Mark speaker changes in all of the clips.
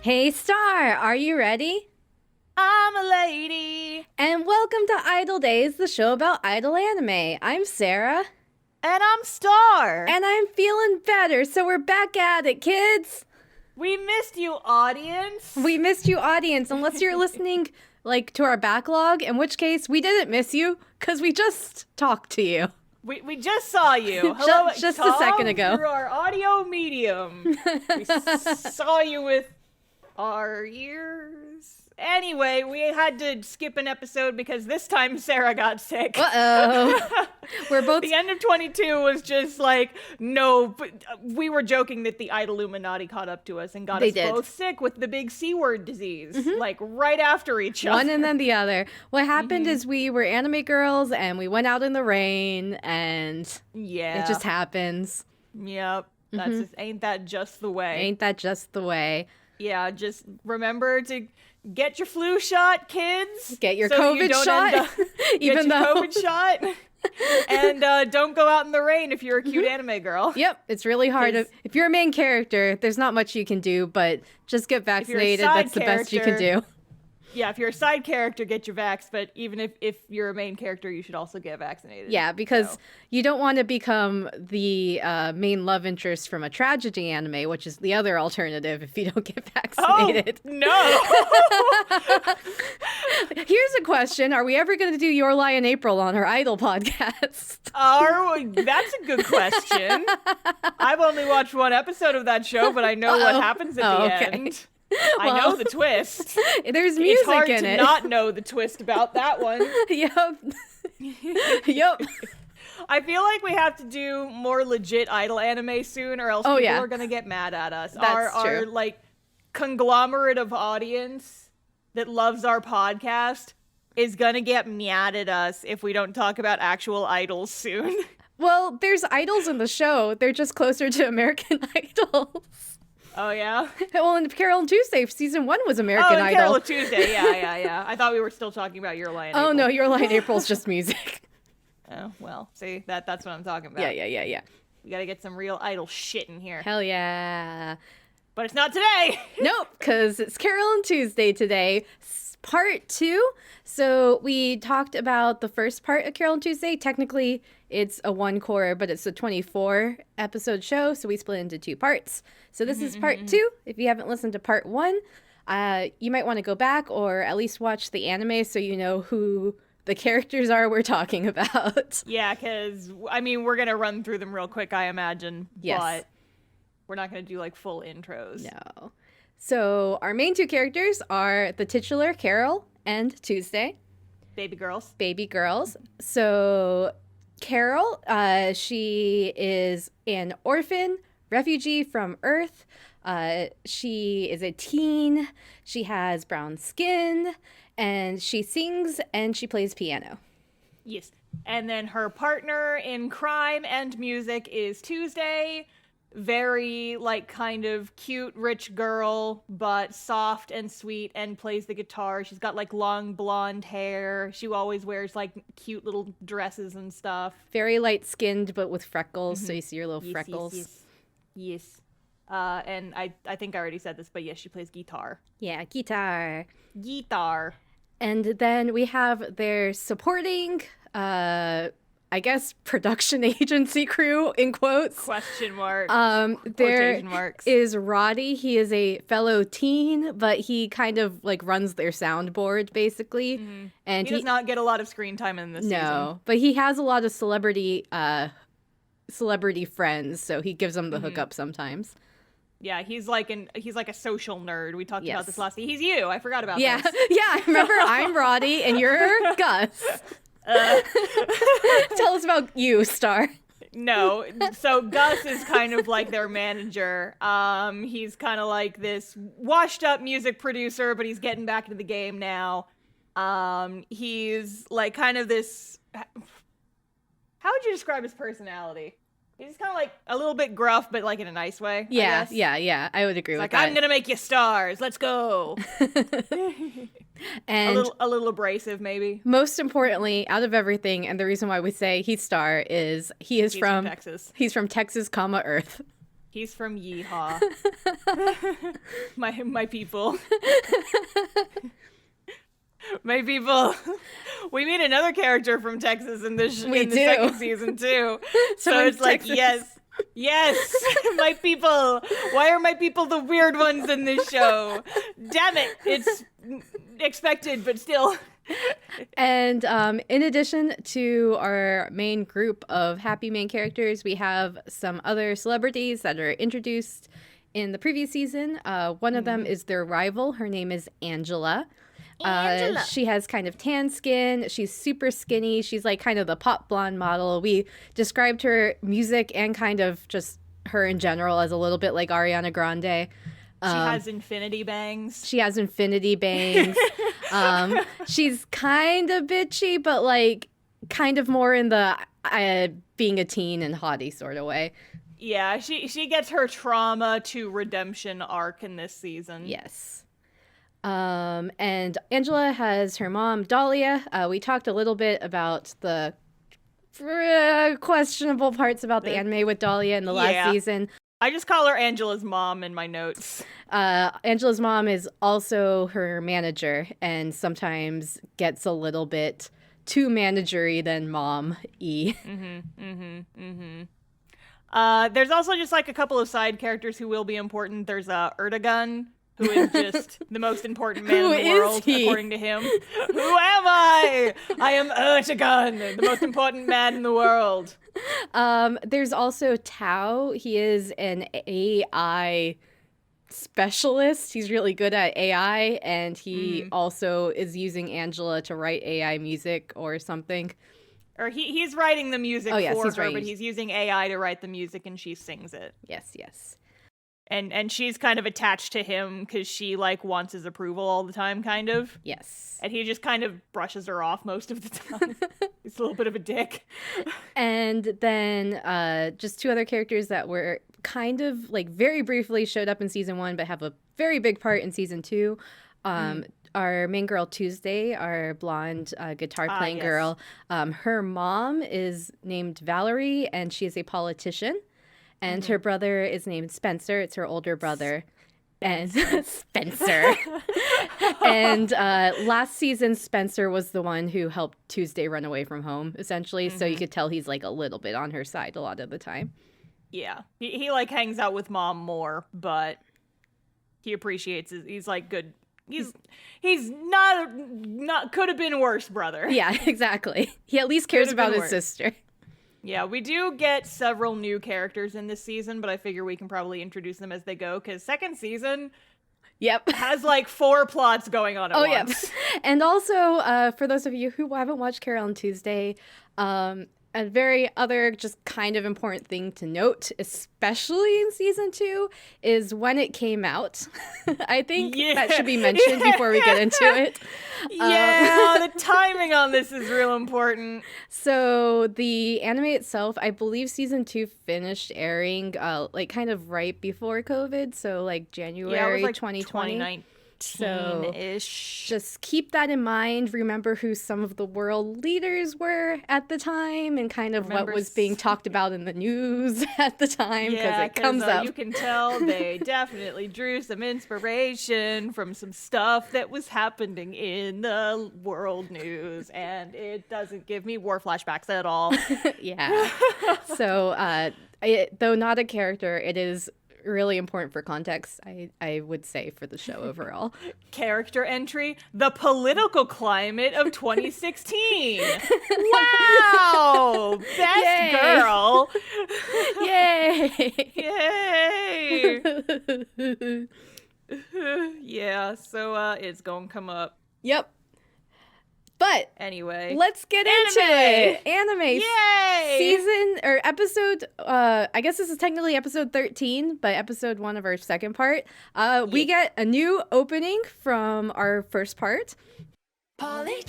Speaker 1: Hey Star, are you ready?
Speaker 2: I'm a lady.
Speaker 1: And welcome to iDOL Days, the show about iDOL anime. I'm Sarah.
Speaker 2: And I'm Star.
Speaker 1: And I'm feeling better, so we're back at it, kids.
Speaker 2: We missed you, audience.
Speaker 1: We missed you, audience, unless you're listening to our backlog, in which case we didn't miss you, because we just talked to you.
Speaker 2: We just saw you. Hello,
Speaker 1: just
Speaker 2: Tom,
Speaker 1: a second ago.
Speaker 2: Through our audio medium. We saw you with our ears. Anyway, we had to skip an episode because this time Sarah got sick.
Speaker 1: Uh-oh. We're both...
Speaker 2: The end of 22 was just like, no, but we were joking that the iDOL Illuminati caught up to us and got us both sick with the big C word disease, like right after each other.
Speaker 1: One and then the other. What happened is we were anime girls and we went out in the rain and it just happens.
Speaker 2: Yep. That's just, ain't that just the way?
Speaker 1: Ain't that just the way?
Speaker 2: Yeah, just remember to get your flu shot, kids.
Speaker 1: Get your COVID shot.
Speaker 2: Even get your COVID shot. And don't go out in the rain if you're a cute anime girl.
Speaker 1: Yep, it's really hard. If you're a main character, there's not much you can do, but just get vaccinated. That's the best you can do.
Speaker 2: Yeah, if you're a side character, get your vax, but even if you're a main character, you should also get vaccinated.
Speaker 1: Yeah, because you don't want to become the main love interest from a tragedy anime, which is the other alternative if you don't get vaccinated.
Speaker 2: Oh, no!
Speaker 1: Here's a question. Are we ever going to do Your Lie in April on our iDOL podcast?
Speaker 2: That's a good question. I've only watched one episode of that show, but I know what happens at the end. I know the twist.
Speaker 1: There's music
Speaker 2: it's hard
Speaker 1: in
Speaker 2: to
Speaker 1: it.
Speaker 2: Not know the twist about that one.
Speaker 1: Yep. Yep.
Speaker 2: I feel like we have to do more legit iDOL anime soon, or else people are gonna get mad at us.
Speaker 1: That's true.
Speaker 2: Our like conglomerate of audience that loves our podcast is gonna get mad at us if we don't talk about actual idols soon.
Speaker 1: Well, there's idols in the show. They're just closer to American Idols.
Speaker 2: Oh, yeah?
Speaker 1: Well, in Carole and Tuesday, season 1 was American Idol.
Speaker 2: Carole and Tuesday, yeah. I thought we were still talking about Your Lie in April.
Speaker 1: Oh, no, Your Lie in April's just music.
Speaker 2: Oh, well, see, that's what I'm talking about.
Speaker 1: Yeah.
Speaker 2: We gotta get some real idol shit in here.
Speaker 1: Hell yeah.
Speaker 2: But it's not today!
Speaker 1: Nope, because it's Carole and Tuesday today. Part 2. So we talked about the first part of Carole and Tuesday. Technically, it's a 1-core, but it's a 24-episode show, so we split into 2 parts. So this is part 2. If you haven't listened to part 1, you might want to go back or at least watch the anime so you know who the characters are we're talking about.
Speaker 2: Yeah, because, I mean, we're going to run through them real quick, I imagine.
Speaker 1: Yes.
Speaker 2: But we're not going to do, like, full intros.
Speaker 1: No. So our main 2 characters are the titular Carole and Tuesday.
Speaker 2: Baby girls.
Speaker 1: So Carole, she is an orphan refugee from Earth. She is a teen. She has brown skin, and she sings and she plays piano.
Speaker 2: Yes. And then her partner in crime and music is Tuesday. Very, like, kind of cute, rich girl, but soft and sweet and plays the guitar. She's got, like, long blonde hair. She always wears, like, cute little dresses and stuff.
Speaker 1: Very light-skinned, but with freckles, so you see her little freckles.
Speaker 2: Yes. And I think I already said this, but yes, she plays guitar.
Speaker 1: Yeah, guitar. And then we have their supporting, I guess, production agency crew, in quotes.
Speaker 2: Question mark.
Speaker 1: There is Roddy. He is a fellow teen, but he kind of, like, runs their soundboard, basically.
Speaker 2: Mm-hmm.
Speaker 1: And
Speaker 2: he does not get a lot of screen time in this season.
Speaker 1: No, but he has a lot of celebrity friends, so he gives them the hookup sometimes.
Speaker 2: Yeah, he's like a social nerd. We talked about this last week. He's you. I forgot about this.
Speaker 1: Yeah, I remember. I'm Roddy, and you're Gus. Tell us about you, Star.
Speaker 2: No, so Gus is kind of like their manager. He's kind of like this washed-up music producer, but he's getting back into the game now. He's like kind of this... How would you describe his personality? He's kind of like a little bit gruff, but like in a nice way.
Speaker 1: Yeah, I would agree with that.
Speaker 2: I'm gonna make you stars. Let's go.
Speaker 1: And
Speaker 2: a little abrasive, maybe.
Speaker 1: Most importantly, out of everything, and the reason why we say he's Star is he's from
Speaker 2: Texas.
Speaker 1: He's from Texas, Earth.
Speaker 2: He's from Yeehaw. my people. My people. We meet another character from Texas in this in the second season too. So it's like, yes, my people. Why are my people the weird ones in this show? Damn it. It's expected, but still.
Speaker 1: And in addition to our main group of happy main characters, we have some other celebrities that are introduced in the previous season. One of them is their rival. Her name is Angela. She has kind of tan skin. She's super skinny. She's like kind of the pop blonde model. We described her music and kind of just her in general as a little bit like Ariana Grande.
Speaker 2: She has infinity bangs.
Speaker 1: She's kind of bitchy, but like kind of more in the being a teen and haughty sort of way.
Speaker 2: Yeah, she gets her trauma to redemption arc in this season.
Speaker 1: Yes. And Angela has her mom, Dahlia. We talked a little bit about the questionable parts about the anime with Dahlia in the last season.
Speaker 2: I just call her Angela's mom in my notes.
Speaker 1: Angela's mom is also her manager and sometimes gets a little bit too managery than mom-y.
Speaker 2: There's also just like a couple of side characters who will be important. There's Erdogan, who is just the most important man in the world, according to him. Who am I? I am Erdogan, the most important man in the world.
Speaker 1: There's also Tao. He is an AI specialist. He's really good at AI, and he also is using Angela to write AI music or something.
Speaker 2: Or he's writing the music for her, but he's using AI to write the music, and she sings it.
Speaker 1: Yes.
Speaker 2: And she's kind of attached to him because she like wants his approval all the time, kind of.
Speaker 1: Yes.
Speaker 2: And he just kind of brushes her off most of the time. He's a little bit of a dick.
Speaker 1: And then just two other characters that were kind of like very briefly showed up in season 1 but have a very big part in season 2. Our main girl, Tuesday, our blonde guitar playing girl. Her mom is named Valerie, and she is a politician. And her brother is named Spencer. It's her older brother. And Spencer. And last season, Spencer was the one who helped Tuesday run away from home, essentially. So you could tell he's like a little bit on her side a lot of the time.
Speaker 2: Yeah. He like hangs out with mom more, but he appreciates it. He's like good. He's not could have been worse, brother.
Speaker 1: Yeah, exactly. He at least cares about his sister.
Speaker 2: Yeah, we do get several new characters in this season, but I figure we can probably introduce them as they go, because second season has like 4 plots going on at once.
Speaker 1: Yeah. And also, for those of you who haven't watched Carole and Tuesday, a very other just kind of important thing to note, especially in season 2, is when it came out. I think that should be mentioned before we get into it.
Speaker 2: The timing on this is real important.
Speaker 1: So the anime itself, I believe season 2 finished airing like kind of right before COVID, so like January 2020. So just keep that in mind. Remember who some of the world leaders were at the time and kind of what was being talked about in the news at the time, because it comes up.
Speaker 2: You can tell they definitely drew some inspiration from some stuff that was happening in the world news, and it doesn't give me war flashbacks at all.
Speaker 1: Yeah. So though not a character, it is really important for context, I would say, for the show overall.
Speaker 2: Character entry: the political climate of 2016. Wow! Best
Speaker 1: Yay.
Speaker 2: girl!
Speaker 1: Yay!
Speaker 2: Yay! Yeah, so it's gonna come up.
Speaker 1: Yep. But
Speaker 2: anyway,
Speaker 1: let's get into it. Anime.
Speaker 2: Yay!
Speaker 1: Season or episode, I guess this is technically episode 13, but episode 1 of our second part. We get a new opening from our first part. I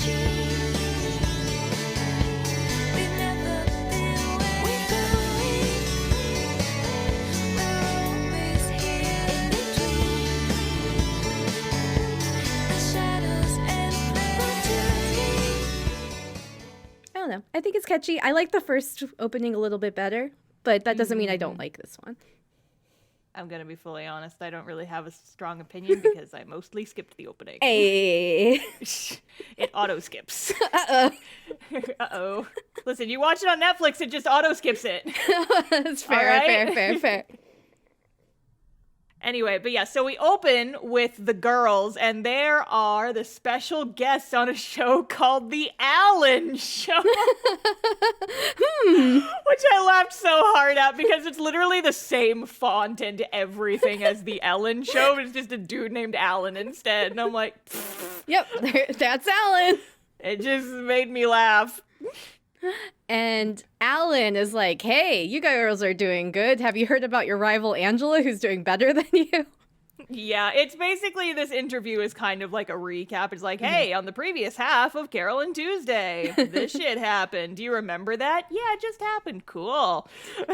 Speaker 1: don't know. I think it's catchy. I like the first opening a little bit better, but that doesn't mean I don't like this one.
Speaker 2: I'm gonna be fully honest. I don't really have a strong opinion because I mostly skipped the opening.
Speaker 1: Hey.
Speaker 2: It auto skips.
Speaker 1: Uh-oh.
Speaker 2: Uh-oh. Listen, you watch it on Netflix, it just auto skips it.
Speaker 1: That's fair,
Speaker 2: right?
Speaker 1: fair.
Speaker 2: Anyway, but yeah, so we open with the girls, and there are the special guests on a show called The Allen Show. Which I laughed so hard at because it's literally the same font and everything as The Ellen Show, but it's just a dude named Alan instead. And I'm like,
Speaker 1: Yep, that's Alan.
Speaker 2: It just made me laugh.
Speaker 1: And Alan is like, hey, you girls are doing good. Have you heard about your rival Angela, who's doing better than you?
Speaker 2: Yeah, it's basically this interview is kind of like a recap. It's like, hey, on the previous half of Carole and Tuesday, this shit happened. Do you remember that? Yeah, it just happened. Cool.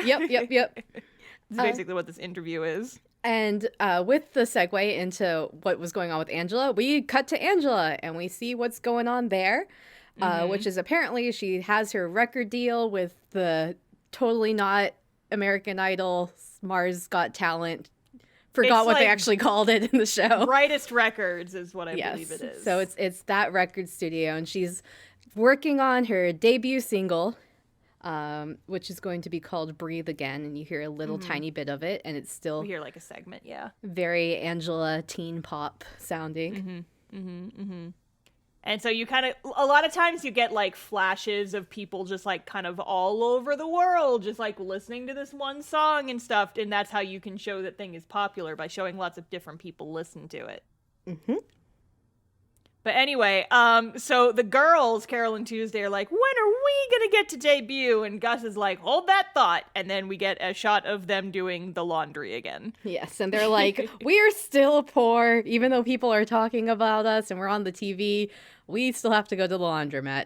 Speaker 1: Yep.
Speaker 2: It's basically what this interview is.
Speaker 1: And with the segue into what was going on with Angela, we cut to Angela and we see what's going on there. Which is apparently she has her record deal with the totally not American Idol, Mars Got Talent. Forgot what they actually called it in the show.
Speaker 2: Brightest Records is what I believe it is.
Speaker 1: So it's that record studio, and she's working on her debut single, which is going to be called Breathe Again, and you hear a little tiny bit of it, and it's still...
Speaker 2: We hear like a segment, yeah.
Speaker 1: Very Angela teen pop sounding.
Speaker 2: And so you kind of, a lot of times you get like flashes of people just like kind of all over the world, just like listening to this one song and stuff. And that's how you can show that thing is popular, by showing lots of different people listen to it. But anyway, so the girls, Carole and Tuesday, are like, when are we going to get to debut? And Gus is like, hold that thought. And then we get a shot of them doing the laundry again.
Speaker 1: Yes, and they're like, we're still poor, even though people are talking about us and we're on the TV, we still have to go to the laundromat.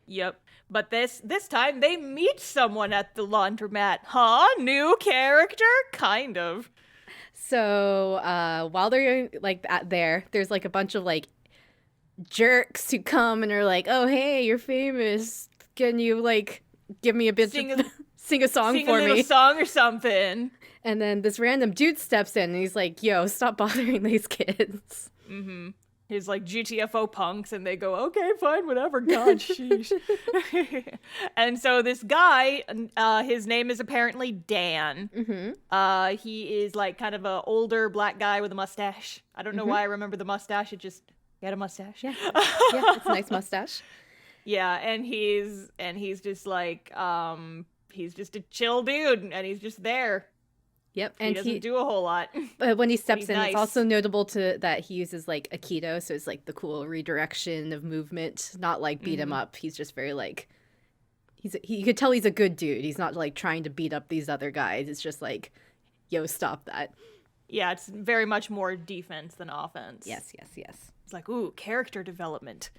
Speaker 2: Yep. But this time they meet someone at the laundromat. Huh? New character? Kind of.
Speaker 1: So while they're like there's like a bunch of like jerks who come and are like, oh, hey, you're famous. Can you like give me a bit sing a song
Speaker 2: sing
Speaker 1: for
Speaker 2: a little
Speaker 1: me?
Speaker 2: Song or something.
Speaker 1: And then this random dude steps in and he's like, yo, stop bothering these kids.
Speaker 2: He's like GTFO punks, and they go, okay, fine, whatever. God, sheesh. And so this guy, his name is apparently Dan. He is like kind of an older black guy with a mustache. I don't know why I remember the mustache. He had a mustache.
Speaker 1: Yeah, it's a nice mustache.
Speaker 2: Yeah, and he's just like, he's just a chill dude, and he's just there.
Speaker 1: Yep,
Speaker 2: and he doesn't do a whole lot.
Speaker 1: But when he steps in,
Speaker 2: nice.
Speaker 1: It's also notable that he uses like Aikido, so it's like the cool redirection of movement, not like beat him up. He's just very like, you could tell he's a good dude. He's not like trying to beat up these other guys. It's just like, yo, stop that.
Speaker 2: Yeah, it's very much more defense than offense.
Speaker 1: Yes.
Speaker 2: It's like, ooh, character development.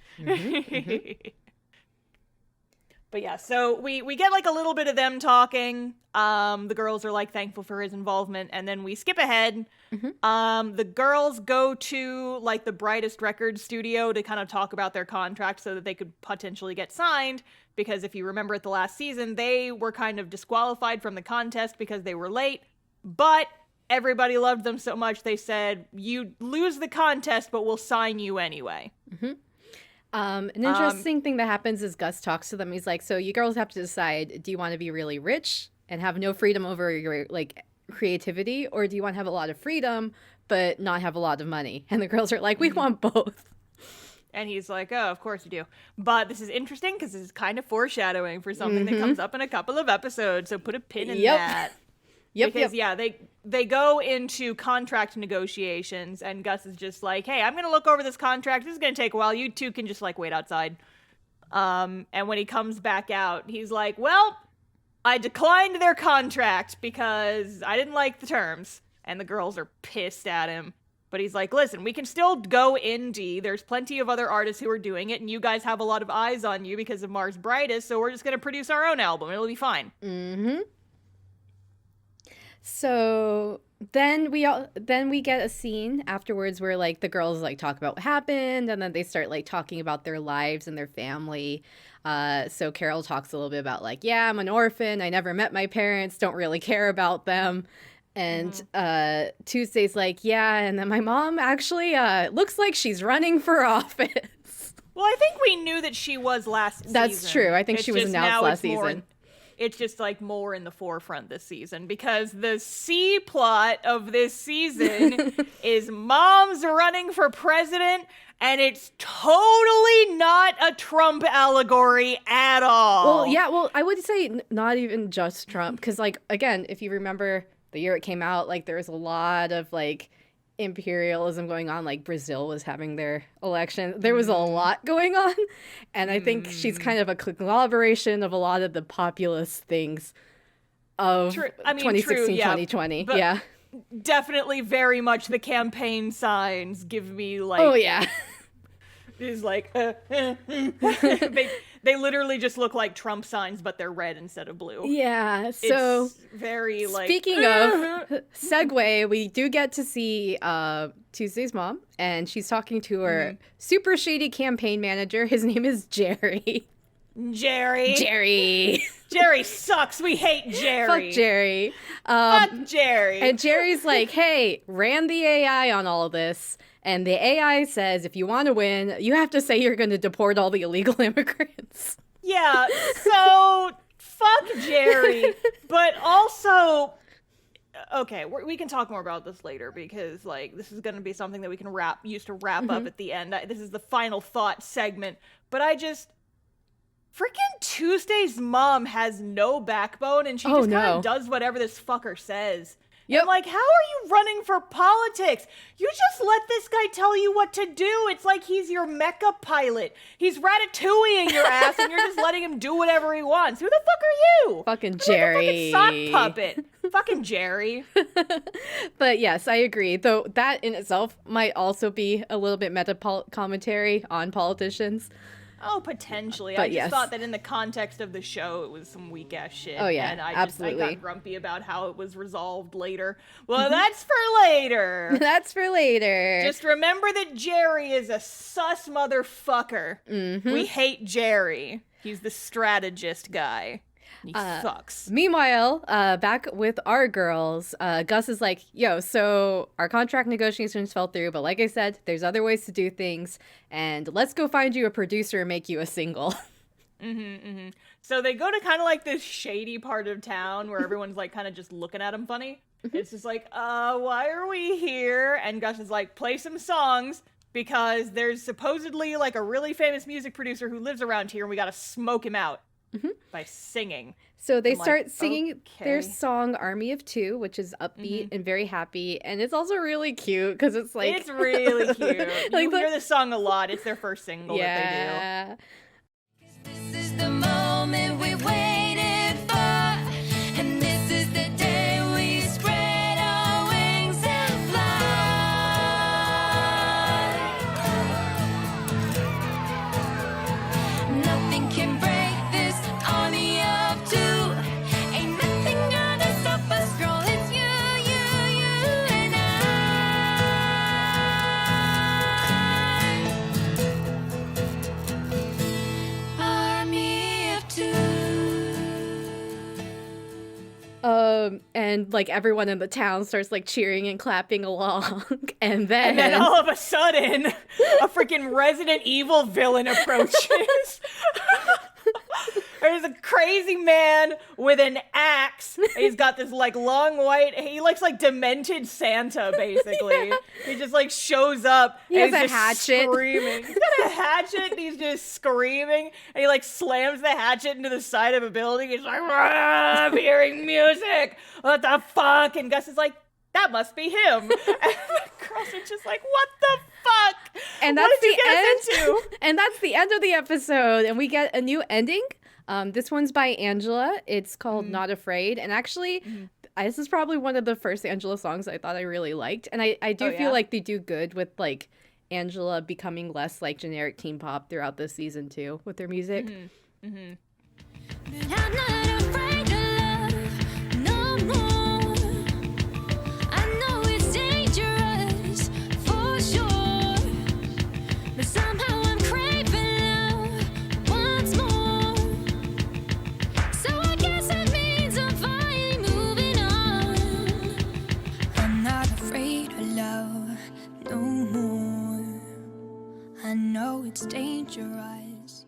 Speaker 2: But yeah, so we get like a little bit of them talking. The girls are like thankful for his involvement, and then we skip ahead. The girls go to like the Brightest Records studio to kind of talk about their contract so that they could potentially get signed, because if you remember at the last season, they were kind of disqualified from the contest because they were late, but everybody loved them so much they said, you lose the contest, but we'll sign you anyway.
Speaker 1: An interesting thing that happens is Gus talks to them. He's like, so you girls have to decide, do you want to be really rich and have no freedom over your like creativity, or do you want to have a lot of freedom but not have a lot of money? And the girls are like, we want both.
Speaker 2: And he's like, oh, of course you do. But this is interesting because this is kind of foreshadowing for something that comes up in a couple of episodes, so put a pin in that. Because they go into contract negotiations, and Gus is just like, hey, I'm going to look over this contract. This is going to take a while. You two can just like wait outside. And when he comes back out, he's like, well, I declined their contract because I didn't like the terms. And the girls are pissed at him. But he's like, listen, we can still go indie. There's plenty of other artists who are doing it, and you guys have a lot of eyes on you because of Mars Brightest, so we're just going to produce our own album. It'll be fine.
Speaker 1: So then we get a scene afterwards where like the girls like talk about what happened, and then they start like talking about their lives and their family. So Carole talks a little bit about like, yeah, I'm an orphan. I never met my parents. Don't really care about them. And Tuesday's like, yeah, and then my mom actually looks like she's running for office.
Speaker 2: Well, I think we knew that she was last season.
Speaker 1: That's true. I think she was announced last season.
Speaker 2: It's just like more in the forefront this season because the C plot of this season is mom's running for president, and it's totally not a Trump allegory at all.
Speaker 1: Well, yeah, I would say not even just Trump, because, like, again, if you remember the year it came out, like, there was a lot of, like, imperialism going on. Like, Brazil was having their election. There was a lot going on, and I think she's kind of a conglomeration of a lot of the populist things of 2016, 2020.
Speaker 2: Yeah. Definitely very much the campaign signs give me, like...
Speaker 1: Oh, yeah.
Speaker 2: Is like... They literally just look like Trump signs, but they're red instead of blue.
Speaker 1: Yeah, so...
Speaker 2: It's very, like...
Speaker 1: Speaking of segue, we do get to see Tuesday's mom, and she's talking to her super shady campaign manager. His name is Jerry. Jerry
Speaker 2: sucks. We hate Jerry.
Speaker 1: Fuck Jerry.
Speaker 2: Fuck Jerry.
Speaker 1: And Jerry's like, hey, ran the AI on all this. And the AI says, if you want to win, you have to say you're going to deport all the illegal immigrants.
Speaker 2: Yeah, so fuck Jerry. But also, okay, we can talk more about this later because, like, this is going to be something that we can use to wrap up at the end. This is the final thought segment. But freaking Tuesday's mom has no backbone, and she just kind of does whatever this fucker says. Yep. And, like, how are you running for politics? You just let this guy tell you what to do. It's like he's your mecha pilot. He's ratatouilleing your ass, and you're just letting him do whatever he wants. Who the fuck are you?
Speaker 1: Fucking Jerry.
Speaker 2: Like a fucking sock puppet. Fucking Jerry.
Speaker 1: But yes, I agree. Though that in itself might also be a little bit meta commentary on politicians.
Speaker 2: Oh, potentially.
Speaker 1: But
Speaker 2: I just thought that in the context of the show, it was some weak-ass shit.
Speaker 1: Oh, yeah,
Speaker 2: and I got grumpy about how it was resolved later. Well, that's for later.
Speaker 1: That's for later.
Speaker 2: Just remember that Jerry is a sus motherfucker. Mm-hmm. We hate Jerry. He's the strategist guy. He sucks.
Speaker 1: Meanwhile, back with our girls, Gus is like, yo, so our contract negotiations fell through, but like I said, there's other ways to do things, and let's go find you a producer and make you a single.
Speaker 2: So they go to kind of like this shady part of town where everyone's like kind of just looking at him funny. It's just like, why are we here? And Gus is like, play some songs because there's supposedly like a really famous music producer who lives around here and we gotta smoke him out. By singing.
Speaker 1: So they start singing their song Army of Two, which is upbeat and very happy, and it's also really cute because it's like
Speaker 2: it's really cute. You hear this song a lot. It's their first single that
Speaker 3: they do. This is the moment we waited for, and this is the day we spread our wings and fly. Nothing can break army of two. Ain't nothing gonna stop us, girl. It's you and I. Army of two.
Speaker 1: And like everyone in the town starts like cheering and clapping along, and then
Speaker 2: all of a sudden, a freaking Resident Evil villain approaches. There's a crazy man with an axe. He's got this like long white. He looks like demented Santa, basically. Yeah. He just like shows up.
Speaker 1: He has
Speaker 2: and
Speaker 1: a hatchet.
Speaker 2: Screaming. He's got a hatchet. And he's just screaming, and he like slams the hatchet into the side of a building. He's like, I'm hearing music. What the fuck? And Gus is like, that must be him. And the girls are just like, what the fuck?
Speaker 1: And that's the end. And that's the end of the episode. And we get a new ending. This one's by Angela. It's called Not Afraid. And actually, this is probably one of the first Angela songs I thought I really liked. And I do feel like they do good with like Angela becoming less like generic teen pop throughout this season too with their music.
Speaker 3: I'm not afraid of love no more. I know it's dangerous for sure, but somehow I'm craving love once more. So I guess that means I'm finally moving on. it's dangerous.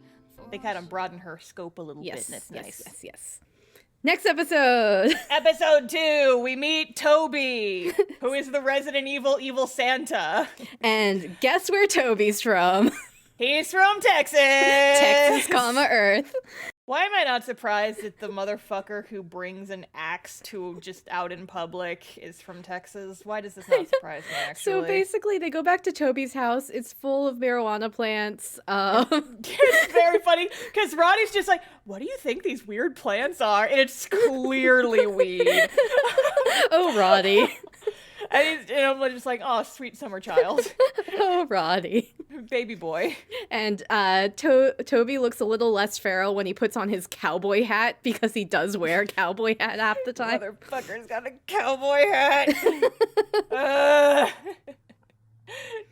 Speaker 2: They kind of broaden her scope a little bit,
Speaker 1: Yes,
Speaker 2: and it's
Speaker 1: yes,
Speaker 2: nice.
Speaker 1: yes, yes. Next episode.
Speaker 2: Episode 2, we meet Toby, who is the Resident Evil Santa.
Speaker 1: And guess where Toby's from?
Speaker 2: He's from Texas.
Speaker 1: Texas, Earth.
Speaker 2: Why am I not surprised that the motherfucker who brings an axe to just out in public is from Texas? Why does this not surprise me, actually?
Speaker 1: So basically, they go back to Toby's house. It's full of marijuana plants.
Speaker 2: It's very funny, because Roddy's just like, what do you think these weird plants are? And it's clearly weed.
Speaker 1: Oh, Roddy.
Speaker 2: And I'm just like, oh, sweet summer child.
Speaker 1: Oh, Roddy.
Speaker 2: Baby boy.
Speaker 1: And Toby looks a little less feral when he puts on his cowboy hat, because he does wear a cowboy hat half the time.
Speaker 2: Motherfucker's got a cowboy hat.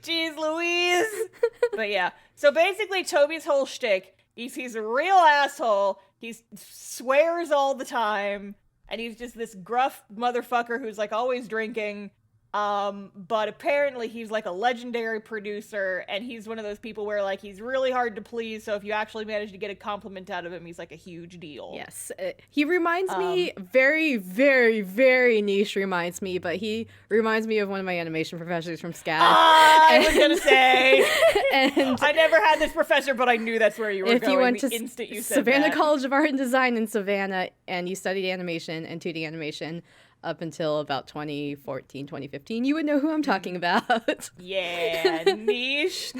Speaker 2: Jeez Louise. But yeah, so basically Toby's whole shtick, he's a real asshole. He swears all the time, and he's just this gruff motherfucker who's like always drinking. But apparently he's like a legendary producer, and he's one of those people where like he's really hard to please, so if you actually manage to get a compliment out of him, he's like a huge deal.
Speaker 1: Yes. He reminds me, very, very, very niche reminds me, but he reminds me of one of my animation professors from SCAD.
Speaker 2: I was gonna say,
Speaker 1: and
Speaker 2: I never had this professor, but I knew that's where you were
Speaker 1: if
Speaker 2: going
Speaker 1: you went
Speaker 2: the
Speaker 1: to
Speaker 2: instant you said
Speaker 1: Savannah
Speaker 2: that.
Speaker 1: College of Art and Design in Savannah, and you studied animation and 2D animation up until about 2014, 2015, you would know who I'm talking about.
Speaker 2: Yeah, niche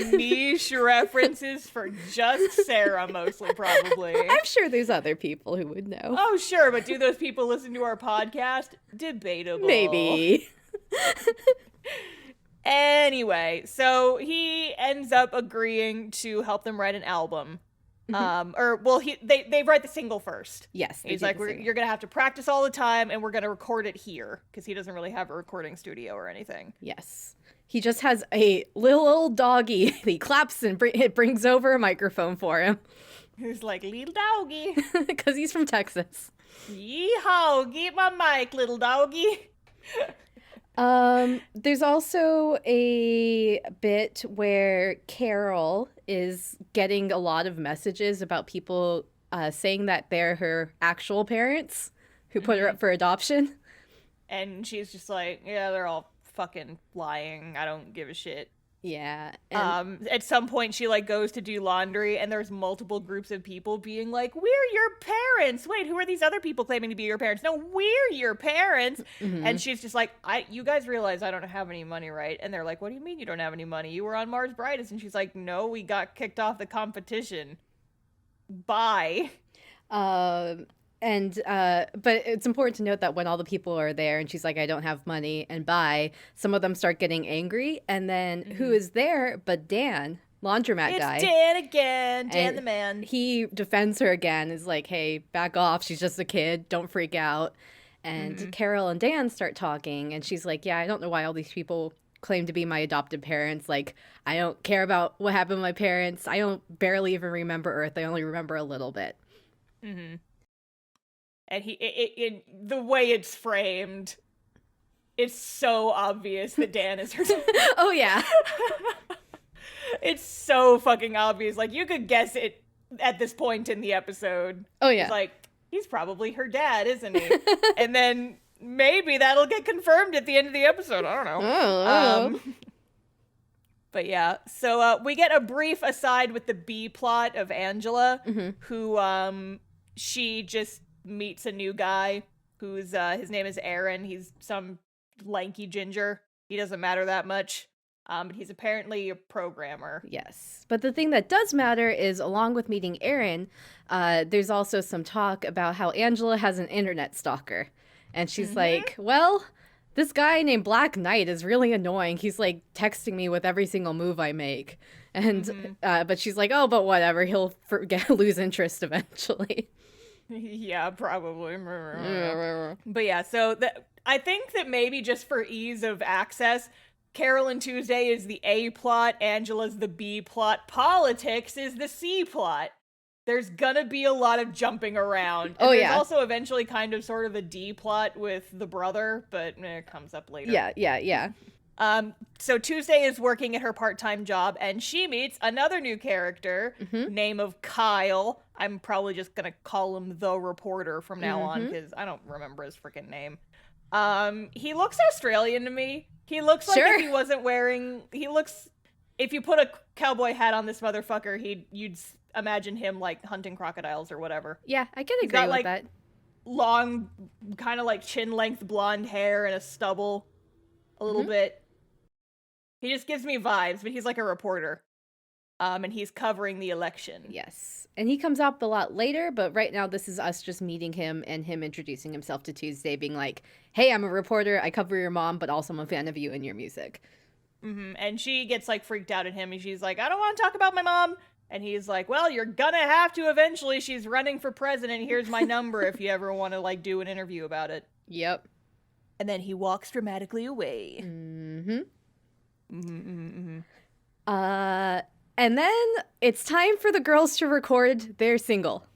Speaker 2: references for just Sarah, mostly, probably.
Speaker 1: I'm sure there's other people who would know.
Speaker 2: Oh, sure, but do those people listen to our podcast? Debatable.
Speaker 1: Maybe.
Speaker 2: Anyway, so he ends up agreeing to help them write an album. They write the single first.
Speaker 1: Yes.
Speaker 2: He's like, you're gonna have to practice all the time, and we're gonna record it here, because he doesn't really have a recording studio or anything.
Speaker 1: Yes. He just has a little old doggy. He claps and it brings over a microphone for him.
Speaker 2: He's like, little doggy.
Speaker 1: Because he's from Texas.
Speaker 2: Yeehaw, get my mic, little doggy.
Speaker 1: There's also a bit where Carole is getting a lot of messages about people saying that they're her actual parents who put her up for adoption.
Speaker 2: And she's just like, yeah, they're all fucking lying. I don't give a shit.
Speaker 1: Yeah.
Speaker 2: At some point she like goes to do laundry, and there's multiple groups of people being like, we're your parents. Wait, who are these other people claiming to be your parents? No, we're your parents. And she's just like, you guys realize I don't have any money, right? And they're like, what do you mean you don't have any money? You were on Mars Brightest. And she's like, no, we got kicked off the competition. Bye.
Speaker 1: But it's important to note that when all the people are there and she's like, I don't have money, and bye, some of them start getting angry. And then who is there but Dan, laundromat guy?
Speaker 2: It's Dan again, Dan
Speaker 1: And
Speaker 2: the man.
Speaker 1: He defends her again, is like, hey, back off. She's just a kid. Don't freak out. And Carole and Dan start talking, and she's like, yeah, I don't know why all these people claim to be my adopted parents. Like, I don't care about what happened to my parents. I don't barely even remember Earth. I only remember a little bit.
Speaker 2: And the way it's framed, it's so obvious that Dan is her.
Speaker 1: Oh, yeah.
Speaker 2: It's so fucking obvious. Like, you could guess it at this point in the episode.
Speaker 1: Oh, yeah.
Speaker 2: It's like, he's probably her dad, isn't he? And then maybe that'll get confirmed at the end of the episode. I don't know. But yeah, so we get a brief aside with the B plot of Angela, who she just meets a new guy who's his name is Aaron. He's some lanky ginger. He doesn't matter that much. But he's apparently a programmer.
Speaker 1: Yes. But the thing that does matter is, along with meeting Aaron, there's also some talk about how Angela has an internet stalker. And she's like, well, this guy named Black Knight is really annoying. He's like texting me with every single move I make. And but she's like, oh, but whatever. He'll lose interest eventually.
Speaker 2: Yeah, probably. But yeah, so I think that maybe just for ease of access, Carole and Tuesday is the A plot, Angela's the B plot, politics is the C plot. There's gonna be a lot of jumping around. And there's also eventually kind of sort of a D plot with the brother, but it comes up later.
Speaker 1: Yeah.
Speaker 2: So Tuesday is working at her part-time job, and she meets another new character, name of Kyle. I'm probably just gonna call him the reporter from now on, because I don't remember his freaking name. He looks Australian to me. He looks like if he wasn't wearing... If you put a cowboy hat on this motherfucker, you'd imagine him, like, hunting crocodiles or whatever.
Speaker 1: Yeah, I can agree
Speaker 2: got,
Speaker 1: with
Speaker 2: like,
Speaker 1: that.
Speaker 2: Long, kind of like chin-length blonde hair and a stubble. A little bit. He just gives me vibes, but he's like a reporter. And he's covering the election.
Speaker 1: Yes. And he comes up a lot later, but right now this is us just meeting him and him introducing himself to Tuesday, being like, hey, I'm a reporter, I cover your mom, but also I'm a fan of you and your music.
Speaker 2: And she gets like freaked out at him, and she's like, I don't want to talk about my mom. And he's like, well, you're gonna have to eventually. She's running for president. Here's my number if you ever want to like do an interview about it.
Speaker 1: Yep.
Speaker 2: And then he walks dramatically away.
Speaker 1: And then it's time for the girls to record their single.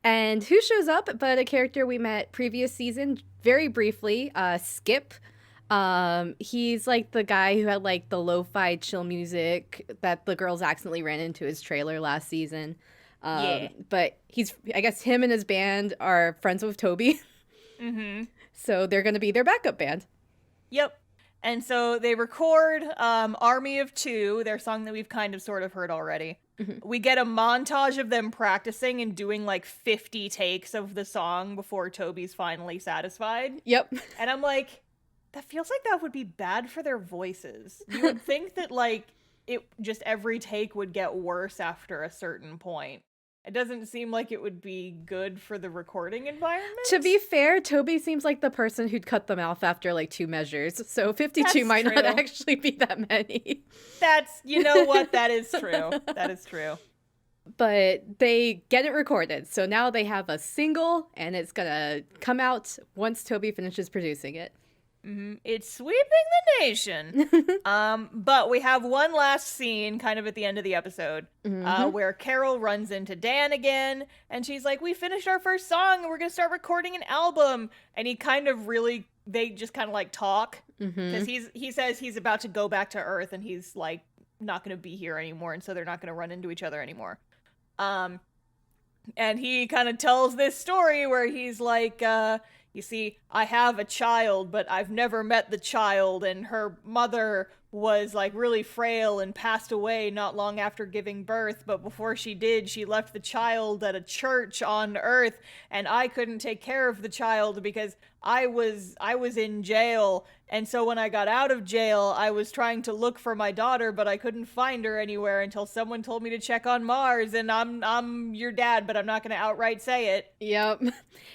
Speaker 1: And who shows up but a character we met previous season very briefly, Skip. He's like the guy who had like the lo-fi chill music that the girls accidentally ran into his trailer last season. But I guess him and his band are friends with Toby. So they're going to be their backup band.
Speaker 2: Yep. And so they record Army of Two, their song that we've kind of sort of heard already. We get a montage of them practicing and doing like 50 takes of the song before Toby's finally satisfied.
Speaker 1: Yep.
Speaker 2: And I'm like, that feels like that would be bad for their voices. You would think that like it just every take would get worse after a certain point. It doesn't seem like it would be good for the recording environment.
Speaker 1: To be fair, Toby seems like the person who'd cut them off after like 2 measures. So 52 might not actually be that many.
Speaker 2: You know what? That is true. That is true.
Speaker 1: But they get it recorded. So now they have a single, and it's going to come out once Toby finishes producing it.
Speaker 2: It's sweeping the nation. But we have one last scene kind of at the end of the episode where Carole runs into Dan again, and she's like, we finished our first song and we're going to start recording an album. And they just kind of like talk because he says he's about to go back to Earth and he's like not going to be here anymore. And so they're not going to run into each other anymore. And he kind of tells this story where he's like, you see, I have a child, but I've never met the child, and her mother was like really frail and passed away not long after giving birth, but before she did, she left the child at a church on Earth, and I couldn't take care of the child because I was in jail, and so when I got out of jail, I was trying to look for my daughter, but I couldn't find her anywhere until someone told me to check on Mars, and I'm your dad, but I'm not going to outright say it.
Speaker 1: Yep.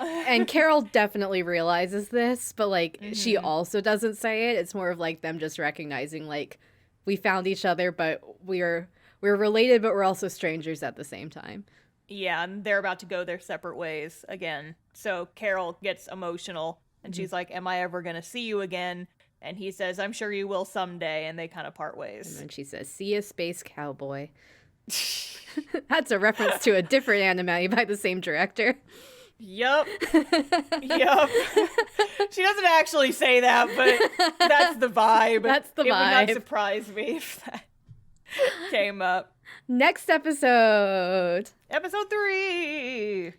Speaker 1: And Carole definitely realizes this, but like she also doesn't say it. It's more of like them just recognizing like we found each other, but we're related, but we're also strangers at the same time.
Speaker 2: Yeah, and they're about to go their separate ways again. So Carole gets emotional, and she's like, am I ever going to see you again? And he says, I'm sure you will someday, and they kind of part ways.
Speaker 1: And then she says, see ya, space cowboy. That's a reference to a different anime by the same director.
Speaker 2: Yup. Yup. She doesn't actually say that, but that's the vibe.
Speaker 1: That's the vibe.
Speaker 2: It would not surprise me if that came up.
Speaker 1: Next episode.
Speaker 2: Episode 3.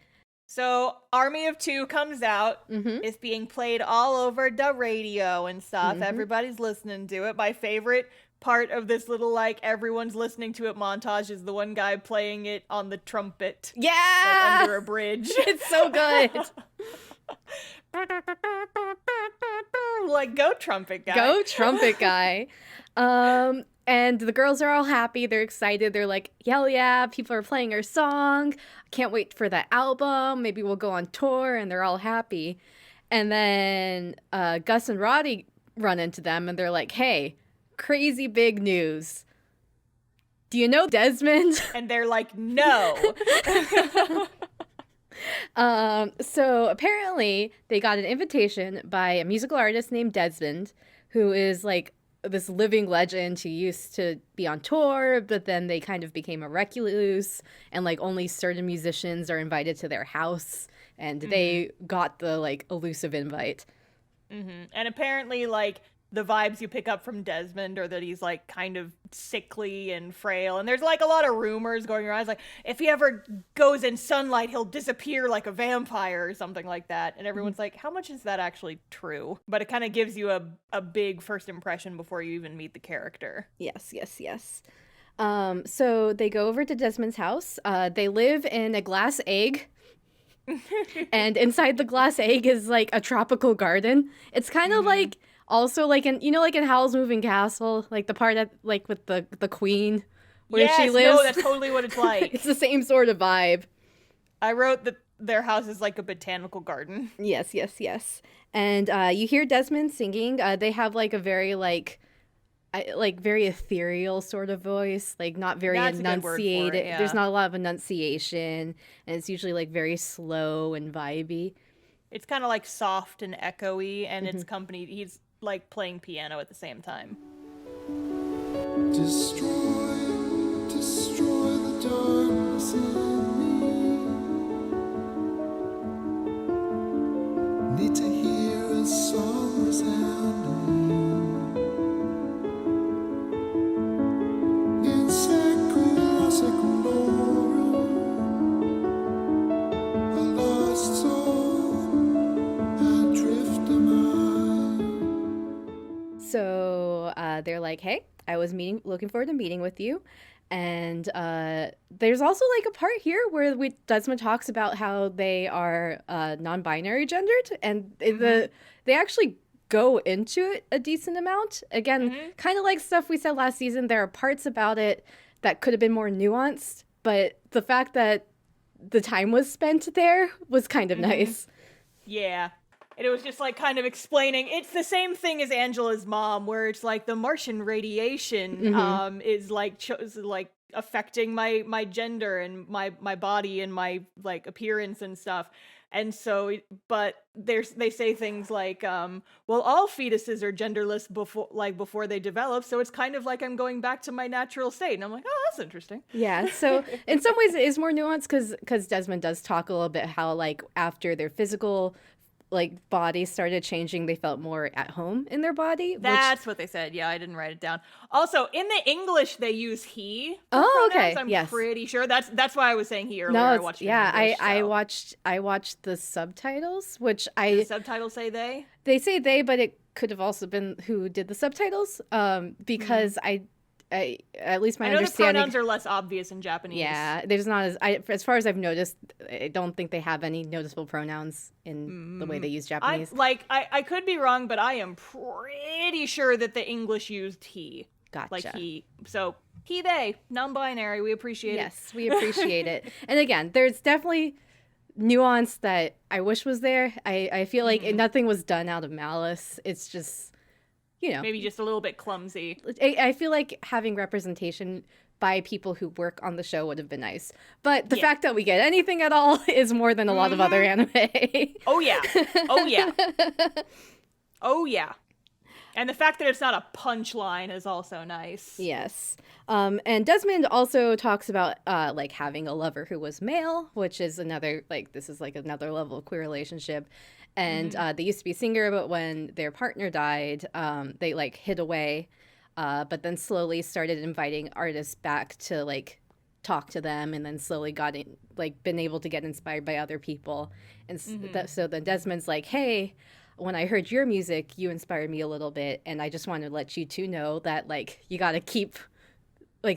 Speaker 2: So Army of Two comes out. It's being played all over the radio and stuff. Everybody's listening to it. My favorite part of this little like everyone's listening to it montage is the one guy playing it on the trumpet.
Speaker 1: Yeah!
Speaker 2: Like under a bridge.
Speaker 1: It's so good.
Speaker 2: Like, go trumpet guy.
Speaker 1: Go trumpet guy. And the girls are all happy. They're excited. They're like, hell yeah, people are playing our song. Can't wait for the album. Maybe we'll go on tour. And they're all happy. And then Gus and Roddy run into them and they're like, hey, crazy big news. Do you know Desmond?
Speaker 2: And they're like, no.
Speaker 1: So apparently they got an invitation by a musical artist named Desmond, who is like this living legend who used to be on tour, but then they kind of became a recluse, and like only certain musicians are invited to their house, and they got the like elusive invite.
Speaker 2: And apparently like the vibes you pick up from Desmond are that he's like kind of sickly and frail. And there's like a lot of rumors going around. It's like, if he ever goes in sunlight, he'll disappear like a vampire or something like that. And everyone's like, how much is that actually true? But it kind of gives you a big first impression before you even meet the character.
Speaker 1: Yes, yes, yes. So they go over to Desmond's house. They live in a glass egg. And inside the glass egg is like a tropical garden. It's kind of like also like like in Howl's Moving Castle, like the part at like with the queen where she lives.
Speaker 2: No, that's totally what it's like.
Speaker 1: It's the same sort of vibe.
Speaker 2: I wrote that their house is like a botanical garden.
Speaker 1: Yes, yes, yes. And you hear Desmond singing. They have like a very very ethereal sort of voice, like not very
Speaker 2: That's a good word for it,
Speaker 1: enunciated.
Speaker 2: yeah.
Speaker 1: There's not a lot of enunciation, and it's usually like very slow and vibey.
Speaker 2: It's kind of like soft and echoey, and it's accompanied. He's like playing piano at the same time.
Speaker 4: Destroy the darkness in me. Need to hear a song resounding in secula secundorum. A lost soul, adrift am I.
Speaker 1: So they're like, "Hey, I was looking forward to meeting with you." And there's also like a part here where Desmond talks about how they are non-binary gendered, and they actually go into it a decent amount. Again, kind of like stuff we said last season. There are parts about it that could have been more nuanced, but the fact that the time was spent there was kind of nice.
Speaker 2: Yeah. And it was just like kind of explaining, it's the same thing as Angela's mom, where it's like the Martian radiation is like affecting my gender and my body and my like appearance and stuff. And so, but they say things like, well, all fetuses are genderless before they develop, so it's kind of like I'm going back to my natural state. And I'm like, oh, that's interesting.
Speaker 1: Yeah, so in some ways it is more nuanced because Desmond does talk a little bit how like after their physical like bodies started changing, they felt more at home in their body.
Speaker 2: That's what they said. Yeah, I didn't write it down. Also, in the English, they use he. For
Speaker 1: Oh,
Speaker 2: pronouns.
Speaker 1: okay.
Speaker 2: I'm
Speaker 1: Yes.
Speaker 2: pretty sure. That's why I was saying he earlier.
Speaker 1: No,
Speaker 2: I
Speaker 1: it's,
Speaker 2: watched it
Speaker 1: yeah,
Speaker 2: in English,
Speaker 1: I watched the subtitles, which
Speaker 2: The subtitles say they.
Speaker 1: they say they, but it could have also been who did the subtitles. Because I at least my
Speaker 2: I know the
Speaker 1: understanding.
Speaker 2: pronouns are less obvious in Japanese.
Speaker 1: Yeah, there's not as far as I've noticed. I don't think they have any noticeable pronouns in the way they use Japanese.
Speaker 2: I could be wrong, but I am pretty sure that the English used he.
Speaker 1: Gotcha.
Speaker 2: Like he. So he, they, non-binary. We appreciate it.
Speaker 1: Yes, we appreciate it. And again, there's definitely nuance that I wish was there. I feel like nothing was done out of malice. It's just,
Speaker 2: Maybe just a little bit clumsy.
Speaker 1: I feel like having representation by people who work on the show would have been nice. But the fact that we get anything at all is more than a lot of other anime.
Speaker 2: Oh, yeah. Oh, yeah. Oh, yeah. And the fact that it's not a punchline is also nice.
Speaker 1: Yes. And Desmond also talks about like having a lover who was male, which is another this is like another level of queer relationship. And they used to be single, but when their partner died, they like hid away, but then slowly started inviting artists back to like talk to them, and then slowly been able to get inspired by other people. And so then Desmond's like, hey, when I heard your music, you inspired me a little bit, and I just want to let you two know that like you got to keep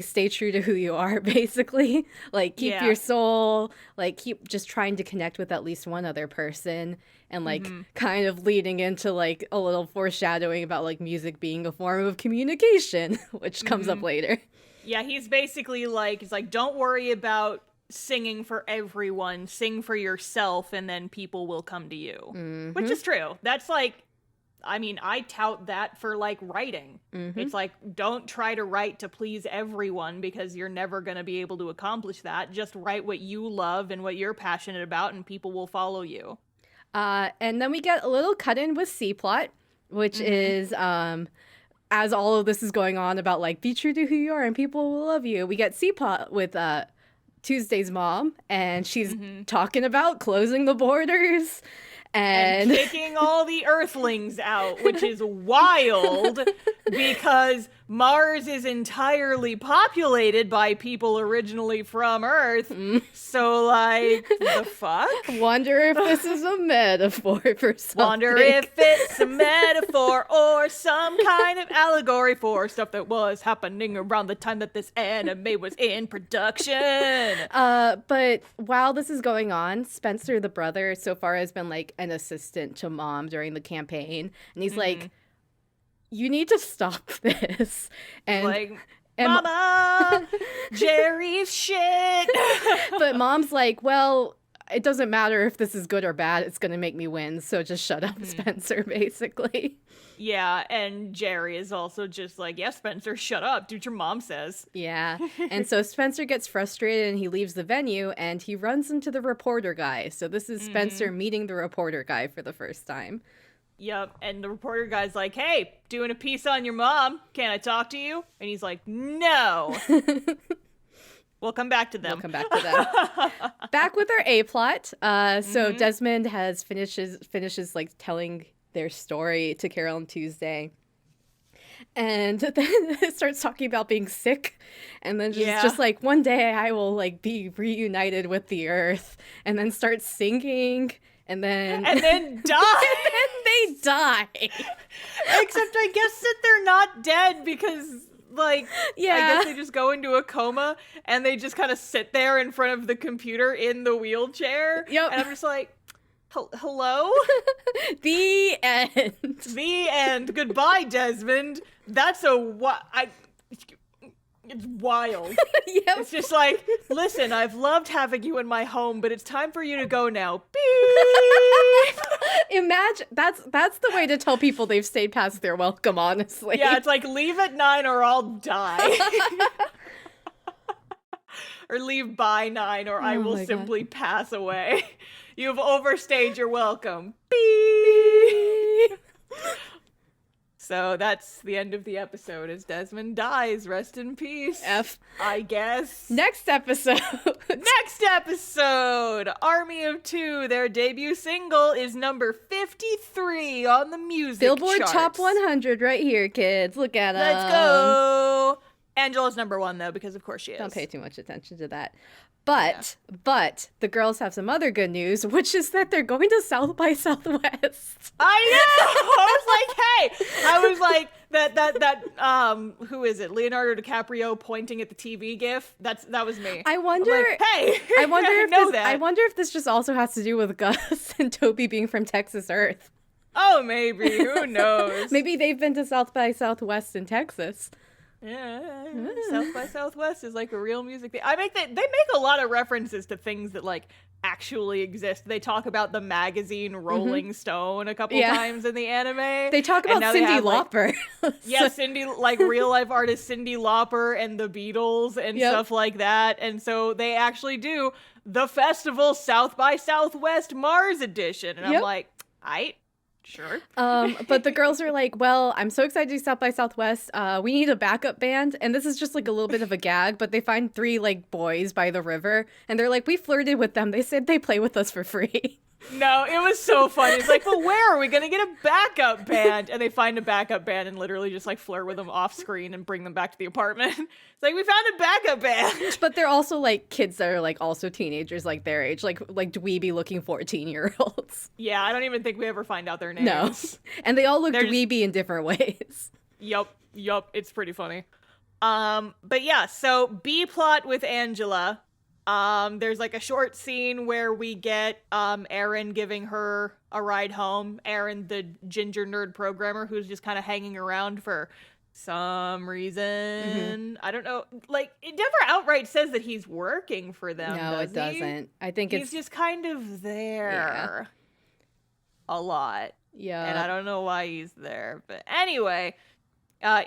Speaker 1: stay true to who you are, basically. Like keep your soul, like keep just trying to connect with at least one other person, and like kind of leading into like a little foreshadowing about like music being a form of communication, which comes up later.
Speaker 2: Yeah, he's basically like, it's like, don't worry about singing for everyone, sing for yourself, and then people will come to you. Which is true. That's like, I mean, I tout that for like writing. It's like, don't try to write to please everyone, because you're never going to be able to accomplish that. Just write what you love and what you're passionate about, and people will follow you.
Speaker 1: And then we get a little cut in with C-Plot, which is as all of this is going on about like be true to who you are and people will love you. We get C-Plot with Tuesday's mom, and she's talking about closing the borders.
Speaker 2: and kicking all the Earthlings out, which is wild because Mars is entirely populated by people originally from Earth. So, like, the fuck?
Speaker 1: Wonder if this is a metaphor for something.
Speaker 2: Wonder if it's a metaphor or some kind of allegory for stuff that was happening around the time that this anime was in production.
Speaker 1: But while this is going on, Spencer, the brother, so far has been like an assistant to Mom during the campaign. And he's like, you need to stop this. And
Speaker 2: Like, Mama, Jerry's shit.
Speaker 1: but Mom's like, well, it doesn't matter if this is good or bad. It's going to make me win. So just shut up, Spencer, basically.
Speaker 2: Yeah, and Jerry is also just like, yeah, Spencer, shut up. Do what your mom says.
Speaker 1: Yeah. And so Spencer gets frustrated and he leaves the venue and he runs into the reporter guy. So this is Spencer meeting the reporter guy for the first time.
Speaker 2: Yep, and the reporter guy's like, hey, doing a piece on your mom. Can I talk to you? And he's like, no. We'll come back to them.
Speaker 1: We'll come back to them. Back with our A plot. So Desmond finishes like telling their story to Carole and Tuesday. And then it starts talking about being sick. And then just like, one day I will like be reunited with the earth. And then start singing. And then
Speaker 2: die.
Speaker 1: and then they die.
Speaker 2: Except I guess that they're not dead because, like, I guess they just go into a coma and they just kind of sit there in front of the computer in the wheelchair.
Speaker 1: Yep.
Speaker 2: And I'm just like, hello?
Speaker 1: The end.
Speaker 2: The end. Goodbye, Desmond. That's it's wild.
Speaker 1: Yep.
Speaker 2: It's just like, listen, I've loved having you in my home, but it's time for you to go now. Beep.
Speaker 1: Imagine that's the way to tell people they've stayed past their welcome, honestly.
Speaker 2: Yeah, it's like, leave at 9 or I'll die. Or leave by 9 or I will simply pass away. You've overstayed your welcome. Beep. So that's the end of the episode as Desmond dies. Rest in peace.
Speaker 1: F.
Speaker 2: I guess.
Speaker 1: Next episode.
Speaker 2: Next episode, Army of Two. Their debut single is number 53 on the music
Speaker 1: Billboard
Speaker 2: charts.
Speaker 1: Top 100 right here, kids. Look at them.
Speaker 2: Let's go. Angela's number 1 though, because of course she is.
Speaker 1: Don't pay too much attention to that. But the girls have some other good news, which is that they're going to South by Southwest.
Speaker 2: I know. I was like, that who is it? Leonardo DiCaprio pointing at the TV gif. That was me.
Speaker 1: I wonder.
Speaker 2: Like, hey,
Speaker 1: I wonder if
Speaker 2: know
Speaker 1: this.
Speaker 2: that.
Speaker 1: I wonder if this just also has to do with Gus and Toby being from Texas Earth.
Speaker 2: Oh, maybe. Who knows?
Speaker 1: Maybe they've been to South by Southwest in Texas.
Speaker 2: Yeah, South by Southwest is like a real music thing. They make a lot of references to things that like actually exist. They talk about the magazine Rolling Stone a couple times in the anime.
Speaker 1: They talk about Cyndi Lauper.
Speaker 2: Yeah, Cyndi, like real life artist Cyndi Lauper and the Beatles and stuff like that. And so they actually do the festival South by Southwest Mars edition. And I'm like, sure.
Speaker 1: But the girls are like, well, I'm so excited to do South by Southwest. We need a backup band. And this is just like a little bit of a gag, but they find 3 like boys by the river and they're like, we flirted with them. They said they play with us for free.
Speaker 2: No, it was so funny. It's like, but where are we going to get a backup band? And they find a backup band and literally just like flirt with them off screen and bring them back to the apartment. It's like, we found a backup band.
Speaker 1: But they're also like kids that are like also teenagers, like their age, like dweeby looking 14-year-olds.
Speaker 2: Yeah, I don't even think we ever find out their names.
Speaker 1: No. And they all look dweeby in different ways.
Speaker 2: Yup. It's pretty funny. But yeah, so B plot with Angela. There's like a short scene where we get Aaron giving her a ride home. Aaron, the ginger nerd programmer who's just kind of hanging around for some reason. I don't know. Like, it never outright says that he's working for them.
Speaker 1: No, it doesn't. I think
Speaker 2: he's just kind of there a lot.
Speaker 1: Yeah.
Speaker 2: And I don't know why he's there. But anyway,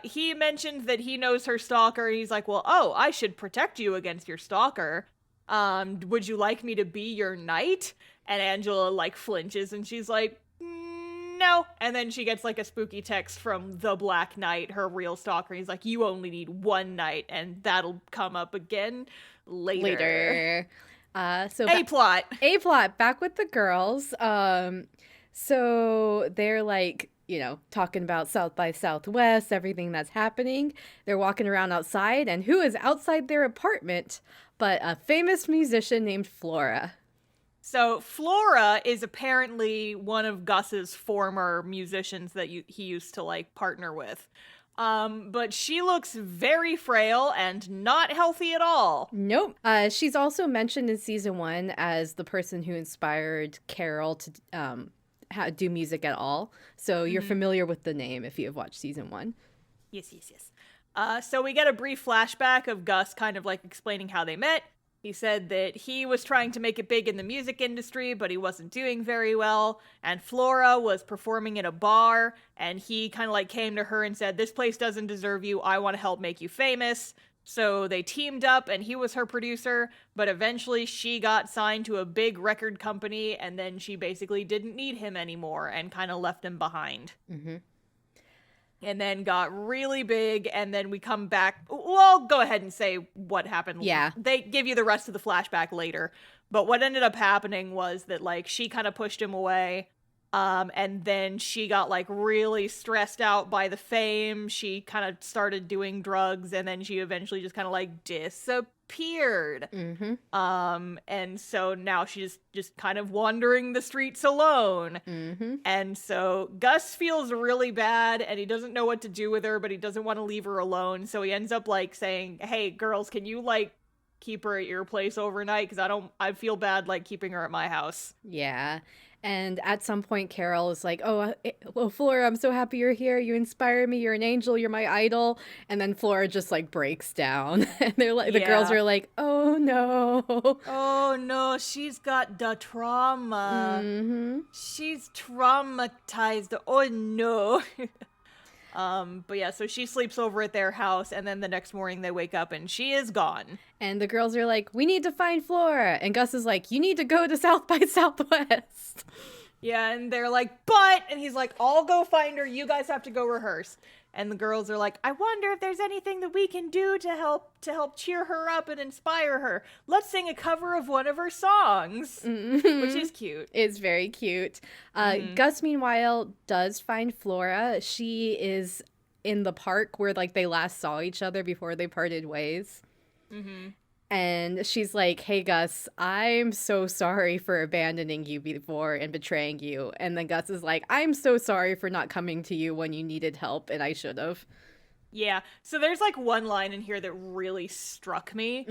Speaker 2: he mentioned that he knows her stalker. And he's like, well, I should protect you against your stalker. Would you like me to be your knight? And Angela like flinches and she's like, no. And then she gets like a spooky text from the Black Knight, her real stalker. He's like, you only need 1 night and that'll come up again later.
Speaker 1: So
Speaker 2: A plot
Speaker 1: back with the girls. So they're like, talking about South by Southwest, everything that's happening. They're walking around outside, and who is outside their apartment but a famous musician named Flora?
Speaker 2: So Flora is apparently one of Gus's former musicians that he used to like partner with. But she looks very frail and not healthy at all.
Speaker 1: Nope. She's also mentioned in season 1 as the person who inspired Carole to do music at all. So you're familiar with the name if you have watched season 1.
Speaker 2: Yes. So we get a brief flashback of Gus kind of like explaining how they met. He said that he was trying to make it big in the music industry, but he wasn't doing very well. And Flora was performing in a bar, and he kind of like came to her and said, "This place doesn't deserve you. I want to help make you famous." So they teamed up, and he was her producer, but eventually she got signed to a big record company, and then she basically didn't need him anymore and kind of left him behind.
Speaker 1: Mm-hmm.
Speaker 2: And then got really big, and then we come back. Well, I'll go ahead and say what happened.
Speaker 1: Yeah.
Speaker 2: They give you the rest of the flashback later. But what ended up happening was that, like, she kind of pushed him away. And then she got, like, really stressed out by the fame. She kind of started doing drugs, and then she eventually just kind of, like, disappeared.
Speaker 1: Mm-hmm.
Speaker 2: And so now she's just kind of wandering the streets alone.
Speaker 1: Mm-hmm.
Speaker 2: And so Gus feels really bad, and he doesn't know what to do with her, but he doesn't want to leave her alone. So he ends up, like, saying, "Hey, girls, can you, like, keep her at your place overnight? Because I feel bad, like, keeping her at my house."
Speaker 1: Yeah. And at some point, Carole is like, "Oh, well, Flora, I'm so happy you're here. You inspire me. You're an angel. You're my idol." And then Flora just like breaks down, and they're like, the girls are like, "Oh no,
Speaker 2: oh no, she's got the trauma.
Speaker 1: Mm-hmm.
Speaker 2: She's traumatized. Oh no." But yeah, so she sleeps over at their house, and then the next morning they wake up and she is gone.
Speaker 1: And the girls are like, "We need to find Flora." And Gus is like, "You need to go to South by Southwest."
Speaker 2: Yeah, and they're like, "But," and he's like, "I'll go find her. You guys have to go rehearse." And the girls are like, "I wonder if there's anything that we can do to help cheer her up and inspire her. Let's sing a cover of one of her songs,"
Speaker 1: Mm-hmm.
Speaker 2: which is cute.
Speaker 1: It's very cute. Gus, meanwhile, does find Flora. She is in the park where like they last saw each other before they parted ways.
Speaker 2: Mm-hmm.
Speaker 1: And she's like, "Hey, Gus, I'm so sorry for abandoning you before and betraying you." And then Gus is like, "I'm so sorry for not coming to you when you needed help, and I should have."
Speaker 2: Yeah, so there's like one line in here that really struck me.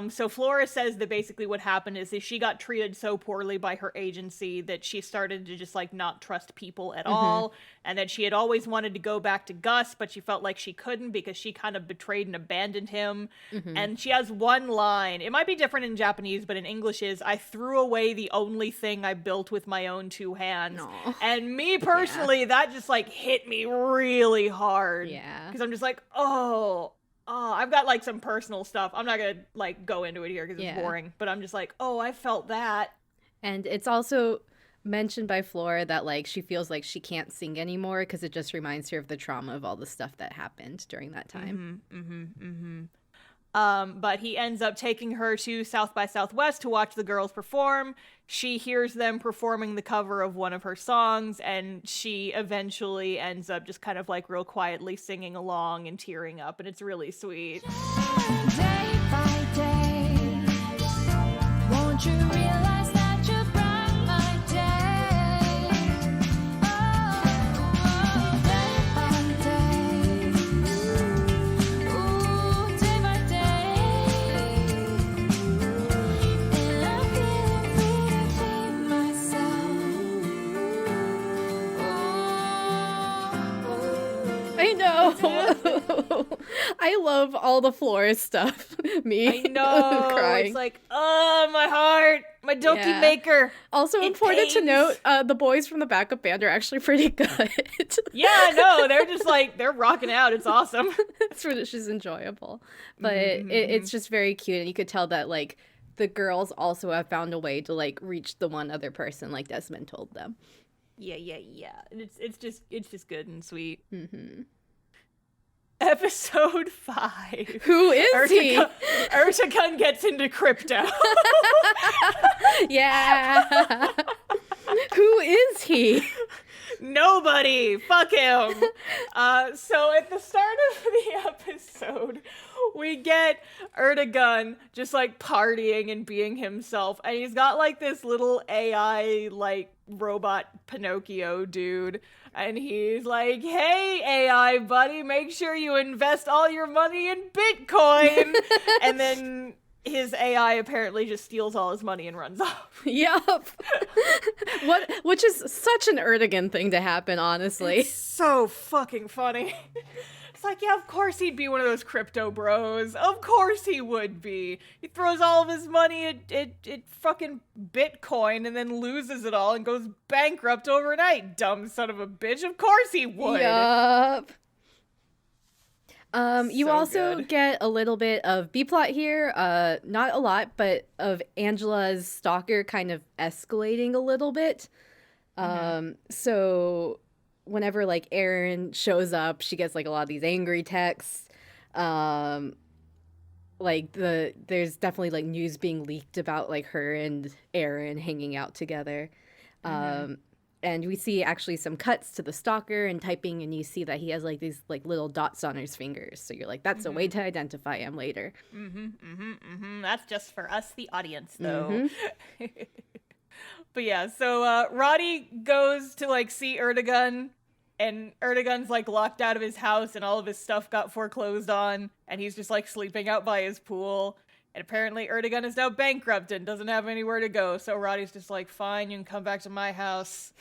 Speaker 2: So Flora says that basically what happened is that she got treated so poorly by her agency that she started to just like not trust people at all, and that she had always wanted to go back to Gus, but she felt like she couldn't because she kind of betrayed and abandoned him. And she has one line, it might be different in Japanese, but in English is, "I threw away the only thing I built with my own 2 hands."
Speaker 1: Aw.
Speaker 2: And me personally, that just like hit me really hard.
Speaker 1: Yeah.
Speaker 2: Because I'm just like, oh, I've got like some personal stuff. I'm not gonna like go into it here because it's boring, but I'm just like, oh, I felt that.
Speaker 1: And it's also mentioned by Flora that like she feels like she can't sing anymore because it just reminds her of the trauma of all the stuff that happened during that time.
Speaker 2: But he ends up taking her to South by Southwest to watch the girls perform. She hears them performing the cover of one of her songs, and she eventually ends up just kind of like real quietly singing along and tearing up, and it's really sweet.
Speaker 3: Day by day, won't you realize that you bright my day? Oh, day by day, ooh, day by day, and I'm feeling free to be myself. Ooh.
Speaker 1: I know. I love all the Flora stuff. Me.
Speaker 2: I know.
Speaker 1: Crying.
Speaker 2: It's like, oh, my heart, my doki
Speaker 1: Yeah.
Speaker 2: maker.
Speaker 1: Also
Speaker 2: It
Speaker 1: important to
Speaker 2: pains.
Speaker 1: note, the boys from the backup band are actually pretty good.
Speaker 2: Yeah, no, they're just like, they're rocking out. It's awesome.
Speaker 1: It's just enjoyable. But it's just very cute, and you could tell that like the girls also have found a way to like reach the one other person, like Desmond told them.
Speaker 2: Yeah. And it's just good and sweet.
Speaker 1: Mm-hmm.
Speaker 2: Episode 5.
Speaker 1: Who is he?
Speaker 2: Urtakun gets into crypto.
Speaker 1: Yeah. Who is he?
Speaker 2: Nobody. Fuck him. So at the start of the episode, we get Erdogan just like partying and being himself. And he's got like this little AI like robot Pinocchio dude. And he's like, hey, AI buddy, make sure you invest all your money in Bitcoin. And then his AI apparently just steals all his money and runs off.
Speaker 1: Yup. Which is such an Erdogan thing to happen, honestly.
Speaker 2: It's so fucking funny. It's like, yeah, of course he'd be one of those crypto bros. Of course he would be. He throws all of his money at fucking Bitcoin and then loses it all and goes bankrupt overnight. Dumb son of a bitch. Of course he would.
Speaker 1: Yup. You
Speaker 2: So
Speaker 1: also
Speaker 2: good.
Speaker 1: get a little bit of B-plot here, not a lot, but of Angela's stalker kind of escalating a little bit. So whenever like Aaron shows up, she gets like a lot of these angry texts. Like there's definitely like news being leaked about like her and Aaron hanging out together. And we see actually some cuts to the stalker and typing, and you see that he has like these like little dots on his fingers. So you're like, that's a way to identify him later.
Speaker 2: That's just for us, the audience, though. But yeah, so Roddy goes to like see Erdogan, and Erdogan's like locked out of his house, and all of his stuff got foreclosed on, and he's just like sleeping out by his pool. And apparently Erdogan is now bankrupt and doesn't have anywhere to go. So Roddy's just like, fine, you can come back to my house.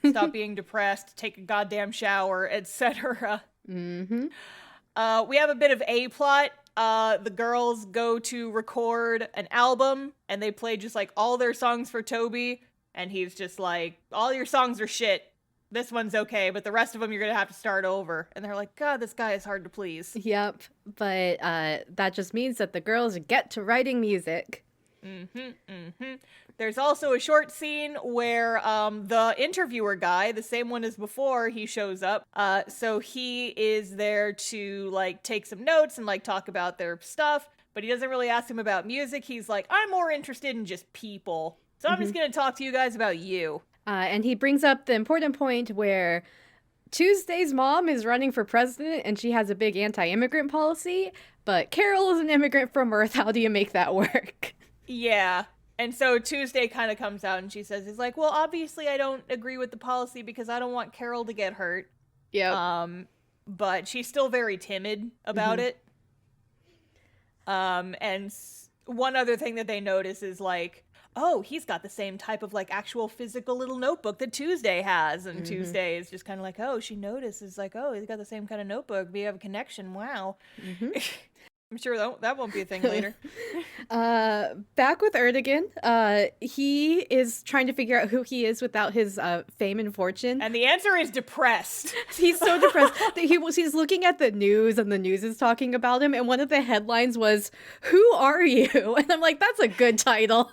Speaker 2: Stop being depressed. Take a goddamn shower, etc. We have a bit of A-plot. The girls go to record an album, and they play just like all their songs for Toby. And he's just like, all your songs are shit. This one's okay, but the rest of them you're going to have to start over. And they're like, God, this guy is hard to please.
Speaker 1: Yep. But that just means that the girls get to writing music.
Speaker 2: There's also a short scene where the interviewer guy, the same one as before, he shows up. So he is there to like take some notes and like talk about their stuff, but he doesn't really ask him about music. He's like, I'm more interested in just people. So I'm just going to talk to you guys about you.
Speaker 1: And he brings up the important point where Tuesday's mom is running for president and she has a big anti-immigrant policy, but Carole is an immigrant from Earth. How do you make that work?
Speaker 2: Yeah. And so Tuesday kind of comes out and she says, he's like, well, obviously I don't agree with the policy because I don't want Carole to get hurt.
Speaker 1: Yeah.
Speaker 2: But she's still very timid about it. One other thing that they notice is like, oh, he's got the same type of like actual physical little notebook that Tuesday has. And Tuesday is just kind of like, oh, she notices like, oh, he's got the same kind of notebook. We have a connection. Wow. I'm sure that won't be a thing later.
Speaker 1: Back with Erdogan, he is trying to figure out who he is without his fame and fortune.
Speaker 2: And the answer is depressed.
Speaker 1: He's so depressed that he's looking at the news, and the news is talking about him. And one of the headlines was, "Who are you?" And I'm like, that's a good title.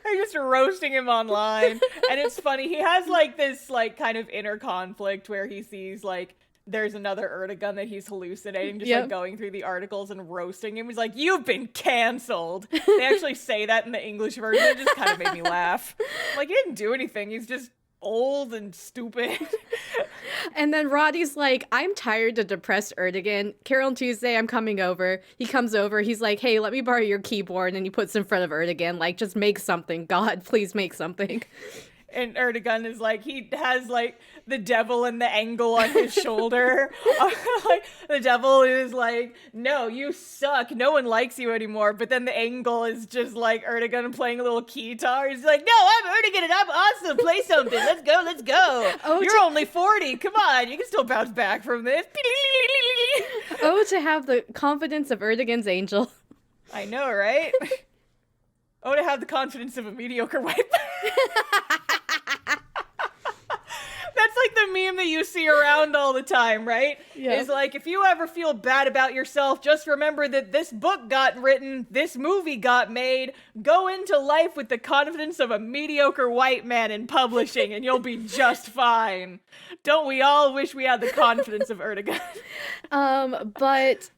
Speaker 2: They're just roasting him online. And it's funny, he has like this like kind of inner conflict where he sees like there's another Erdogan that he's hallucinating, just like going through the articles and roasting him. He's like, you've been canceled. They actually say that in the English version. It just kind of made me laugh. Like, he didn't do anything. He's just old and stupid.
Speaker 1: And then Roddy's like, I'm tired of depressed Erdogan. Carole and Tuesday, I'm coming over. He comes over. He's like, hey, let me borrow your keyboard. And he puts it in front of Erdogan, like, just make something. God, please make something.
Speaker 2: And Erdogan is like, he has like the devil and the angle on his shoulder. Like, the devil is like, no, you suck. No one likes you anymore. But then the angle is just like Erdogan playing a little guitar. He's like, no, I'm Erdogan and I'm awesome. Play something. Let's go. Let's go.
Speaker 1: Oh,
Speaker 2: you're only 40. Come on. You can still bounce back from this.
Speaker 1: Oh, to have the confidence of Erdogan's angel.
Speaker 2: I know, right? Oh, to have the confidence of a mediocre white man. That's like the meme that you see around all the time, right?
Speaker 1: Yeah.
Speaker 2: It's like, if you ever feel bad about yourself, just remember that this book got written, this movie got made. Go into life with the confidence of a mediocre white man in publishing, and you'll be just fine. Don't we all wish we had the confidence of Erdogan?
Speaker 1: But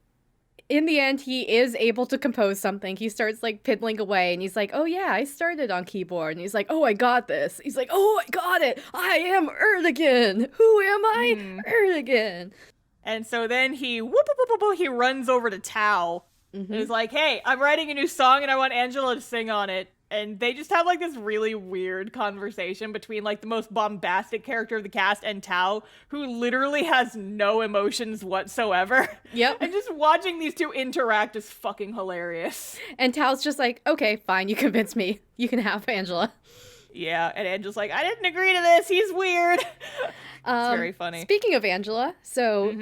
Speaker 1: in the end, he is able to compose something. He starts like piddling away and he's like, oh yeah, I started on keyboard. And he's like, oh, I got this. He's like, oh, I got it. I am Erdogan. Who am I? Erdogan.
Speaker 2: And so then he he runs over to Tao. And he's like, hey, I'm writing a new song and I want Angela to sing on it. And they just have like this really weird conversation between like the most bombastic character of the cast and Tao, who literally has no emotions whatsoever.
Speaker 1: Yep.
Speaker 2: And just watching these two interact is fucking hilarious.
Speaker 1: And Tao's just like, okay, fine, you convinced me. You can have Angela.
Speaker 2: Yeah, and Angela's like, I didn't agree to this. He's weird. It's very funny.
Speaker 1: Speaking of Angela, so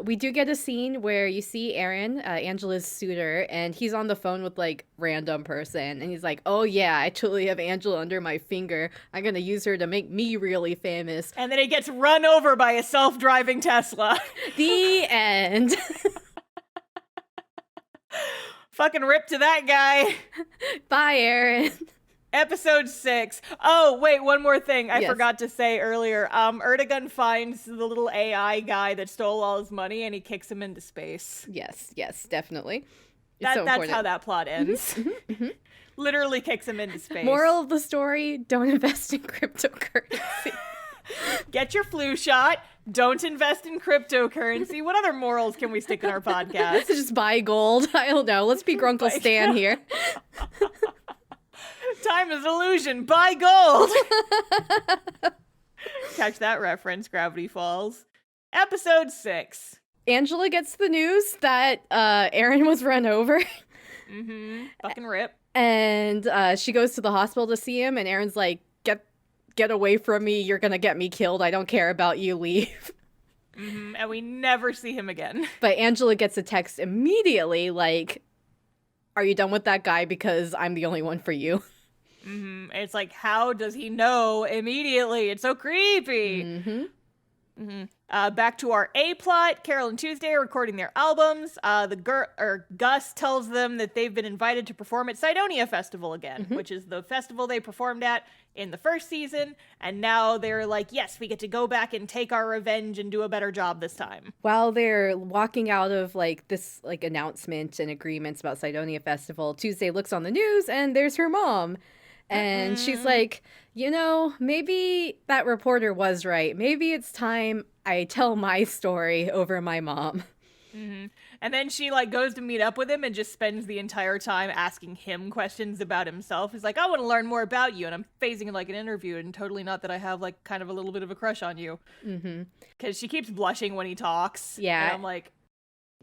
Speaker 1: we do get a scene where you see Aaron, Angela's suitor, and he's on the phone with like random person, and he's like, "Oh yeah, I totally have Angela under my finger. I'm gonna use her to make me really famous."
Speaker 2: And then he gets run over by a self-driving Tesla.
Speaker 1: The end.
Speaker 2: Fucking rip to that guy.
Speaker 1: Bye, Aaron.
Speaker 2: Episode 6. Oh, wait, one more thing I
Speaker 1: Yes.
Speaker 2: forgot to say earlier. Erdogan finds the little AI guy that stole all his money and he kicks him into space.
Speaker 1: Yes, definitely. It's
Speaker 2: That's
Speaker 1: so important.
Speaker 2: how that plot ends. Literally kicks him into space.
Speaker 1: Moral of the story: don't invest in cryptocurrency.
Speaker 2: Get your flu shot. Don't invest in cryptocurrency. What other morals can we stick in our podcast?
Speaker 1: Just buy gold. I don't know. Let's be Grunkle Stan here.
Speaker 2: Time is illusion. Buy gold. Catch that reference. Gravity Falls. Episode 6.
Speaker 1: Angela gets the news that Aaron was run over.
Speaker 2: Fucking rip.
Speaker 1: And she goes to the hospital to see him, and Aaron's like, get away from me. You're going to get me killed. I don't care about you. Leave.
Speaker 2: And we never see him again.
Speaker 1: But Angela gets a text immediately like, are you done with that guy? Because I'm the only one for you.
Speaker 2: It's like, how does he know immediately? It's so creepy. Back to our A plot. Carole and Tuesday are recording their albums. Gus tells them that they've been invited to perform at Cydonia Festival again, which is the festival they performed at in the first season. And now they're like, yes, we get to go back and take our revenge and do a better job this time.
Speaker 1: While they're walking out of like this like announcement and agreements about Cydonia Festival, Tuesday looks on the news and there's her mom. And she's like, you know, maybe that reporter was right. Maybe it's time I tell my story over my mom.
Speaker 2: And then she like goes to meet up with him and just spends the entire time asking him questions about himself. He's like, I want to learn more about you. And I'm phasing it like an interview, and totally not that I have like kind of a little bit of a crush on you. Because she keeps blushing when he talks.
Speaker 1: Yeah.
Speaker 2: And I'm like,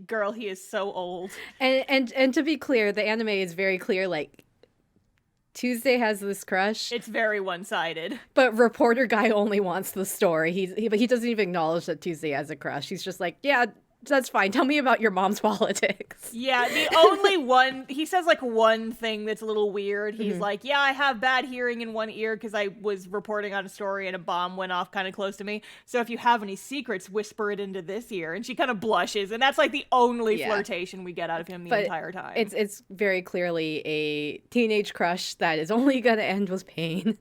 Speaker 2: girl, he is so old.
Speaker 1: And to be clear, the anime is very clear, like, Tuesday has this crush,
Speaker 2: It's very one-sided.
Speaker 1: but reporter guy only wants the story. But he doesn't even acknowledge that Tuesday has a crush. He's just like, yeah, that's fine. Tell me about your mom's politics.
Speaker 2: Yeah, the only one, he says like one thing that's a little weird. He's like, yeah, I have bad hearing in one ear because I was reporting on a story and a bomb went off kind of close to me. So if you have any secrets, whisper it into this ear. And she kind of blushes. And that's like the only flirtation we get out of him the entire time.
Speaker 1: It's very clearly a teenage crush that is only going to end with pain.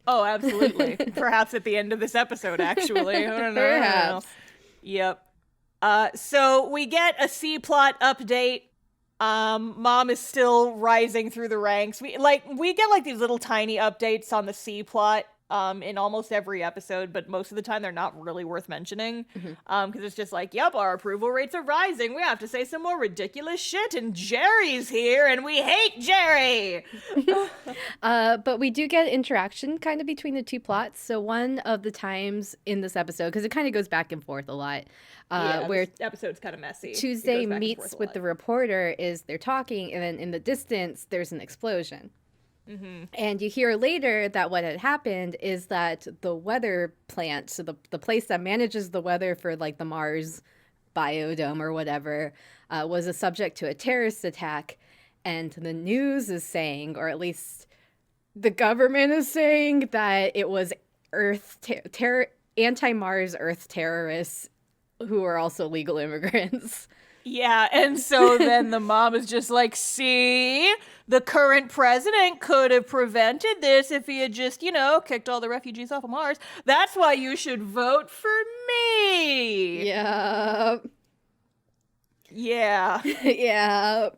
Speaker 2: Oh, absolutely. Perhaps at the end of this episode, actually. I don't know.
Speaker 1: Perhaps.
Speaker 2: Yep. So we get a C plot update. Mom is still rising through the ranks. We get like these little tiny updates on the C plot in almost every episode, but most of the time they're not really worth mentioning. Because it's just like, yep, our approval rates are rising. We have to say some more ridiculous shit, and Jerry's here, and we hate Jerry.
Speaker 1: But we do get interaction kind of between the two plots. So one of the times in this episode, because it kind of goes back and forth a lot, where
Speaker 2: this episode's kind of messy.
Speaker 1: Tuesday meets with the reporter, is they're talking, and then in the distance there's an explosion. And you hear later that what had happened is that the weather plant, so the place that manages the weather for like the Mars biodome or whatever, was a subject to a terrorist attack. And the news is saying, or at least the government is saying, that it was anti-Mars Earth terrorists who are also legal immigrants.
Speaker 2: Yeah, and so then the mom is just like, see, the current president could have prevented this if he had just, kicked all the refugees off of Mars. That's why you should vote for me.
Speaker 1: Yeah.
Speaker 2: Yeah.
Speaker 1: Yeah.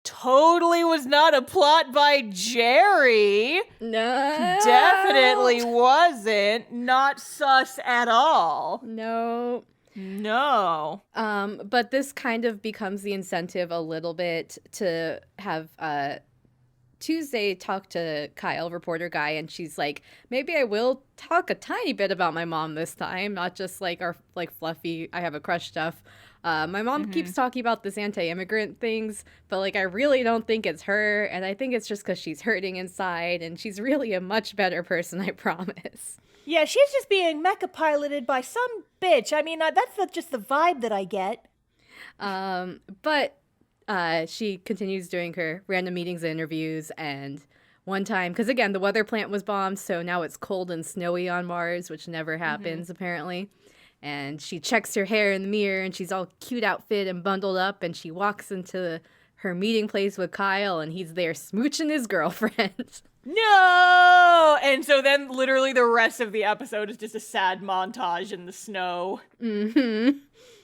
Speaker 2: Totally was not a plot by Jerry.
Speaker 1: No.
Speaker 2: Definitely wasn't. Not sus at all.
Speaker 1: No.
Speaker 2: No.
Speaker 1: But this kind of becomes the incentive a little bit to have Tuesday talk to Kyle, reporter guy, and she's like, maybe I will talk a tiny bit about my mom this time, not just like our like fluffy I have a crush stuff. My mom keeps talking about this anti-immigrant things, but like I really don't think it's her, and I think it's just because she's hurting inside, and she's really a much better person, I promise.
Speaker 2: Yeah, she's just being mecha piloted by some bitch. I mean, that's just the vibe that I get.
Speaker 1: But she continues doing her random meetings and interviews, and one time, because again, the weather plant was bombed, so now it's cold and snowy on Mars, which never happens apparently. And she checks her hair in the mirror, and she's all cute outfit and bundled up, and she walks into her meeting place with Kyle, and he's there smooching his girlfriend.
Speaker 2: No! And so then literally the rest of the episode is just a sad montage in the snow.
Speaker 1: Mm-hmm.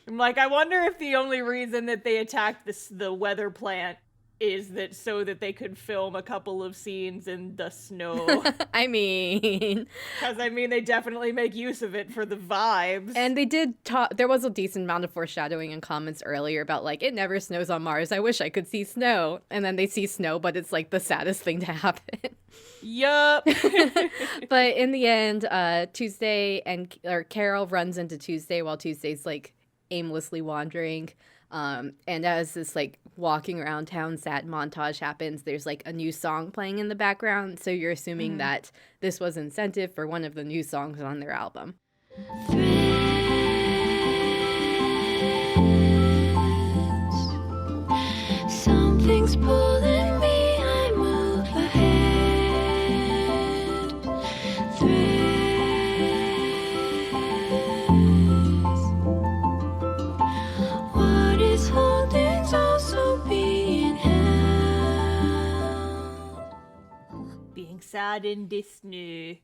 Speaker 2: I'm like, I wonder if the only reason that they attacked the weather plant is that so that they could film a couple of scenes in the snow.
Speaker 1: I mean...
Speaker 2: Because, I mean, they definitely make use of it for the vibes.
Speaker 1: And they did talk... There was a decent amount of foreshadowing in comments earlier about, like, it never snows on Mars. I wish I could see snow. And then they see snow, but it's, like, the saddest thing to happen.
Speaker 2: Yup.
Speaker 1: But in the end, Tuesday or Carole runs into Tuesday while Tuesday's, like, aimlessly wandering. And as this like walking around town sad montage happens, there's like a new song playing in the background. So you're assuming that this was incentive for one of the new songs on their album.
Speaker 3: Something's pulling me, I move ahead. Threads. What is holding's also being held.
Speaker 2: Being sad in Disney.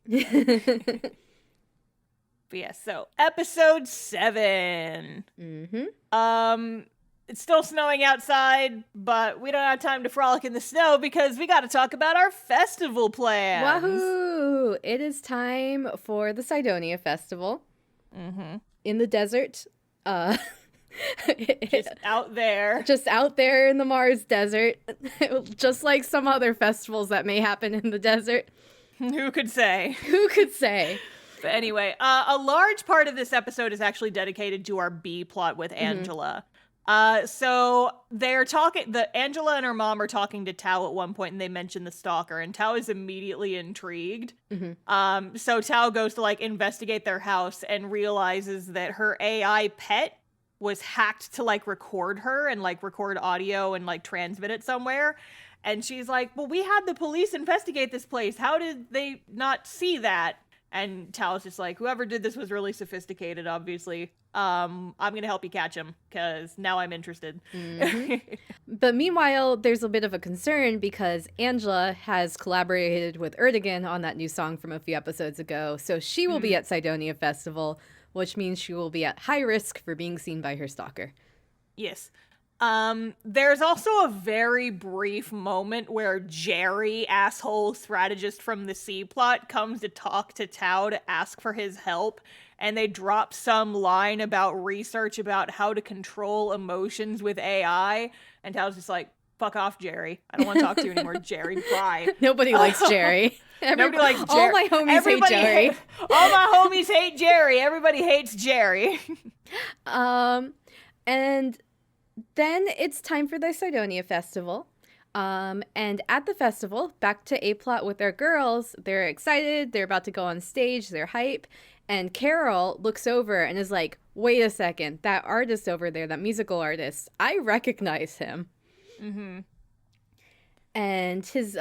Speaker 2: But yeah, so episode 7.
Speaker 1: Mm-hmm.
Speaker 2: It's still snowing outside, but we don't have time to frolic in the snow because we got to talk about our festival plans.
Speaker 1: Wahoo! It is time for the Cydonia Festival.
Speaker 2: Mm-hmm.
Speaker 1: In the desert.
Speaker 2: Just out there.
Speaker 1: Just out there in the Mars desert. Just like some other festivals that may happen in the desert.
Speaker 2: Who could say?
Speaker 1: Who could say?
Speaker 2: But anyway, a large part of this episode is actually dedicated to our B plot with Angela. So they're talking, Angela and her mom are talking to Tao at one point, and they mention the stalker, and Tao is immediately intrigued. So Tao goes to like investigate their house and realizes that her AI pet was hacked to like record her and like record audio and like transmit it somewhere. And she's like, well, we had the police investigate this place. How did they not see that? And Tao's just like, whoever did this was really sophisticated, obviously. I'm going to help you catch him because now I'm interested.
Speaker 1: But meanwhile, there's a bit of a concern because Angela has collaborated with Erdogan on that new song from a few episodes ago. So she will be at Cydonia Festival, which means she will be at high risk for being seen by her stalker.
Speaker 2: Yes. There's also a very brief moment where Jerry, asshole strategist from the C plot, comes to talk to Tao to ask for his help, and they drop some line about research about how to control emotions with AI, and Tao's just like, fuck off, Jerry. I don't want to talk to you anymore, Jerry. Bye.
Speaker 1: Nobody likes Jerry.
Speaker 2: Nobody likes Jerry.
Speaker 1: All my homies hate Jerry.
Speaker 2: All my homies hate Jerry. Everybody hates Jerry.
Speaker 1: And then it's time for the Cydonia Festival. And at the festival, back to A-Plot with their girls, they're excited, they're about to go on stage, they're hype, and Carole looks over and is like, wait a second, that artist over there, that musical artist, I recognize him. And his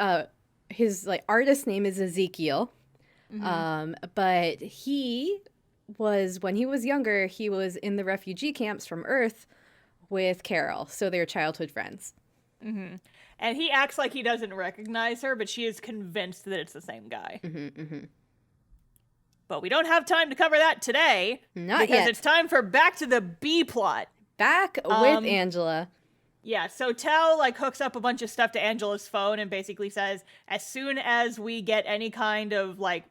Speaker 1: like artist name is Ezekiel. But he was, when he was younger, he was in the refugee camps from Earth with Carole, so they're childhood friends.
Speaker 2: And he acts like he doesn't recognize her, but she is convinced that it's the same guy. But we don't have time to cover that today.
Speaker 1: Not
Speaker 2: because
Speaker 1: yet.
Speaker 2: it's time for back to the B plot.
Speaker 1: back with Angela.
Speaker 2: Yeah, so Tao like hooks up a bunch of stuff to Angela's phone and basically says, as soon as we get any kind of like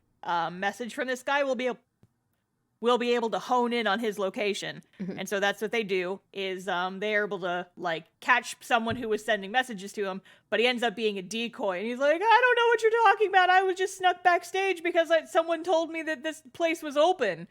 Speaker 2: message from this guy, we'll be able to hone in on his location. And so that's what they do, is they're able to like catch someone who was sending messages to him, but he ends up being a decoy. And he's like, I don't know what you're talking about. I was just snuck backstage because someone told me that this place was open.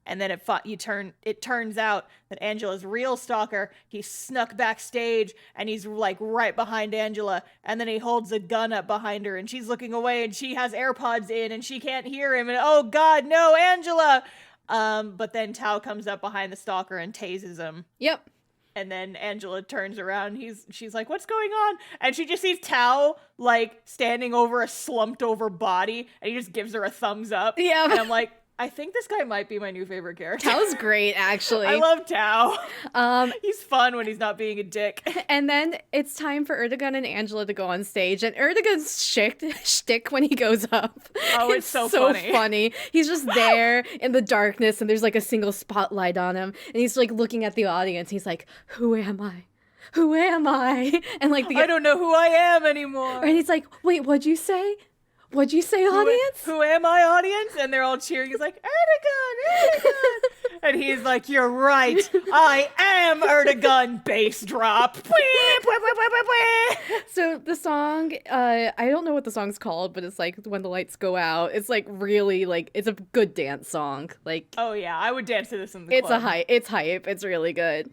Speaker 2: And then it turns out that Angela's real stalker, he snuck backstage and he's like right behind Angela. And then he holds a gun up behind her and she's looking away and she has AirPods in and she can't hear him. And oh God, no, Angela. But then Tao comes up behind the stalker and tases him.
Speaker 1: Yep.
Speaker 2: And then Angela turns around. She's like, what's going on? And she just sees Tao like standing over a slumped over body and he just gives her a thumbs up.
Speaker 1: Yeah.
Speaker 2: And I'm like, I think this guy might be my new favorite character.
Speaker 1: Tao's great, actually.
Speaker 2: I love Tao. He's fun when he's not being a dick.
Speaker 1: And then it's time for Erdogan and Angela to go on stage. And Erdogan's shtick when he goes up.
Speaker 2: Oh, it's so funny.
Speaker 1: He's just there in the darkness and there's like a single spotlight on him. And he's like looking at the audience. He's like, who am I? Who am I? And like
Speaker 2: I don't know who I am anymore.
Speaker 1: And he's like, wait, what'd you say? What'd you say, audience?
Speaker 2: Who am I, audience? And they're all cheering. He's like, Erdogan. And he's like, you're right. I am Erdogan. Bass drop.
Speaker 1: So the song, I don't know what the song's called, but it's like When the Lights Go Out. It's like really like, it's a good dance song. Like,
Speaker 2: oh yeah, I would dance to this in the club.
Speaker 1: It's hype. It's really good.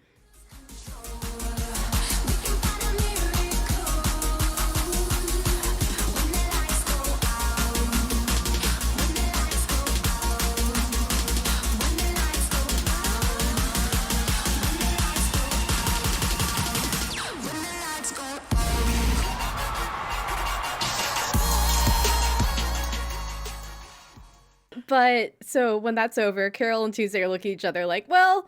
Speaker 1: But so when that's over, Carole and Tuesday are looking at each other like, well,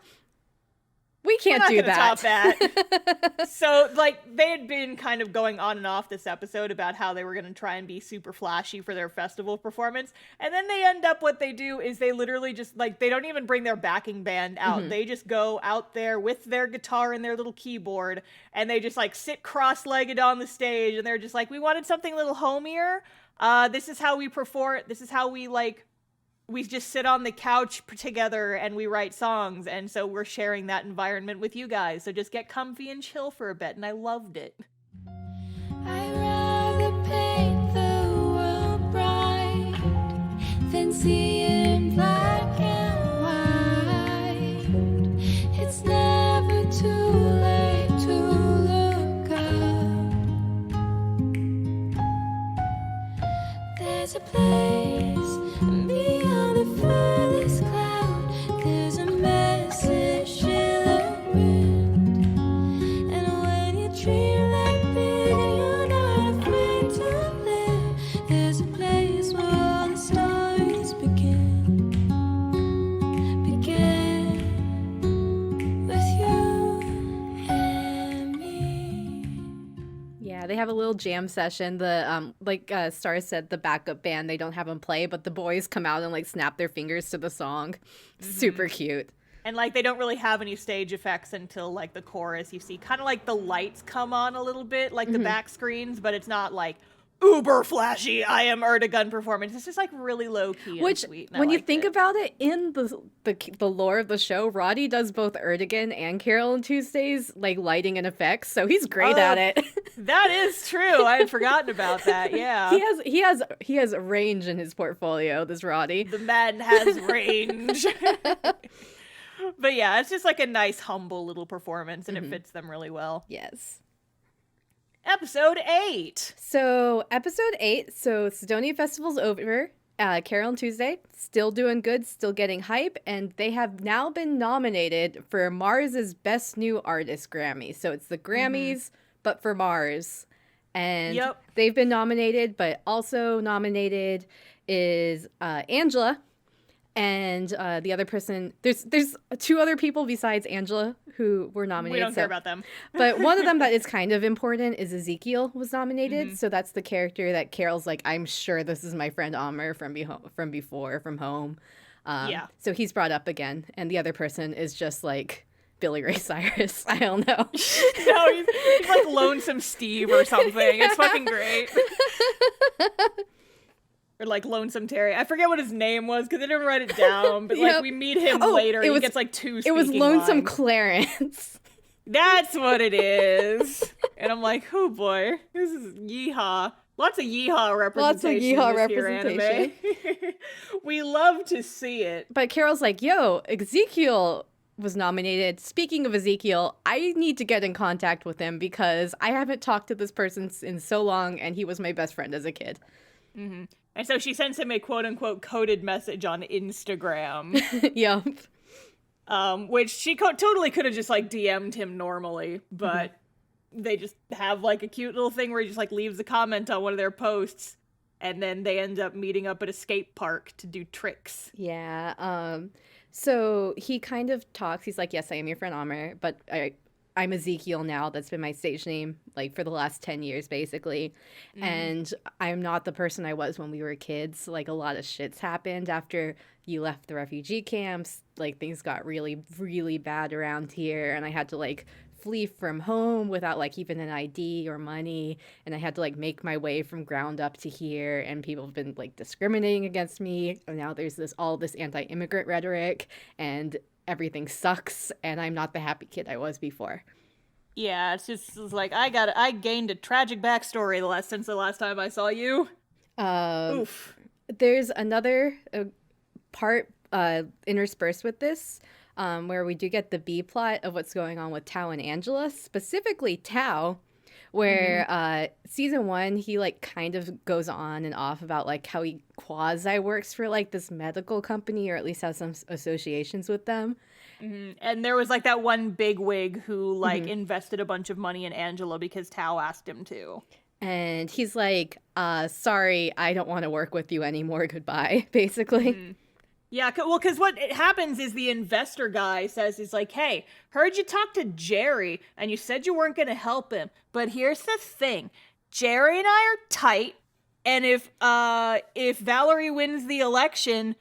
Speaker 1: we can't do that.
Speaker 2: Top that. So like they had been kind of going on and off this episode about how they were going to try and be super flashy for their festival performance. And then they end up, what they do is they literally just like, they don't even bring their backing band out. They just go out there with their guitar and their little keyboard and they just like sit cross-legged on the stage. And they're just like, we wanted something a little homier. This is how we perform. This is how we like, we just sit on the couch together and we write songs. And so we're sharing that environment with you guys. So just get comfy and chill for a bit. And I loved it.
Speaker 3: I'd rather paint the world bright than see it in black and white. It's never too late to look up. There's a place beyond the furthest cloud. There's a message in the wind. And when you dream that big and you're not afraid to live, there's a place where all the stories begin. Begin with you and me.
Speaker 1: Yeah, they have a little jam session. The like Star said, the backup band, they don't have them play, but the boys come out and like snap their fingers to the song. Super cute.
Speaker 2: And like they don't really have any stage effects until like the chorus. You see kind of like the lights come on a little bit, like the back screens, but it's not like uber flashy I am Erdogan performance. It's just like really low key and sweet. And
Speaker 1: when
Speaker 2: I
Speaker 1: you
Speaker 2: liked
Speaker 1: think
Speaker 2: it.
Speaker 1: about it, in the lore of the show, Roddy does both Erdogan and Carole and Tuesday's like lighting and effects, so he's great at it.
Speaker 2: That is true. I had forgotten about that. Yeah.
Speaker 1: he has range in his portfolio, this Roddy.
Speaker 2: The man has range. But yeah, it's just like a nice, humble little performance, and it fits them really well.
Speaker 1: Yes.
Speaker 2: Episode 8.
Speaker 1: So, episode 8. So, Sidonia Festival's over. Carole and Tuesday, still doing good, still getting hype, and they have now been nominated for Mars's Best New Artist Grammy. So, it's the Grammys, but for Mars. And they've been nominated, but also nominated is Angela. And the other person, there's two other people besides Angela who were nominated.
Speaker 2: We don't care about them.
Speaker 1: But one of them that is kind of important is Ezekiel was nominated. So that's the character that Carole's like, I'm sure this is my friend Amr from home. So he's brought up again. And the other person is just like Billy Ray Cyrus. I don't know.
Speaker 2: No, he's like Lonesome Steve or something. It's fucking great. Or like Lonesome Terry. I forget what his name was because I didn't write it down. But like we meet him later. He gets like 2 speaking
Speaker 1: It was Lonesome
Speaker 2: lines.
Speaker 1: Clarence.
Speaker 2: That's what it is. And I'm like, oh boy, this is yeehaw. Lots of yeehaw representation.
Speaker 1: Lots of yeehaw
Speaker 2: in this here
Speaker 1: representation.
Speaker 2: anime. We love to see it.
Speaker 1: But Carol's like, yo, Ezekiel was nominated. Speaking of Ezekiel, I need to get in contact with him because I haven't talked to this person in so long, and he was my best friend as a kid.
Speaker 2: Mm-hmm. And so she sends him a quote-unquote coded message on Instagram.
Speaker 1: Yup.
Speaker 2: Which she totally could have just like DM'd him normally, but they just have like a cute little thing where he just like leaves a comment on one of their posts, and then they end up meeting up at a skate park to do tricks.
Speaker 1: Yeah. So he kind of talks. He's like, yes, I am your friend Amr, but I'm Ezekiel now. That's been my stage name like for the last 10 years, basically. And I'm not the person I was when we were kids. Like a lot of shit's happened after you left the refugee camps. Like things got really, really bad around here. And I had to like flee from home without like even an ID or money, and I had to like make my way from ground up to here, and people have been like discriminating against me, and now there's all this anti-immigrant rhetoric, and everything sucks, and I'm not the happy kid I was before.
Speaker 2: Yeah, it's like I gained a tragic backstory since the last time I saw you. Oof.
Speaker 1: There's another part interspersed with this, where we do get the B plot of what's going on with Tao and Angela, specifically Tao, where season 1, he like kind of goes on and off about like how he quasi works for like this medical company, or at least has some associations with them.
Speaker 2: And there was like that one bigwig who like invested a bunch of money in Angela because Tao asked him to.
Speaker 1: And he's like, sorry, I don't want to work with you anymore. Goodbye, basically.
Speaker 2: Yeah, well, because what happens is the investor guy says, he's like, hey, heard you talk to Jerry, and you said you weren't going to help him. But here's the thing. Jerry and I are tight, and if Valerie wins the election,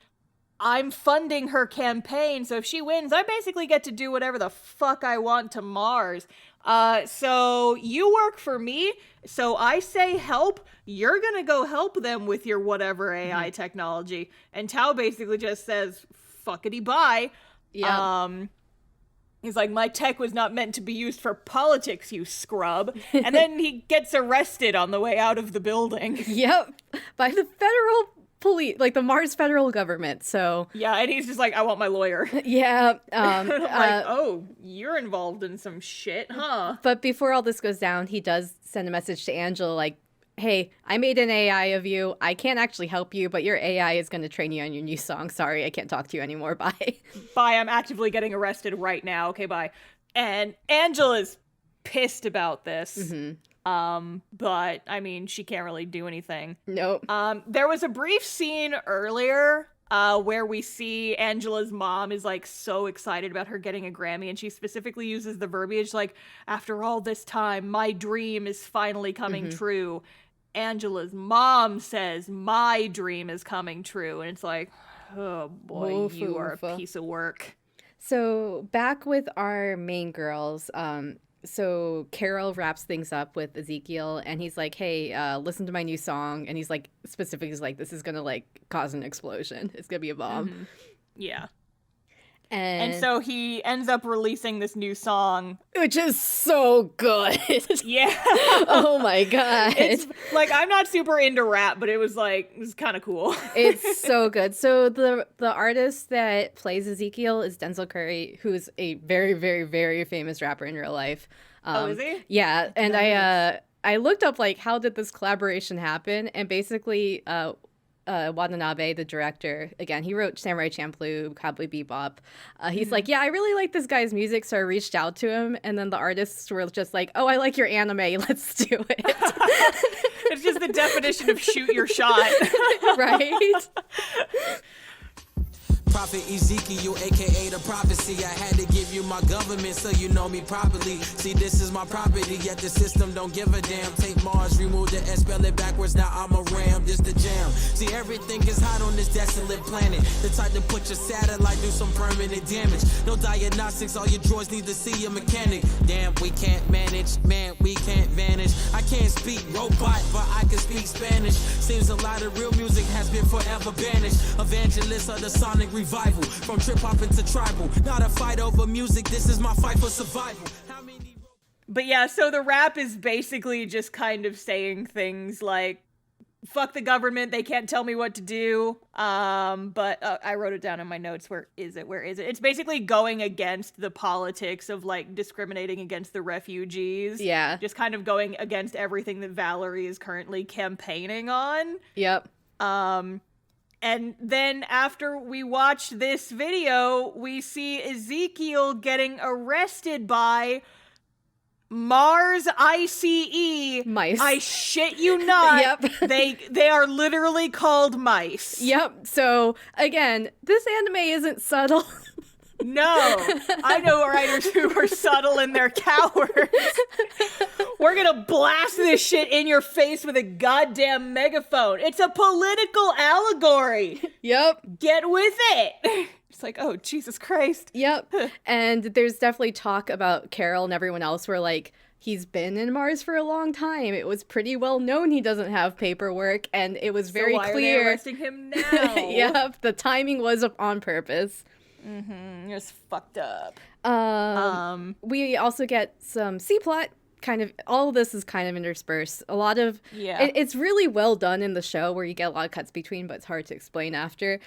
Speaker 2: I'm funding her campaign. So if she wins, I basically get to do whatever the fuck I want to Mars. So you work for me, so I say help, you're gonna go help them with your whatever AI technology. And Tao basically just says, fuckity bye.
Speaker 1: Yeah.
Speaker 2: He's like, my tech was not meant to be used for politics, you scrub. And then he gets arrested on the way out of the building.
Speaker 1: Yep. By the federal police, like the Mars federal government. So
Speaker 2: yeah, and he's just like, I want my lawyer.
Speaker 1: yeah.
Speaker 2: I'm like, oh, you're involved in some shit, huh?
Speaker 1: But before all this goes down, he does send a message to Angela like, hey, I made an AI of you. I can't actually help you, but your AI is going to train you on your new song. Sorry, I can't talk to you anymore. Bye.
Speaker 2: Bye, I'm actively getting arrested right now. Okay, bye. And Angela's pissed about this. But, I mean, she can't really do anything.
Speaker 1: Nope.
Speaker 2: There was a brief scene earlier where we see Angela's mom is, like, so excited about her getting a Grammy, and she specifically uses the verbiage, like, after all this time, my dream is finally coming true. Angela's mom says, my dream is coming true, and it's like, oh boy, you are a piece of work.
Speaker 1: So, back with our main girls, so Carole wraps things up with Ezekiel, and he's like, hey, listen to my new song. And he's like, specifically, he's like, this is gonna like cause an explosion. It's gonna be a bomb.
Speaker 2: Yeah.
Speaker 1: And
Speaker 2: so he ends up releasing this new song,
Speaker 1: which is so good.
Speaker 2: Yeah.
Speaker 1: Oh my god.
Speaker 2: It's like, I'm not super into rap, but it was kind of cool.
Speaker 1: It's so good. So the artist that plays Ezekiel is Denzel Curry, who's a very, very, very famous rapper in real life.
Speaker 2: Is he?
Speaker 1: Yeah. And I looked up like, how did this collaboration happen? And basically, Watanabe, the director, again, he wrote Samurai Champloo, Cowboy Bebop. He's like, yeah, I really like this guy's music, so I reached out to him, and then the artists were just like, oh, I like your anime, let's do it.
Speaker 2: It's just the definition of shoot your shot.
Speaker 1: Right?
Speaker 5: Prophet Ezekiel, aka the prophecy. I had to give you my government so you know me properly. See, this is my property, yet the system don't give a damn. Take Mars, remove the S, spell it backwards, now I'm a ram, this the jam. See, everything is hot on this desolate planet. The type to put your satellite through some permanent damage. No diagnostics, all your droids need to see a mechanic. Damn, we can't manage, man, we can't vanish. I can't speak robot, but I can speak Spanish. Seems a lot of real music has been forever banished. Evangelists of the sonic revival, from trip hop into tribal. Not a fight over music, this is my fight for survival. How many...
Speaker 2: But yeah, so the rap is basically just kind of saying things like, fuck the government, they can't tell me what to do. But I wrote it down in my notes. Where is it? It's basically going against the politics of like discriminating against the refugees.
Speaker 1: Yeah.
Speaker 2: Just kind of going against everything that Valerie is currently campaigning on.
Speaker 1: Yep.
Speaker 2: And then after we watch this video, we see Ezekiel getting arrested by Mars ICE.
Speaker 1: Mice.
Speaker 2: I shit you not.
Speaker 1: Yep.
Speaker 2: They are literally called mice.
Speaker 1: Yep. So again, this anime isn't subtle.
Speaker 2: No, I know writers who are subtle and they're cowards. We're gonna blast this shit in your face with a goddamn megaphone. It's a political allegory.
Speaker 1: Yep.
Speaker 2: Get with it. It's like, oh, Jesus Christ.
Speaker 1: Yep. And there's definitely talk about Carole and everyone else where like, he's been in Mars for a long time. It was pretty well known he doesn't have paperwork, and it was very
Speaker 2: so why
Speaker 1: clear.
Speaker 2: Are they arresting him now?
Speaker 1: Yep. The timing was on purpose.
Speaker 2: It's fucked up.
Speaker 1: We also get some C-plot. Kind of, all of this is kind of interspersed. A lot of, it's really well done in the show where you get a lot of cuts between, but it's hard to explain after.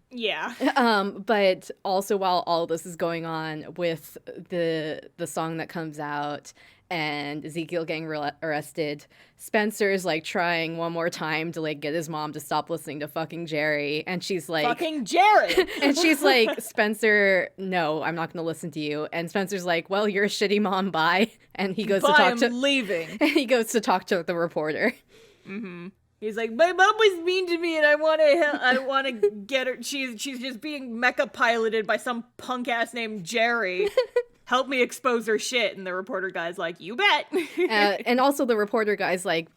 Speaker 1: But also while all of this is going on with the song that comes out and Ezekiel getting arrested, Spencer's like trying one more time to like get his mom to stop listening to fucking Jerry, and she's like,
Speaker 2: fucking Jerry.
Speaker 1: And she's like, Spencer, no, I'm not going to listen to you. And Spencer's like, well, you're a shitty mom, bye. And he goes
Speaker 2: leaving.
Speaker 1: And he goes to talk to the reporter.
Speaker 2: He's like, my mom was mean to me, and I want to get her. She's just being mecha piloted by some punk ass named Jerry. Help me expose her shit. And the reporter guy's like, you bet.
Speaker 1: And also the reporter guy's like,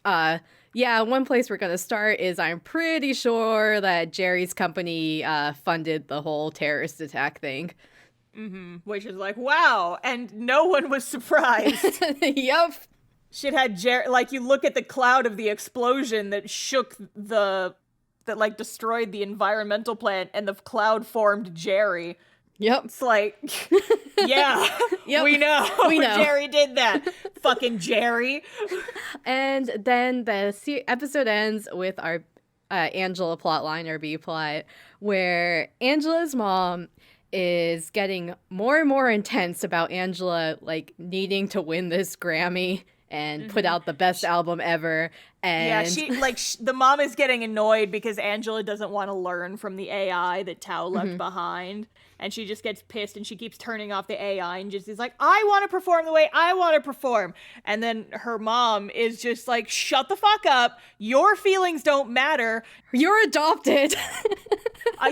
Speaker 1: yeah, one place we're going to start is I'm pretty sure that Jerry's company funded the whole terrorist attack thing.
Speaker 2: Which is like, wow. And no one was surprised.
Speaker 1: Yep.
Speaker 2: Shit had Jerry, like, you look at the cloud of the explosion that shook that like destroyed the environmental plant, and the cloud formed Jerry.
Speaker 1: Yep.
Speaker 2: It's like, yeah,
Speaker 1: yep.
Speaker 2: we know.
Speaker 1: know.
Speaker 2: Jerry did that. Fucking Jerry.
Speaker 1: And then the episode ends with our Angela plotline, or B plot, where Angela's mom is getting more and more intense about Angela, like, needing to win this Grammy and put out the best album ever. And
Speaker 2: the mom is getting annoyed because Angela doesn't want to learn from the AI that Tao left behind. And she just gets pissed, and she keeps turning off the AI and just is like, I want to perform the way I want to perform. And then her mom is just like, shut the fuck up. Your feelings don't matter.
Speaker 1: You're adopted.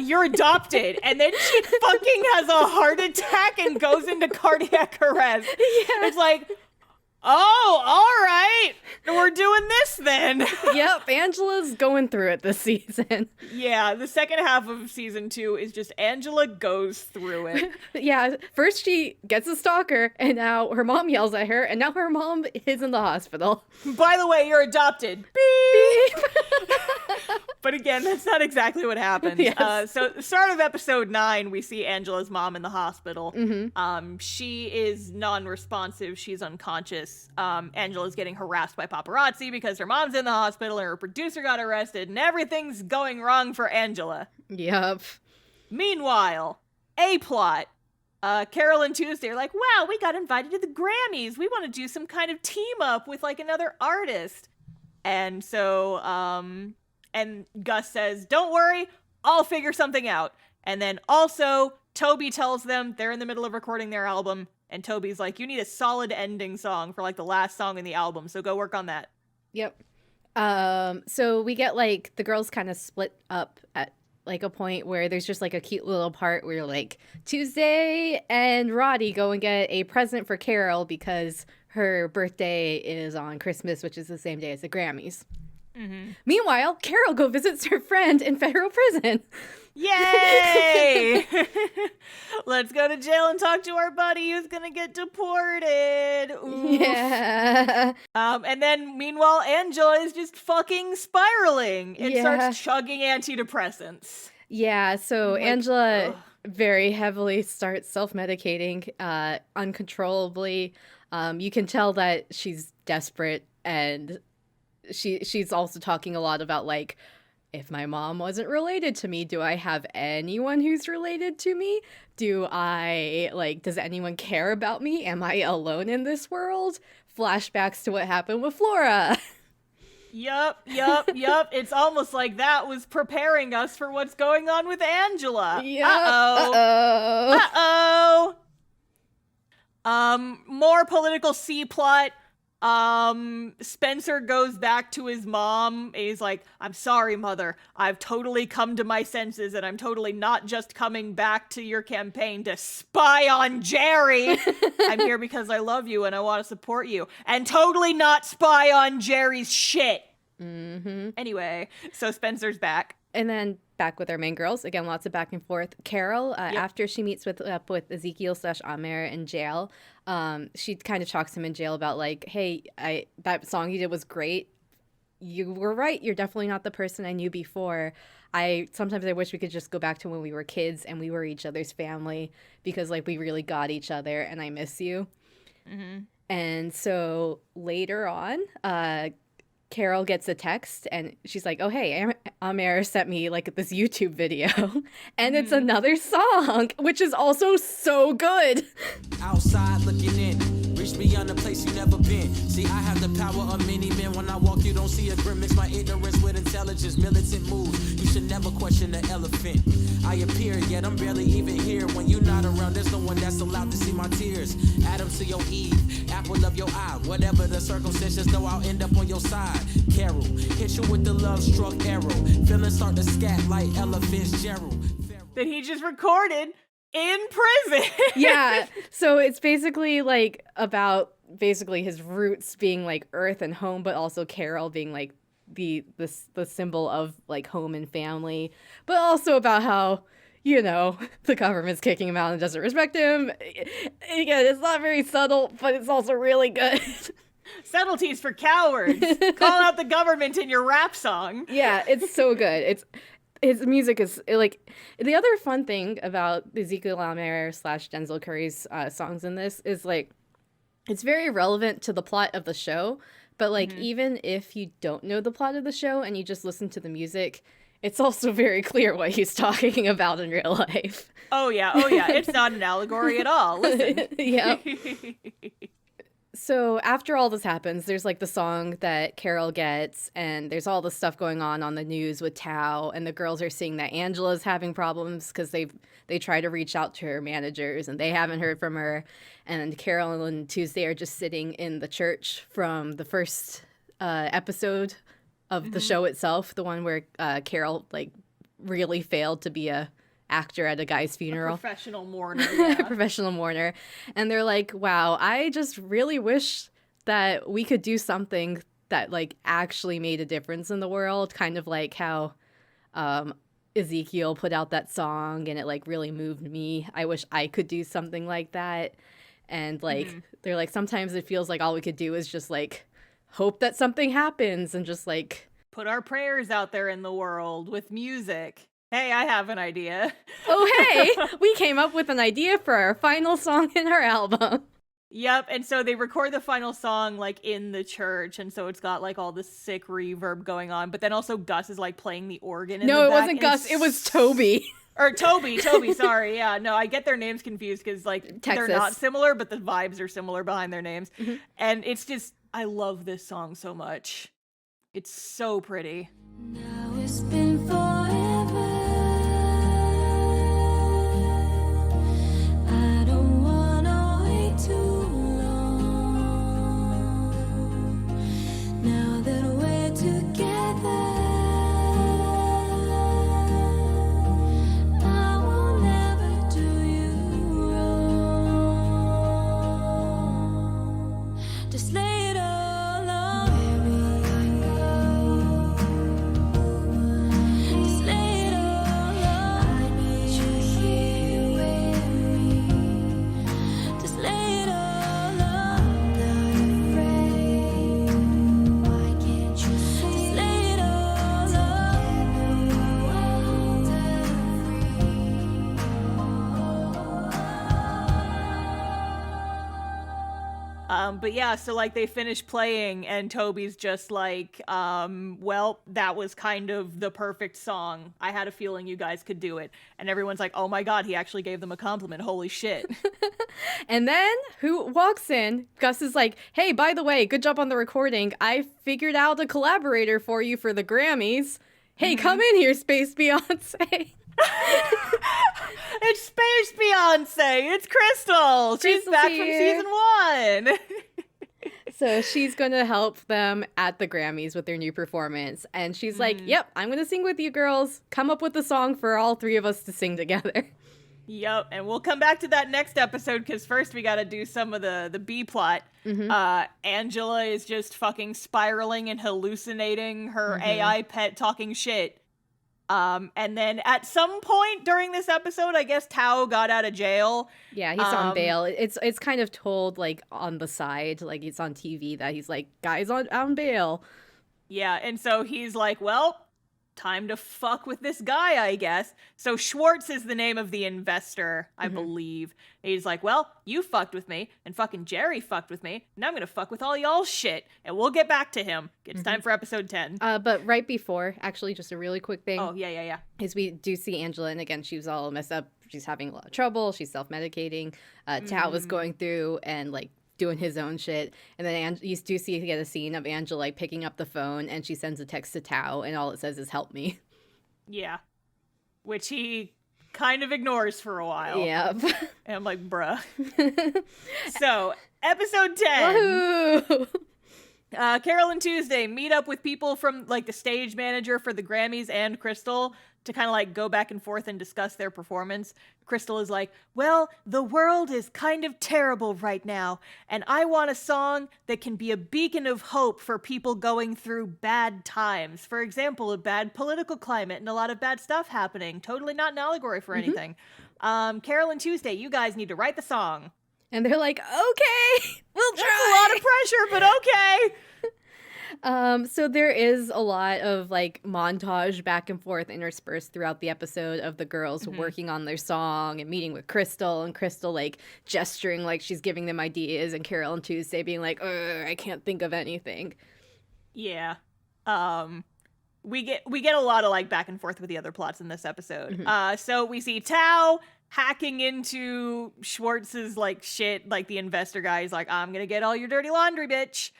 Speaker 2: You're adopted. And then she fucking has a heart attack and goes into cardiac arrest. Yeah. It's like, oh, all right. We're doing this then.
Speaker 1: Yep, Angela's going through it this season.
Speaker 2: Yeah, the second half of season 2 is just Angela goes through it.
Speaker 1: Yeah, first she gets a stalker, and now her mom yells at her, and now her mom is in the hospital.
Speaker 2: By the way, you're adopted. Beep! But again, that's not exactly what happens. Yes. So the start of episode 9, we see Angela's mom in the hospital. She is non-responsive. She's unconscious. Angela's getting harassed by paparazzi because her mom's in the hospital and her producer got arrested, and everything's going wrong for Angela.
Speaker 1: Yep.
Speaker 2: Meanwhile, A-plot. Carole and Tuesday are like, wow, we got invited to the Grammys. We want to do some kind of team up with like another artist. And so, and Gus says, don't worry, I'll figure something out. And then also, Toby tells them they're in the middle of recording their album. And Toby's like, you need a solid ending song for like the last song in the album. So go work on that.
Speaker 1: Yep. So we get like the girls kind of split up at like a point where there's just like a cute little part where like Tuesday and Roddy go and get a present for Carole because her birthday is on Christmas, which is the same day as the Grammys. Meanwhile, Carole go visits her friend in federal prison.
Speaker 2: Yay! Let's go to jail and talk to our buddy who's gonna get deported. Oof.
Speaker 1: Yeah.
Speaker 2: And then, meanwhile, Angela is just fucking spiraling and starts chugging antidepressants.
Speaker 1: Yeah, so
Speaker 2: Like,
Speaker 1: Angela
Speaker 2: ugh.
Speaker 1: very heavily starts self-medicating uncontrollably. You can tell that she's desperate, and she's also talking a lot about like, if my mom wasn't related to me, do I have anyone who's related to me? Does anyone care about me? Am I alone in this world? Flashbacks to what happened with Flora.
Speaker 2: Yup. It's almost like that was preparing us for what's going on with Angela.
Speaker 1: Yep.
Speaker 2: Uh-oh. More political C-plot. Spencer goes back to his mom and he's like, I'm sorry, mother. I've totally come to my senses and I'm totally not just coming back to your campaign to spy on Jerry. I'm here because I love you and I want to support you and totally not spy on Jerry's shit. Anyway, so Spencer's back.
Speaker 1: And then back with our main girls. Again, lots of back and forth. Carole, after she meets with Ezekiel / Amer in jail, she kind of talks to him in jail about like, hey, that song you did was great. You were right. You're definitely not the person I knew before. Sometimes I wish we could just go back to when we were kids and we were each other's family because like we really got each other and I miss you. And so later on, Carole gets a text and she's like, oh, hey, Amer sent me like this YouTube video and it's another song, which is also so good.
Speaker 5: Outside looking in, reach beyond the place you never been. See, I have the power of many men. When I walk, you don't see a grin. Mix my ignorance with intelligence, militant moves. You should never question the elephant. I appear, yet I'm barely even here. When you're not around, there's no one that's allowed to see my tears. Adam to your Eve, apple of your eye. Whatever the circumstances, know I'll end up on your side. Carole, hit you with the love-struck arrow. Feelings start to scat like elephants, Gerald.
Speaker 2: That he just recorded in prison.
Speaker 1: Yeah. So it's basically like about basically his roots being like earth and home, but also Carole being like the symbol of like home and family, but also about how, you know, the government's kicking him out and doesn't respect him. Again, it's not very subtle, but it's also really good.
Speaker 2: Subtleties for cowards. Call out the government in your rap song.
Speaker 1: Yeah, it's so good. His music is like the other fun thing about Ezekiel Amer / Denzel Curry's songs in this is like it's very relevant to the plot of the show, but like even if you don't know the plot of the show and you just listen to the music, it's also very clear what he's talking about in real life.
Speaker 2: Oh yeah. It's not an allegory at all. Listen.
Speaker 1: Yeah. So after all this happens, there's like the song that Carole gets, and there's all this stuff going on the news with Tao, and the girls are seeing that Angela's having problems because they try to reach out to her managers and they haven't heard from her. And Carole and Tuesday are just sitting in the church from the first episode of the show itself, the one where Carole like really failed to be a actor at a guy's funeral.
Speaker 2: Professional mourner. Yeah.
Speaker 1: Professional mourner. And they're like, wow, I just really wish that we could do something that like actually made a difference in the world, kind of like how Ezekiel put out that song and it like really moved me. I wish I could do something like that. And like they're like, sometimes it feels like all we could do is just like hope that something happens and just like
Speaker 2: put our prayers out there in the world with music. Hey, I have an idea.
Speaker 1: Oh, hey, we came up with an idea for our final song in our album.
Speaker 2: Yep, and so they record the final song, like, in the church, and so it's got, like, all this sick reverb going on, but then also Gus is, like, playing the organ in the back.
Speaker 1: No, it wasn't Gus, it was Toby.
Speaker 2: Or Toby, sorry, yeah. No, I get their names confused, because, like,
Speaker 1: Texas.
Speaker 2: They're not similar, but the vibes are similar behind their names. And it's just, I love this song so much. It's so pretty.
Speaker 3: Now it's been forever. I don't wanna wait too long. Now that we're together,
Speaker 2: But yeah, so like they finish playing and Toby's just like, well, that was kind of the perfect song. I had a feeling you guys could do it. And everyone's like, oh my God, he actually gave them a compliment. Holy shit.
Speaker 1: And then who walks in? Gus is like, hey, by the way, good job on the recording. I figured out a collaborator for you for the Grammys. Hey, come in here, Space Beyonce.
Speaker 2: It's Space Beyonce. It's Crystal. She's
Speaker 1: Crystal's
Speaker 2: back
Speaker 1: here.
Speaker 2: from season 1.
Speaker 1: So she's going to help them at the Grammys with their new performance. And she's like, yep, I'm going to sing with you girls. Come up with a song for all three of us to sing together.
Speaker 2: Yep, and we'll come back to that next episode because first we got to do some of the B plot. Angela is just fucking spiraling and hallucinating her AI pet talking shit. And then at some point during this episode, I guess Tao got out of jail.
Speaker 1: Yeah, he's on bail. It's kind of told like on the side, like it's on TV that he's like, guys on bail.
Speaker 2: Yeah, and so he's like, well, time to fuck with this guy, I guess. So Schwartz is the name of the investor, I believe. He's like, well, you fucked with me, and fucking Jerry fucked with me, and I'm gonna fuck with all y'all's shit, and we'll get back to him. It's time for episode 10.
Speaker 1: But right before, actually, just a really quick thing.
Speaker 2: Oh, yeah.
Speaker 1: Is we do see Angela, and again, she was all messed up. She's having a lot of trouble. She's self-medicating. Tao was going through and like doing his own shit. And then you do see get a scene of Angela like picking up the phone, and she sends a text to Tao, and all it says is "help me."
Speaker 2: Yeah. Which he kind of ignores for a while.
Speaker 1: Yep.
Speaker 2: And I'm like, bruh. So, episode 10.
Speaker 1: Woohoo!
Speaker 2: Carole and Tuesday meet up with people from like the stage manager for the Grammys and Crystal to kind of like go back and forth and discuss their performance. Crystal is like, well, the world is kind of terrible right now, and I want a song that can be a beacon of hope for people going through bad times. For example, a bad political climate and a lot of bad stuff happening. Totally not an allegory for anything. Carole and Tuesday, you guys need to write the song.
Speaker 1: And they're like, okay, we'll
Speaker 2: That's
Speaker 1: try.
Speaker 2: a lot of pressure, but okay.
Speaker 1: So there is a lot of like montage back and forth interspersed throughout the episode of the girls working on their song and meeting with Crystal, and Crystal like gesturing like she's giving them ideas, and Carole and Tuesday being like, I can't think of anything.
Speaker 2: Yeah. We get a lot of like back and forth with the other plots in this episode. So we see Tao hacking into Schwartz's like shit, like the investor guy is like, I'm gonna get all your dirty laundry, bitch.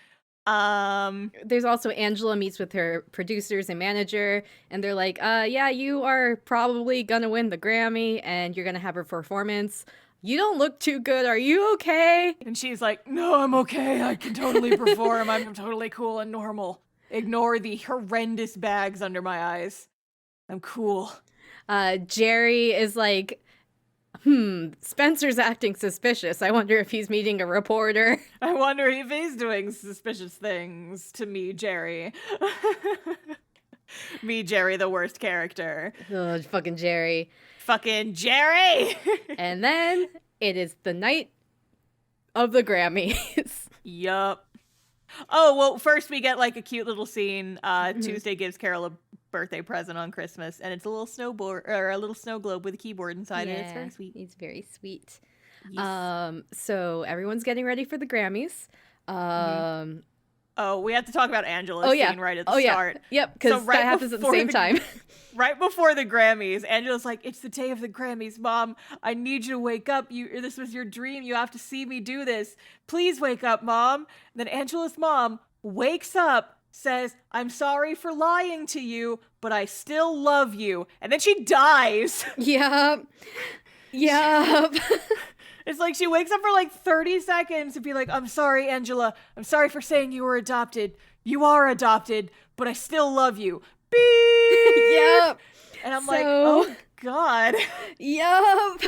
Speaker 1: There's also Angela meets with her producers and manager, and they're like, yeah, you are probably gonna win the Grammy and you're gonna have a performance. You don't look too good. Are you okay?
Speaker 2: And she's like, no, I'm okay. I can totally perform. I'm totally cool and normal. Ignore the horrendous bags under my eyes. I'm cool.
Speaker 1: Jerry is like, Spencer's acting suspicious. I wonder if he's meeting a reporter.
Speaker 2: I wonder if he's doing suspicious things to me, Jerry. Me, Jerry, the worst character.
Speaker 1: Oh, fucking Jerry.
Speaker 2: Fucking Jerry!
Speaker 1: And then it is the night of the Grammys.
Speaker 2: Yup. Oh, well, first we get like a cute little scene. Tuesday gives Carole a birthday present on Christmas, and it's a little snowboard or a little snow globe with a keyboard inside it. It's very sweet.
Speaker 1: It's very sweet.
Speaker 2: Yes.
Speaker 1: So everyone's getting ready for the Grammys.
Speaker 2: Oh, we have to talk about Angela's scene right at the start.
Speaker 1: Yep, because that happens at the same time.
Speaker 2: Right before the Grammys, Angela's like, it's the day of the Grammys, Mom. I need you to wake up. This was your dream. You have to see me do this. Please wake up, Mom. And then Angela's mom wakes up, says, I'm sorry for lying to you, but I still love you. And then she dies.
Speaker 1: Yep.
Speaker 2: It's like she wakes up for like 30 seconds to be like, I'm sorry, Angela. I'm sorry for saying you were adopted. You are adopted, but I still love you. Beep!
Speaker 1: Yep.
Speaker 2: And I'm like, oh, God.
Speaker 1: Yep.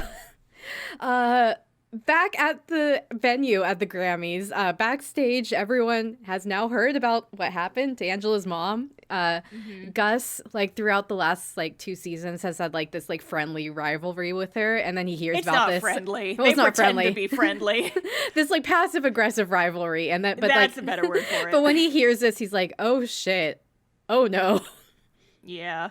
Speaker 1: Back at the venue at the Grammys, backstage, everyone has now heard about what happened to Angela's mom. Gus, like throughout the last like 2 seasons, has had like this like friendly rivalry with her, and then he hears about this.
Speaker 2: It's not friendly.
Speaker 1: Well,
Speaker 2: they
Speaker 1: it's not
Speaker 2: pretend
Speaker 1: friendly.
Speaker 2: to be friendly.
Speaker 1: This like passive aggressive rivalry, and that. But
Speaker 2: that's
Speaker 1: like,
Speaker 2: a better word for it.
Speaker 1: But when he hears this, he's like, "Oh shit! Oh no!"
Speaker 2: Yeah.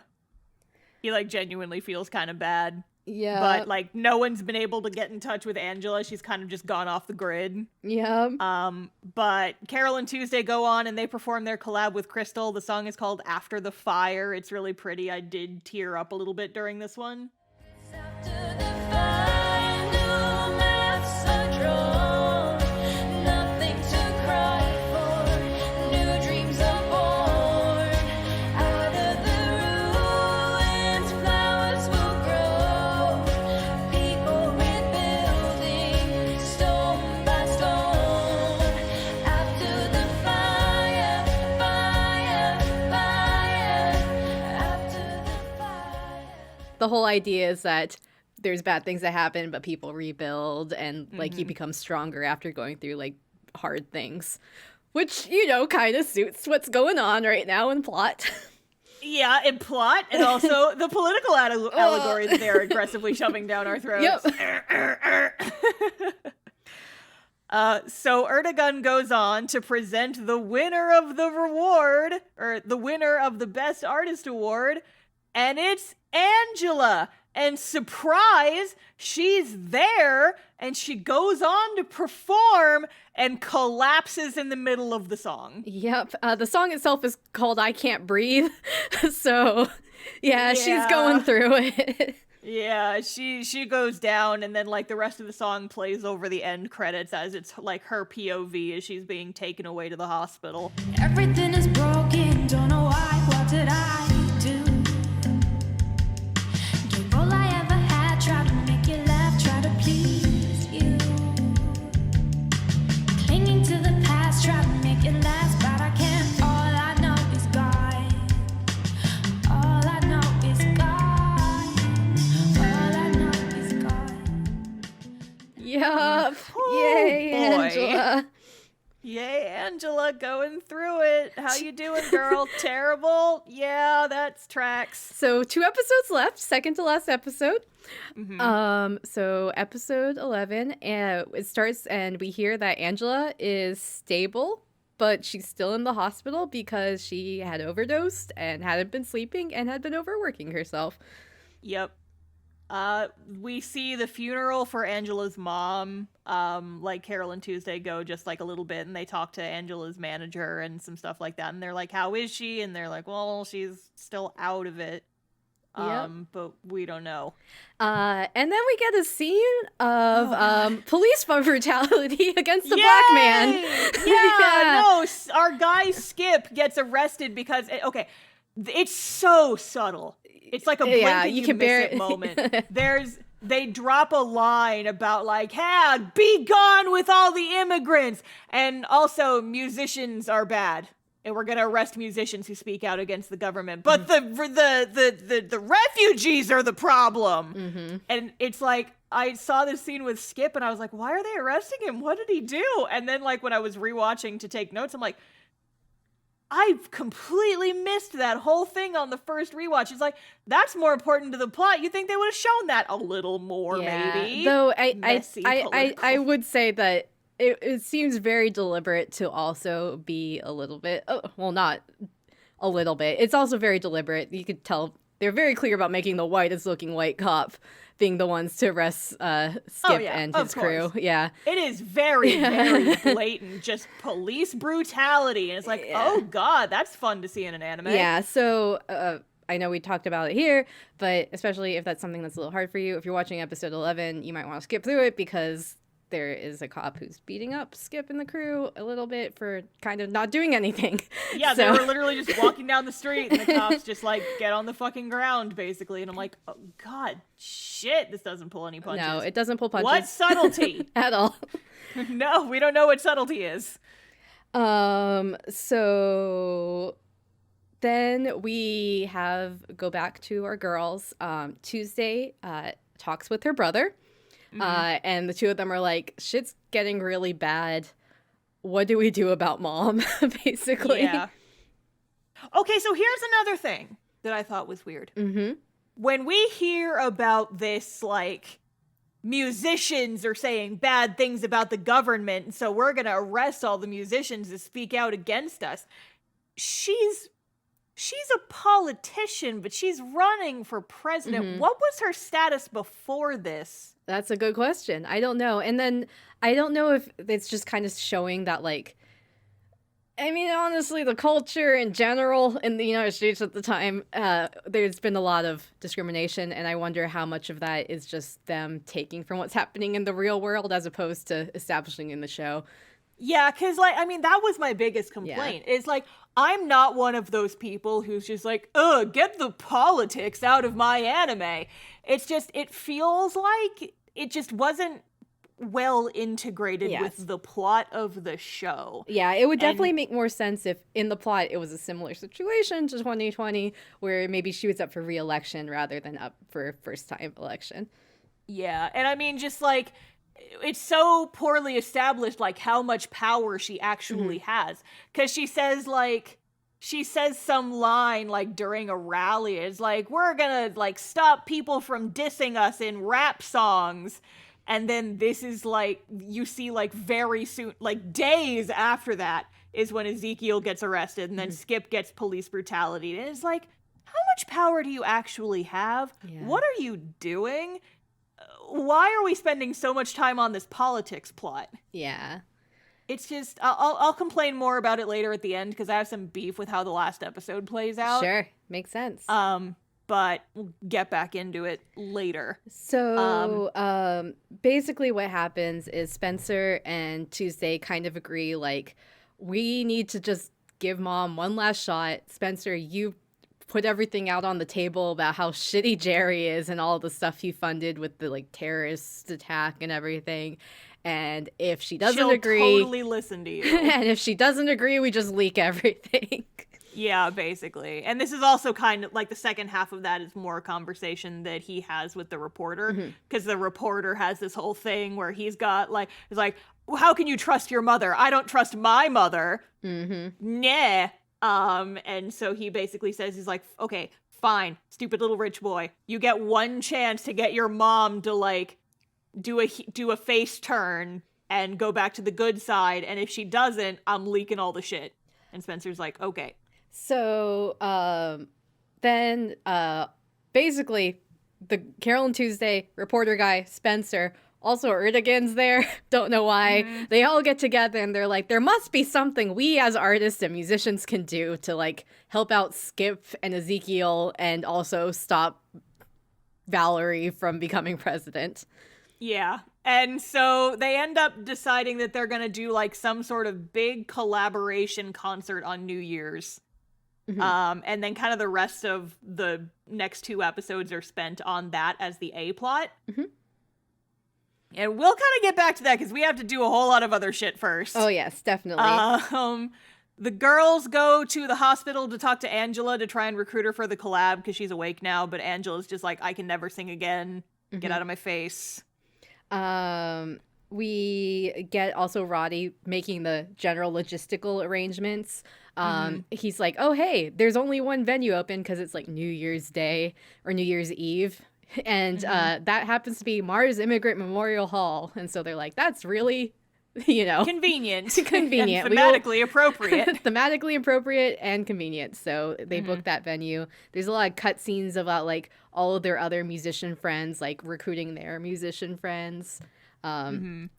Speaker 2: He like genuinely feels kind of bad.
Speaker 1: Yeah.
Speaker 2: But, like, no one's been able to get in touch with Angela. She's kind of just gone off the grid.
Speaker 1: Yeah.
Speaker 2: But Carole and Tuesday go on and they perform their collab with Crystal. The song is called After the Fire. It's really pretty. I did tear up a little bit during this one.
Speaker 3: After the fire, no maps are drawn. Nothing to cry for. New dreams are born. Out of the ruins, flowers will grow. People rebuilding, stone by stone. After the fire, fire, fire. After the fire.
Speaker 1: The whole idea is that there's bad things that happen, but people rebuild and like you become stronger after going through like hard things, which, you know, kind of suits what's going on right now in plot.
Speaker 2: Yeah, in plot, and also the political allegory that they're aggressively shoving down our throats.
Speaker 1: Yep.
Speaker 2: So Erdogan goes on to present the winner of the reward, or the winner of the Best Artist Award, and it's Angela. And surprise, she's there, and she goes on to perform and collapses in the middle of the song.
Speaker 1: Yep. The song itself is called I Can't Breathe. So, yeah, she's going through it.
Speaker 2: Yeah, she goes down, and then, like, the rest of the song plays over the end credits as it's, like, her POV as she's being taken away to the hospital.
Speaker 3: Everything is broken, don't know why, what did I do? Gave all I ever had, tried to make you laugh, try to please you. Clinging to the past, try to make it last, but I can't. All I know is God. All I know is God. All I know is God.
Speaker 1: Yup.
Speaker 2: Oh,
Speaker 1: Yay,
Speaker 2: boy.
Speaker 1: Angela.
Speaker 2: Yay, Angela, going through it. How you doing, girl? Terrible? Yeah, that's tracks.
Speaker 1: So 2 episodes left, second to last episode. So episode 11, it starts and we hear that Angela is stable, but she's still in the hospital because she had overdosed and hadn't been sleeping and had been overworking herself.
Speaker 2: Yep. We see the funeral for Angela's mom. Like Carole and Tuesday go just like a little bit and they talk to Angela's manager and some stuff like that. And they're like, how is she? And they're like, well, she's still out of it. But we don't know.
Speaker 1: And then we get a scene of police brutality against a black man.
Speaker 2: Yeah, no, our guy Skip gets arrested because, it's so subtle. It's like a blink and you can miss it moment. They drop a line about like, hey, be gone with all the immigrants. And also musicians are bad. And we're going to arrest musicians who speak out against the government. But the refugees are the problem. And it's like, I saw this scene with Skip and I was like, why are they arresting him? What did he do? And then like when I was rewatching to take notes, I'm like, I've completely missed that whole thing on the first rewatch. It's like, that's more important to the plot. You think they would have shown that a little more, maybe?
Speaker 1: Though
Speaker 2: Messy
Speaker 1: I would say that it seems very deliberate to also be a little bit, well, not a little bit. It's also very deliberate. You could tell they're very clear about making the whitest looking white cop being the ones to arrest Skip and his crew. Yeah.
Speaker 2: It is very, very blatant, just police brutality. And it's like, oh God, that's fun to see in an anime.
Speaker 1: Yeah, so I know we talked about it here, but especially if that's something that's a little hard for you, if you're watching episode 11, you might want to skip through it because there is a cop who's beating up Skip and the crew a little bit for kind of not doing anything.
Speaker 2: Yeah, they were literally just walking down the street and the cops just like get on the fucking ground basically. And I'm like, oh God, shit, this doesn't pull any punches.
Speaker 1: No, it doesn't pull punches.
Speaker 2: What subtlety?
Speaker 1: At all.
Speaker 2: No, we don't know what subtlety is.
Speaker 1: So then we go back to our girls. Tuesday talks with her brother. And the two of them are like, shit's getting really bad. What do we do about mom? Basically.
Speaker 2: Yeah. Okay, so here's another thing that I thought was weird. When we hear about this, like, musicians are saying bad things about the government, so we're gonna arrest all the musicians that speak out against us. She's she's a politician, but she's running for president. What was her status before this?
Speaker 1: That's a good question. I don't know. And then I don't know if it's just kind of showing that, like, I mean, honestly, the culture in general in the United States at the time, there's been a lot of discrimination, and I wonder how much of that is just them taking from what's happening in the real world as opposed to establishing in the show.
Speaker 2: Yeah, because, like, I mean, that was my biggest complaint. Is like, I'm not one of those people who's just like, ugh, get the politics out of my anime. It's just, it feels like it just wasn't well integrated with the plot of the show.
Speaker 1: Yeah, it would definitely make more sense if in the plot it was a similar situation to 2020 where maybe she was up for re-election rather than up for first time election.
Speaker 2: Yeah, and I mean, just like, it's so poorly established, like, how much power she actually has. Because she says some line, like, during a rally. It's like, we're gonna, like, stop people from dissing us in rap songs. And then this is, like, you see, like, very soon, like, days after that is when Ezekiel gets arrested. And then Skip gets police brutality. And it's like, how much power do you actually have? Yeah. What are you doing? Why are we spending so much time on this politics plot?
Speaker 1: Yeah.
Speaker 2: It's just, I'll complain more about it later at the end because I have some beef with how the last episode plays out.
Speaker 1: Sure, makes sense.
Speaker 2: But we'll get back into it later.
Speaker 1: So, basically what happens is Spencer and Tuesday kind of agree, like, we need to just give Mom one last shot. Spencer, you put everything out on the table about how shitty Jerry is and all the stuff he funded with the, like, terrorist attack and everything. And if she doesn't agree...
Speaker 2: She'll totally listen to you.
Speaker 1: And if she doesn't agree, we just leak everything.
Speaker 2: Yeah, basically. And this is also kind of, like, the second half of that is more a conversation that he has with the reporter. Because the reporter has this whole thing where he's got, like, he's like, well, how can you trust your mother? I don't trust my mother. Nah. And so he basically says, he's like, okay, fine, stupid little rich boy. You get one chance to get your mom to, like, do a face turn and go back to the good side. And if she doesn't, I'm leaking all the shit. And Spencer's like, okay.
Speaker 1: So, then, basically, the Carole and Tuesday reporter guy, Spencer, also Erdogan's there. Don't know why. They all get together and they're like, there must be something we as artists and musicians can do to, like, help out Skip and Ezekiel and also stop Valerie from becoming president.
Speaker 2: Yeah. And so they end up deciding that they're going to do, like, some sort of big collaboration concert on New Year's. And then kind of the rest of the next 2 episodes are spent on that as the A plot. And we'll kind of get back to that because we have to do a whole lot of other shit first.
Speaker 1: Oh, yes, definitely.
Speaker 2: The girls go to the hospital to talk to Angela to try and recruit her for the collab because she's awake now. But Angela's just like, I can never sing again. Get out of my face.
Speaker 1: We get also Roddy making the general logistical arrangements. He's like, oh, hey, there's only one venue open because it's like New Year's Day or New Year's Eve. And that happens to be Mars Immigrant Memorial Hall. And so they're like, that's really,
Speaker 2: convenient.
Speaker 1: Convenient.
Speaker 2: And thematically appropriate.
Speaker 1: Thematically appropriate and convenient. So they booked that venue. There's a lot of cutscenes about, like, all of their other musician friends, like, recruiting their musician friends. And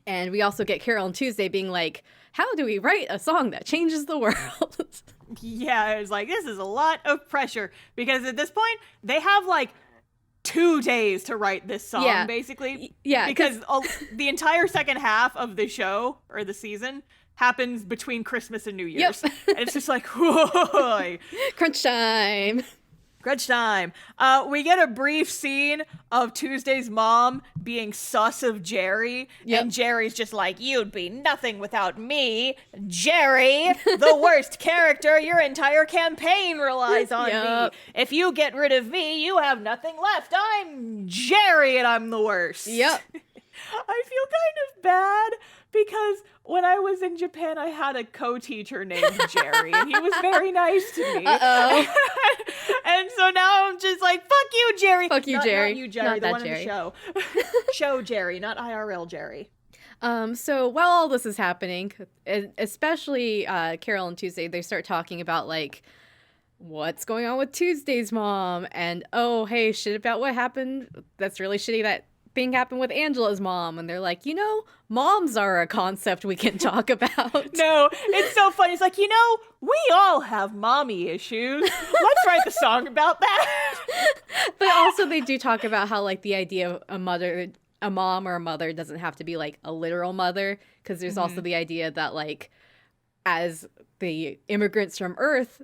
Speaker 1: we also get Carole and Tuesday being like, how do we write a song that changes the world?
Speaker 2: Yeah, it was like, this is a lot of pressure. Because at this point, they have, like, 2 days to write this song, basically.
Speaker 1: Yeah.
Speaker 2: Because the entire second half of the show, or the season, happens between Christmas and New Year's.
Speaker 1: Yep.
Speaker 2: And it's just like, whoa.
Speaker 1: Crunch time.
Speaker 2: Crunch time. We get a brief scene of Tuesday's mom being sus of Jerry.
Speaker 1: Yep.
Speaker 2: And Jerry's just like, you'd be nothing without me. Jerry, the worst character. Your entire campaign relies on me. If you get rid of me, you have nothing left. I'm Jerry and I'm the worst.
Speaker 1: Yep.
Speaker 2: I feel kind of bad because when I was in Japan, I had a co-teacher named Jerry, and he was very nice to me. And so now I'm just like, fuck you, Jerry.
Speaker 1: Fuck you, Jerry.
Speaker 2: Not you, Jerry,
Speaker 1: not
Speaker 2: the
Speaker 1: that
Speaker 2: one
Speaker 1: Jerry.
Speaker 2: in the show. Show Jerry, not IRL Jerry.
Speaker 1: So while all this is happening, especially Carole and Tuesday, they start talking about, like, what's going on with Tuesday's mom? And oh, hey, shit about what happened. That's really shitty that thing happened with Angela's mom. And they're like, moms are a concept we can talk about.
Speaker 2: No, it's so funny. It's like, we all have mommy issues. Let's write the song about that.
Speaker 1: But also they do talk about how like the idea of a mom or a mother doesn't have to be like a literal mother, because there's also the idea that like as the immigrants from Earth,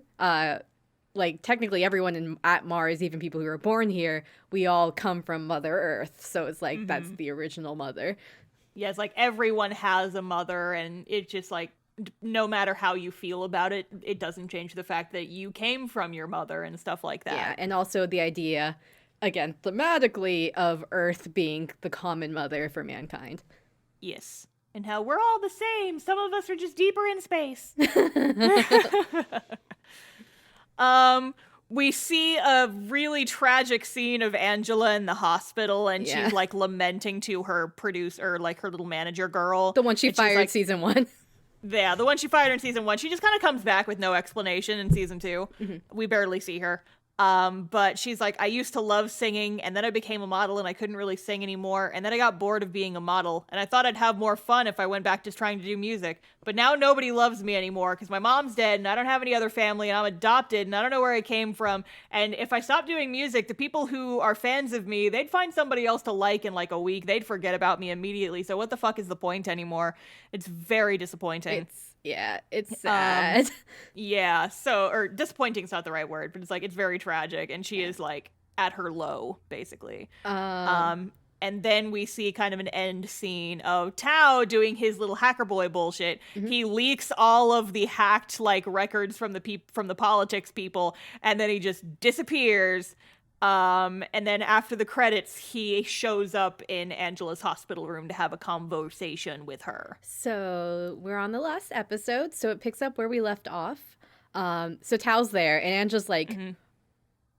Speaker 1: like technically everyone at Mars, even people who were born here, we all come from Mother Earth. So it's like that's the original mother.
Speaker 2: Yeah, it's like everyone has a mother, and it's just like no matter how you feel about it, it doesn't change the fact that you came from your mother and stuff like that.
Speaker 1: Yeah, and also the idea, again, thematically, of Earth being the common mother for mankind.
Speaker 2: Yes. And how we're all the same. Some of us are just deeper in space. We see a really tragic scene of Angela in the hospital, and she's like lamenting to her producer, like her little manager girl.
Speaker 1: The one she fired
Speaker 2: like,
Speaker 1: season 1.
Speaker 2: Yeah, the one she fired in season 1. She just kind of comes back with no explanation in season 2. We barely see her. But she's like, I used to love singing, and then I became a model and I couldn't really sing anymore, and then I got bored of being a model, and I thought I'd have more fun if I went back to trying to do music, but now nobody loves me anymore because my mom's dead and I don't have any other family and I'm adopted and I don't know where I came from, and if I stop doing music, the people who are fans of me, they'd find somebody else to like in like a week. They'd forget about me immediately, so what the fuck is the point anymore? It's very disappointing.
Speaker 1: It's sad.
Speaker 2: Yeah, or disappointing's not the right word, but it's like, it's very tragic, and she is like at her low, basically. And then we see kind of an end scene of Tao doing his little hacker boy bullshit. He leaks all of the hacked like records from the politics people, and then he just disappears. And then after the credits, he shows up in Angela's hospital room to have a conversation with her.
Speaker 1: So we're on the last episode, so it picks up where we left off. So Tao's there, and Angela's like,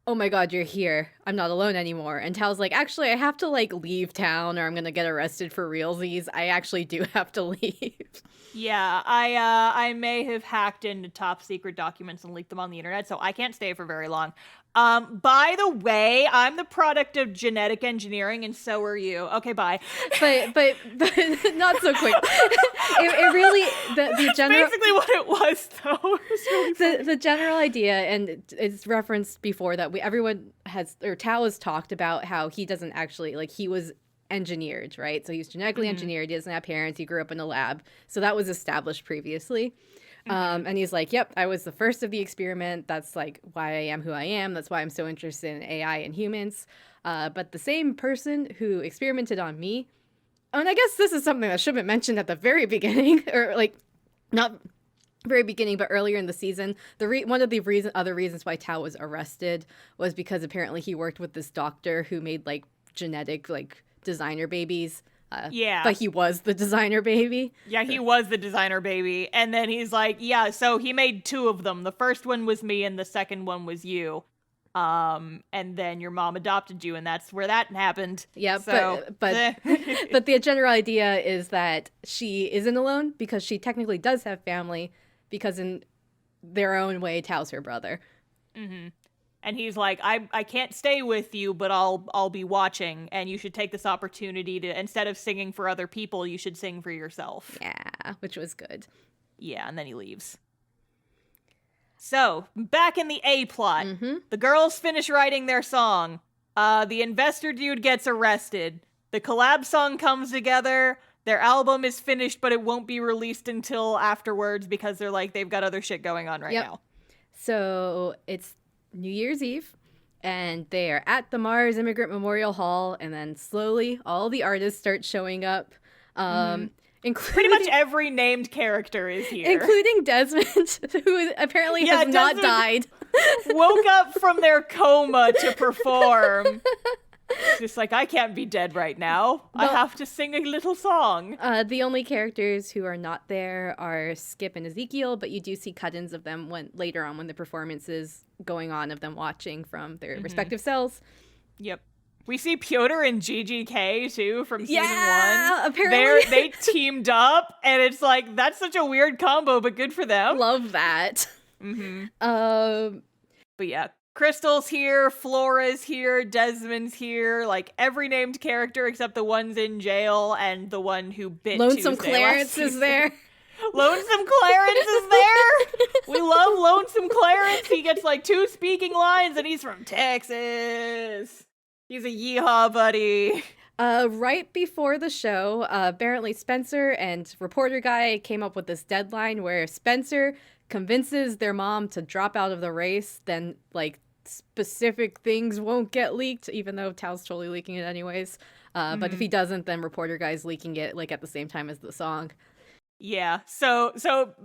Speaker 1: oh my god, you're here. I'm not alone anymore. And Tao's like, actually, I have to like leave town or I'm gonna get arrested for realsies. I actually do have to leave.
Speaker 2: Yeah, I may have hacked into top secret documents and leaked them on the internet, so I can't stay for very long. By the way, I'm the product of genetic engineering, and so are you. Okay, bye.
Speaker 1: But not so quick. It really the general
Speaker 2: basically what it was, though. It was really funny.
Speaker 1: The general idea, and it's referenced before that Tao has talked about how he doesn't actually like he was engineered, right? So he was genetically engineered. He doesn't have parents. He grew up in a lab, so that was established previously. And he's like, yep, I was the first of the experiment. That's like why I am who I am. That's why I'm so interested in AI and humans. But the same person who experimented on me, and I guess this is something that should have been mentioned at the very beginning, or like not very beginning, but earlier in the season. One of the other reasons why Tao was arrested was because apparently he worked with this doctor who made like genetic like designer babies. But he was the designer baby.
Speaker 2: Yeah, he was the designer baby. And then he's like, yeah, so he made 2 of them. The first one was me and the second one was you. And then your mom adopted you, and that's where that happened.
Speaker 1: Yeah,
Speaker 2: so,
Speaker 1: but the general idea is that she isn't alone because she technically does have family, because in their own way, Tao's her brother.
Speaker 2: And he's like, I can't stay with you, but I'll be watching, and you should take this opportunity to, instead of singing for other people, you should sing for yourself.
Speaker 1: Yeah, which was good.
Speaker 2: Yeah, and then he leaves. So, back in the A plot, the girls finish writing their song. The investor dude gets arrested. The collab song comes together. Their album is finished, but it won't be released until afterwards because they've got other shit going on right now.
Speaker 1: So it's New Year's Eve, and they are at the Mars Immigrant Memorial Hall, and then slowly all the artists start showing up, including
Speaker 2: pretty much every named character is here,
Speaker 1: including Desmond, who apparently has not died.
Speaker 2: Woke up from their coma to perform. Just like, I can't be dead right now. I have to sing a little song.
Speaker 1: The only characters who are not there are Skip and Ezekiel, but you do see cut-ins of them later on when the performance is going on, of them watching from their respective cells.
Speaker 2: Yep. We see Piotr and GGK too from season 1.
Speaker 1: Apparently
Speaker 2: they teamed up, and it's like, that's such a weird combo, but good for them.
Speaker 1: Love that.
Speaker 2: But yeah, Crystal's here, Flora's here, Desmond's here, like every named character except the ones in jail and the one who bit
Speaker 1: Lonesome
Speaker 2: Tuesday
Speaker 1: Clarence is there.
Speaker 2: Lonesome Clarence is there. We love Lonesome Clarence. He gets like 2 speaking lines and he's from Texas. He's a yeehaw buddy.
Speaker 1: Right before the show, apparently Spencer and reporter guy came up with this deadline where Spencer convinces their mom to drop out of the race, then like specific things won't get leaked, even though Tal's totally leaking it anyways. But if he doesn't, then reporter guy's leaking it like at the same time as the song.
Speaker 2: Yeah, so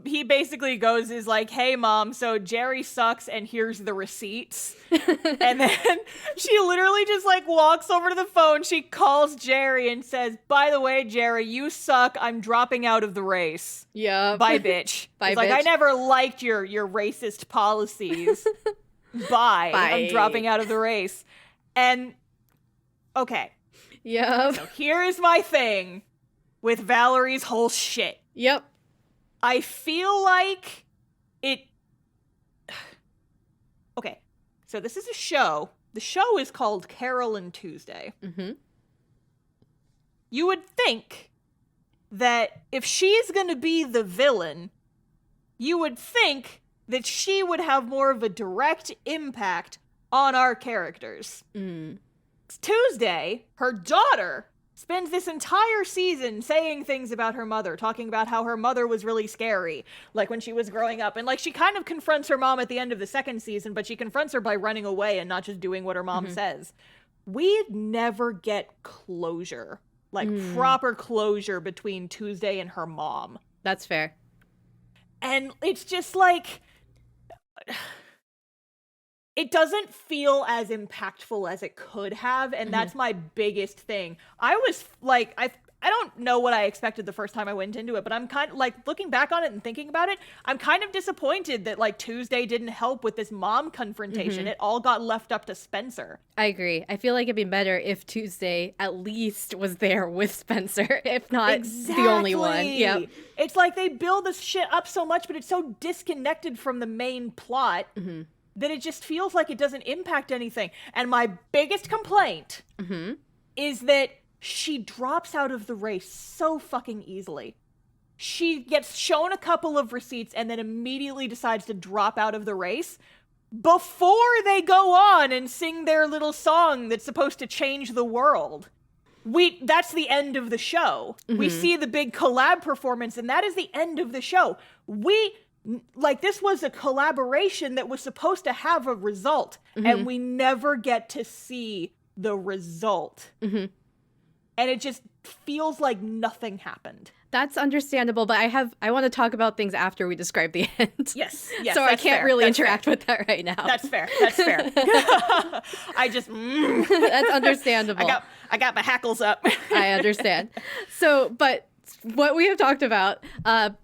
Speaker 2: he basically is like, hey mom, so Jerry sucks and here's the receipts. And then she literally just like walks over to the phone, she calls Jerry and says, by the way, Jerry, you suck, I'm dropping out of the race.
Speaker 1: Yeah.
Speaker 2: Bye, bitch.
Speaker 1: Bye,
Speaker 2: it's like,
Speaker 1: bitch.
Speaker 2: I never liked your racist policies. Bye. I'm dropping out of the race. And, okay.
Speaker 1: Yep.
Speaker 2: So here's my thing with Valerie's whole shit.
Speaker 1: Yep.
Speaker 2: I feel like it... Okay, so this is a show. The show is called Carole and Tuesday.
Speaker 1: Mm-hmm.
Speaker 2: You would think that if she's gonna be the villain, you would think that she would have more of a direct impact on our characters. Tuesday, her daughter, spends this entire season saying things about her mother, talking about how her mother was really scary, like when she was growing up. And like she kind of confronts her mom at the end of the second season, but she confronts her by running away and not just doing what her mom says. We never get closure, like proper closure between Tuesday and her mom.
Speaker 1: That's fair.
Speaker 2: And it's just like... It doesn't feel as impactful as it could have, and that's my biggest thing. I was like, I don't know what I expected the first time I went into it, but I'm kind of like looking back on it and thinking about it, I'm kind of disappointed that like Tuesday didn't help with this mom confrontation. It all got left up to Spencer.
Speaker 1: I agree. I feel like it'd be better if Tuesday at least was there with Spencer, if not the only one. Yep.
Speaker 2: It's like they build this shit up so much, but it's so disconnected from the main plot. That it just feels like it doesn't impact anything. And my biggest complaint is that she drops out of the race so fucking easily. She gets shown a couple of receipts and then immediately decides to drop out of the race before they go on and sing their little song that's supposed to change the world. That's the end of the show. We see the big collab performance and that is the end of the show. Like, this was a collaboration that was supposed to have a result, and we never get to see the result. And it just feels like nothing happened.
Speaker 1: That's understandable, but I want to talk about things after we describe the end.
Speaker 2: Yes,
Speaker 1: So I
Speaker 2: that's
Speaker 1: can't
Speaker 2: fair.
Speaker 1: really
Speaker 2: That's
Speaker 1: interact
Speaker 2: fair.
Speaker 1: with that right now.
Speaker 2: That's fair. I just...
Speaker 1: That's understandable.
Speaker 2: I got my hackles up.
Speaker 1: I understand. So, but what we have talked about,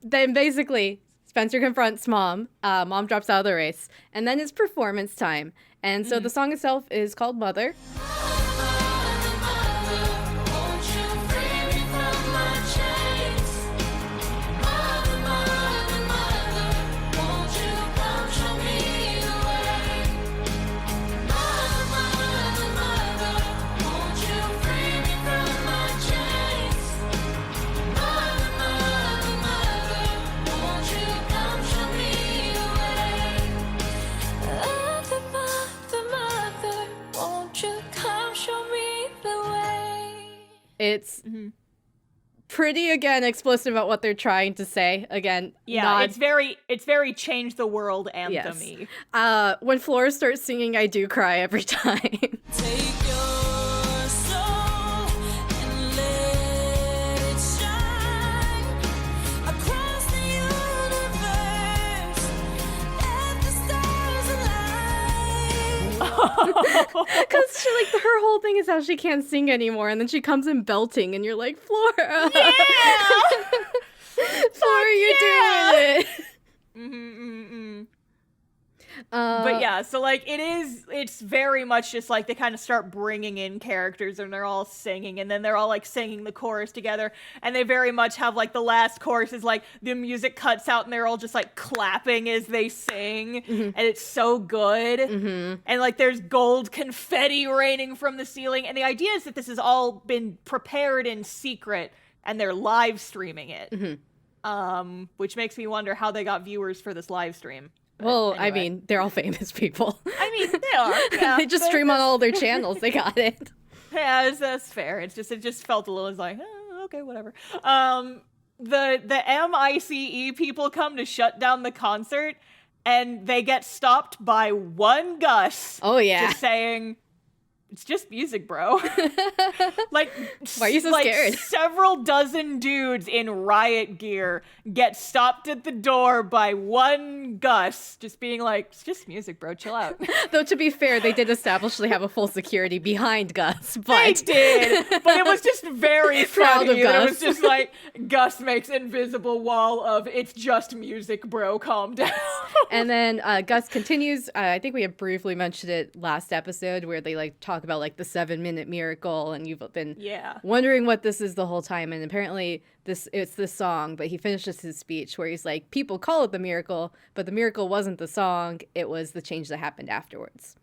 Speaker 1: then basically... Spencer confronts mom. Mom drops out of the race. And then it's performance time. And so the song itself is called Mother. It's pretty, again, explicit about what they're trying to say. Again,
Speaker 2: yeah, it's very change the world anthem-y.
Speaker 1: Yes. When Flora starts singing, I do cry every time.
Speaker 3: Take your soul and let it shine across the universe. Let the stars align.
Speaker 1: Because she, like, her whole thing is how she can't sing anymore, and then she comes in belting, and you're like, Flora!
Speaker 2: Yeah!
Speaker 1: Flora, you're doing it!
Speaker 2: But yeah, so like it's very much just like they kind of start bringing in characters and they're all singing and then they're all like singing the chorus together, and they very much have like the last chorus is like the music cuts out and they're all just like clapping as they sing, and it's so good. And like there's gold confetti raining from the ceiling, and the idea is that this has all been prepared in secret and they're live streaming it. Which makes me wonder how they got viewers for this live stream.
Speaker 1: Well,
Speaker 2: Anyway.
Speaker 1: I mean, they're all famous people.
Speaker 2: I mean, they are. Yeah,
Speaker 1: They just stream on all their channels. They got it.
Speaker 2: Yeah, that's fair. It just felt a little like, okay, whatever. The MICE people come to shut down the concert, and they get stopped by one Gus.
Speaker 1: Oh, yeah.
Speaker 2: Just saying, it's just music, bro. Like,
Speaker 1: Why are you so
Speaker 2: like
Speaker 1: scared?
Speaker 2: several dozen dudes in riot gear get stopped at the door by one Gus, just being like, it's just music, bro. Chill out.
Speaker 1: Though, to be fair, they did establish they have a full security behind Gus.
Speaker 2: They
Speaker 1: But
Speaker 2: did, but it was just very
Speaker 1: Proud
Speaker 2: funny.
Speaker 1: of
Speaker 2: That it
Speaker 1: Gus.
Speaker 2: was just like, Gus makes invisible wall of, it's just music, bro. Calm down.
Speaker 1: And then Gus continues. I think we had briefly mentioned it last episode where they like talk about like the 7-minute miracle, and you've been
Speaker 2: Yeah.
Speaker 1: wondering what this is the whole time. And apparently it's this song, but he finishes his speech where he's like, people call it the miracle, but the miracle wasn't the song. It was the change that happened afterwards.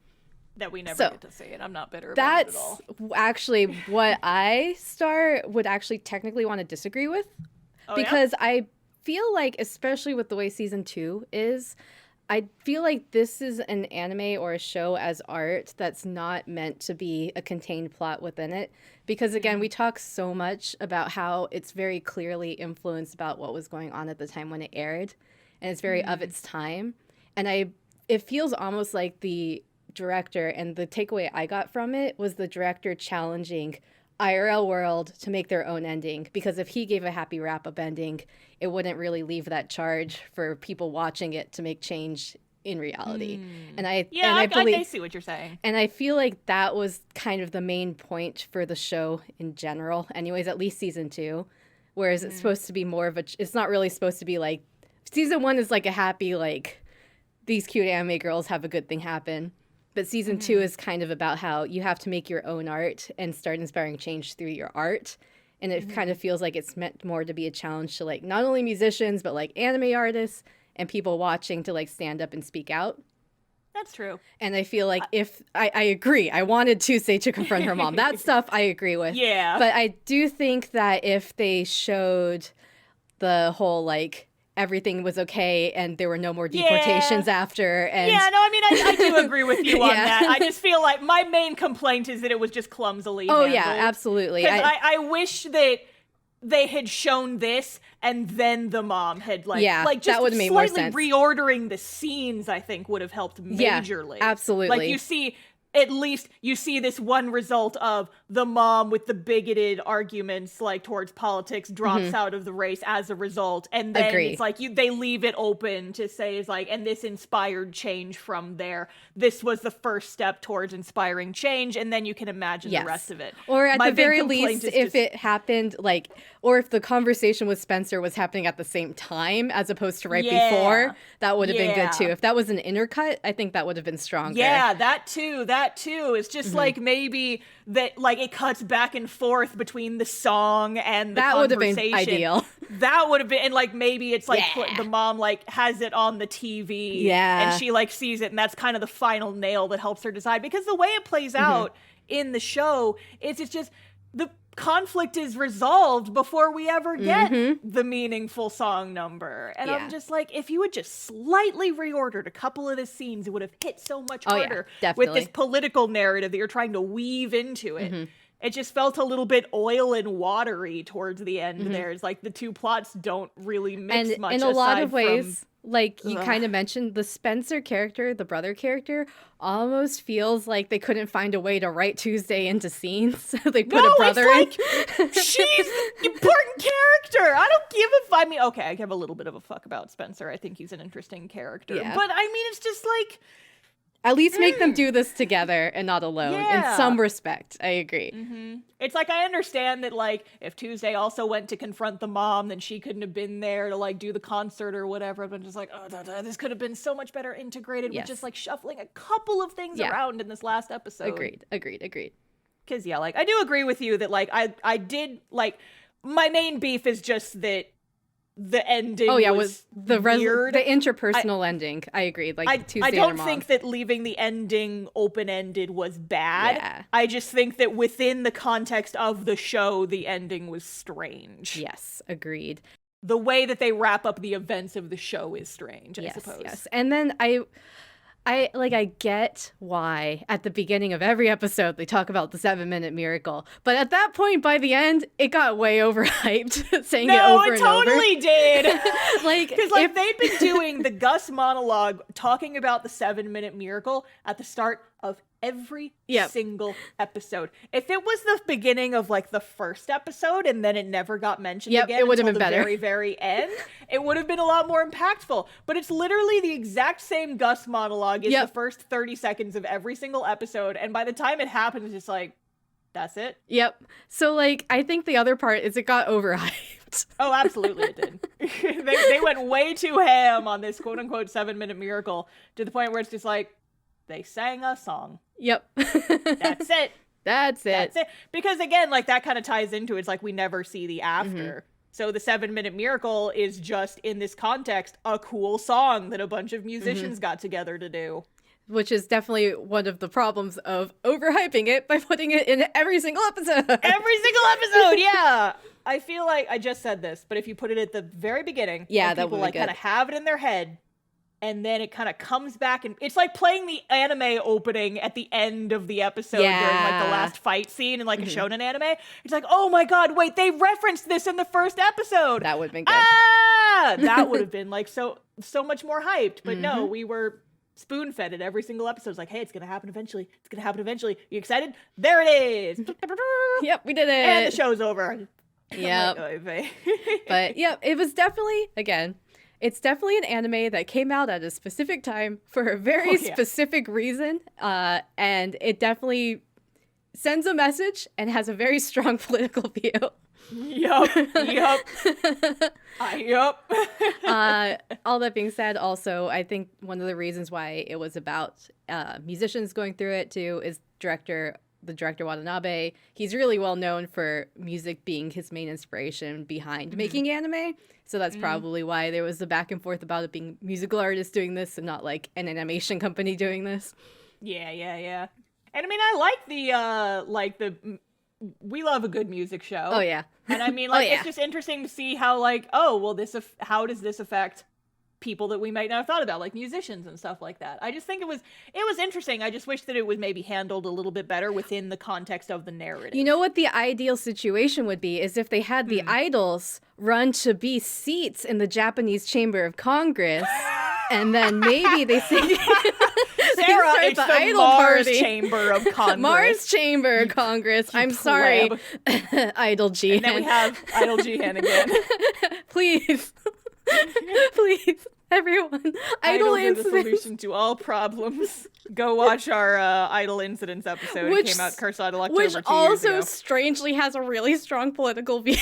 Speaker 2: That we never
Speaker 1: So,
Speaker 2: get to see it. I'm not bitter about it at
Speaker 1: That's
Speaker 2: all.
Speaker 1: actually what I would actually technically want to disagree with.
Speaker 2: Oh, yeah?
Speaker 1: Because I feel like, especially with the way season 2 is, I feel like this is an anime or a show as art that's not meant to be a contained plot within it. Because again, we talk so much about how it's very clearly influenced about what was going on at the time when it aired, and it's very of its time. And it feels almost like the director, and the takeaway I got from it was the director challenging IRL world to make their own ending, because if he gave a happy wrap-up ending, it wouldn't really leave that charge for people watching it to make change in reality. And I
Speaker 2: I see what you're saying.
Speaker 1: and I feel like that was kind of the main point for the show in general, anyways, at least season 2. Whereas it's supposed to be more of it's not really supposed to be like, season 1 is like a happy, like, these cute anime girls have a good thing happen. But season 2 is kind of about how you have to make your own art and start inspiring change through your art. And it kind of feels like it's meant more to be a challenge to, like, not only musicians, but, like, anime artists and people watching to, like, stand up and speak out.
Speaker 2: That's true.
Speaker 1: And I feel like if I agree, I wanted Tuesday to confront her mom. That stuff I agree with.
Speaker 2: Yeah.
Speaker 1: But I do think that if they showed the whole, like, everything was okay and there were no more deportations after. And
Speaker 2: Yeah, no, I mean, I do agree with you on
Speaker 1: Yeah.
Speaker 2: that. I just feel like my main complaint is that it was just clumsily
Speaker 1: Oh,
Speaker 2: handled.
Speaker 1: yeah, absolutely.
Speaker 2: Because I wish that they had shown this and then the mom had like
Speaker 1: Yeah,
Speaker 2: just
Speaker 1: that would've made more
Speaker 2: slightly
Speaker 1: sense.
Speaker 2: reordering the scenes, I think would have helped
Speaker 1: Yeah,
Speaker 2: majorly.
Speaker 1: absolutely.
Speaker 2: Like at least you see this one result of the mom with the bigoted arguments like towards politics drops out of the race as a result, and then
Speaker 1: Agree.
Speaker 2: it's like they leave it open to say is like, and this inspired change from there. This was the first step towards inspiring change, and then you can imagine the rest of it.
Speaker 1: Or at
Speaker 2: My
Speaker 1: the
Speaker 2: big
Speaker 1: very
Speaker 2: complaint
Speaker 1: least,
Speaker 2: is
Speaker 1: if
Speaker 2: just-
Speaker 1: it happened, like, or if the conversation with Spencer was happening at the same time as opposed to right
Speaker 2: Yeah.
Speaker 1: before, that would have been good too.
Speaker 2: Yeah.
Speaker 1: If that was an intercut, I think that would have been stronger.
Speaker 2: Yeah, that too. It's just like maybe that, like, it cuts back and forth between the song and the
Speaker 1: That would have been
Speaker 2: conversation.
Speaker 1: ideal.
Speaker 2: That would have been, and like maybe it's like
Speaker 1: Yeah.
Speaker 2: the mom like has it on the TV,
Speaker 1: Yeah.
Speaker 2: and she like sees it, and that's kind of the final nail that helps her decide. Because the way it plays out in the show is it's just the conflict is resolved before we ever get the meaningful song number. And
Speaker 1: Yeah.
Speaker 2: I'm just like, if you had just slightly reordered a couple of the scenes, it would have hit so much
Speaker 1: Oh, yeah,
Speaker 2: harder with
Speaker 1: definitely.
Speaker 2: this political narrative that you're trying to weave into it. It just felt a little bit oil and watery towards the end there. It's like the two plots don't really mix
Speaker 1: And
Speaker 2: much
Speaker 1: in a lot
Speaker 2: aside
Speaker 1: of ways, like you
Speaker 2: Ugh.
Speaker 1: kind of mentioned, the Spencer character, the brother character, almost feels like they couldn't find a way to write Tuesday into scenes. So they put a brother in.
Speaker 2: she's an important character. I don't give a I mean, okay, I give a little bit of a fuck about Spencer. I think he's an interesting character.
Speaker 1: Yeah.
Speaker 2: But I mean, it's just like,
Speaker 1: At least make them do this together and not alone in some respect. I agree.
Speaker 2: It's like, I understand that, like, if Tuesday also went to confront the mom, then she couldn't have been there to, like, do the concert or whatever. But I'm just like, this could have been so much better integrated with just, like, shuffling a couple of things around in this last episode.
Speaker 1: Agreed.
Speaker 2: Because, yeah, like, I do agree with you that, like, I did, like, my main beef is just that the ending was weird.
Speaker 1: The interpersonal ending. I agree. Like, Tuesday
Speaker 2: I
Speaker 1: and
Speaker 2: don't
Speaker 1: her mom.
Speaker 2: think that leaving the ending open-ended was bad.
Speaker 1: Yeah.
Speaker 2: I just think that within the context of the show, the ending was strange.
Speaker 1: Yes, agreed.
Speaker 2: The way that they wrap up the events of the show is strange, I suppose.
Speaker 1: Yes. And then I get why at the beginning of every episode they talk about the 7-minute miracle, but at that point by the end it got way overhyped, saying it over and over.
Speaker 2: No, it totally did.
Speaker 1: Because
Speaker 2: like they've been doing the Gus monologue talking about the 7-minute miracle at the start of every single episode. If it was the beginning of like the first episode and then it never got mentioned again
Speaker 1: it would have
Speaker 2: until
Speaker 1: been
Speaker 2: the
Speaker 1: better.
Speaker 2: very, very end, it would have been a lot more impactful. But it's literally the exact same Gus monologue is the first 30 seconds of every single episode, and by the time it happens, it's just like, that's it?
Speaker 1: Yep. So, like, I think the other part is it got overhyped.
Speaker 2: Oh, absolutely it did. they went way too ham on this quote-unquote 7-minute miracle to the point where it's just like, they sang a song.
Speaker 1: Yep.
Speaker 2: That's it.
Speaker 1: That's it.
Speaker 2: Because again, like, that kind of ties into it's like we never see the after. So the 7-minute miracle is just, in this context, a cool song that a bunch of musicians got together to do.
Speaker 1: Which is definitely one of the problems of overhyping it by putting it in every single episode.
Speaker 2: Every single episode, yeah. I feel like I just said this, but if you put it at the very beginning, and
Speaker 1: that
Speaker 2: people
Speaker 1: would be
Speaker 2: like
Speaker 1: good.
Speaker 2: kind of have it in their head, and then it kind of comes back, and it's like playing the anime opening at the end of the episode during like the last fight scene in like a shonen anime. It's like, oh my god, wait, they referenced this in the first episode.
Speaker 1: That would have been good.
Speaker 2: That would have been like so much more hyped. But no, we were spoon-fed at every single episode. It's like, hey, it's gonna happen eventually. It's gonna happen eventually. You excited? There it is.
Speaker 1: Yep, we did it.
Speaker 2: And the show's over.
Speaker 1: Yep. But yeah, it was definitely, again, it's definitely an anime that came out at a specific time for a very specific reason. And it definitely sends a message and has a very strong political view.
Speaker 2: Yup.
Speaker 1: All that being said, also, I think one of the reasons why it was about musicians going through it too is the director Watanabe. He's really well known for music being his main inspiration behind making anime. So that's probably why there was the back and forth about it being musical artists doing this and not like an animation company doing this.
Speaker 2: Yeah. And I mean, I like the we love a good music show.
Speaker 1: Oh yeah.
Speaker 2: And I mean, like, it's just interesting to see how, like, how does this affect people that we might not have thought about, like musicians and stuff like that. I just think it was interesting. I just wish that it was maybe handled a little bit better within the context of the narrative.
Speaker 1: You know what the ideal situation would be is if they had the idols run to be seats in the Japanese Chamber of Congress, and then maybe they sing.
Speaker 2: Sarah, it's the
Speaker 1: idol
Speaker 2: Mars
Speaker 1: party.
Speaker 2: Chamber of Congress.
Speaker 1: Mars Chamber of Congress. I'm sorry, Idol G.
Speaker 2: And then we have Idol Jihan again.
Speaker 1: Please, everyone.
Speaker 2: Idol are the solution to all problems. Go watch our Idol Incidents episode. It came out Cursed Idol October 2 years ago.
Speaker 1: Which also strangely has a really strong political view.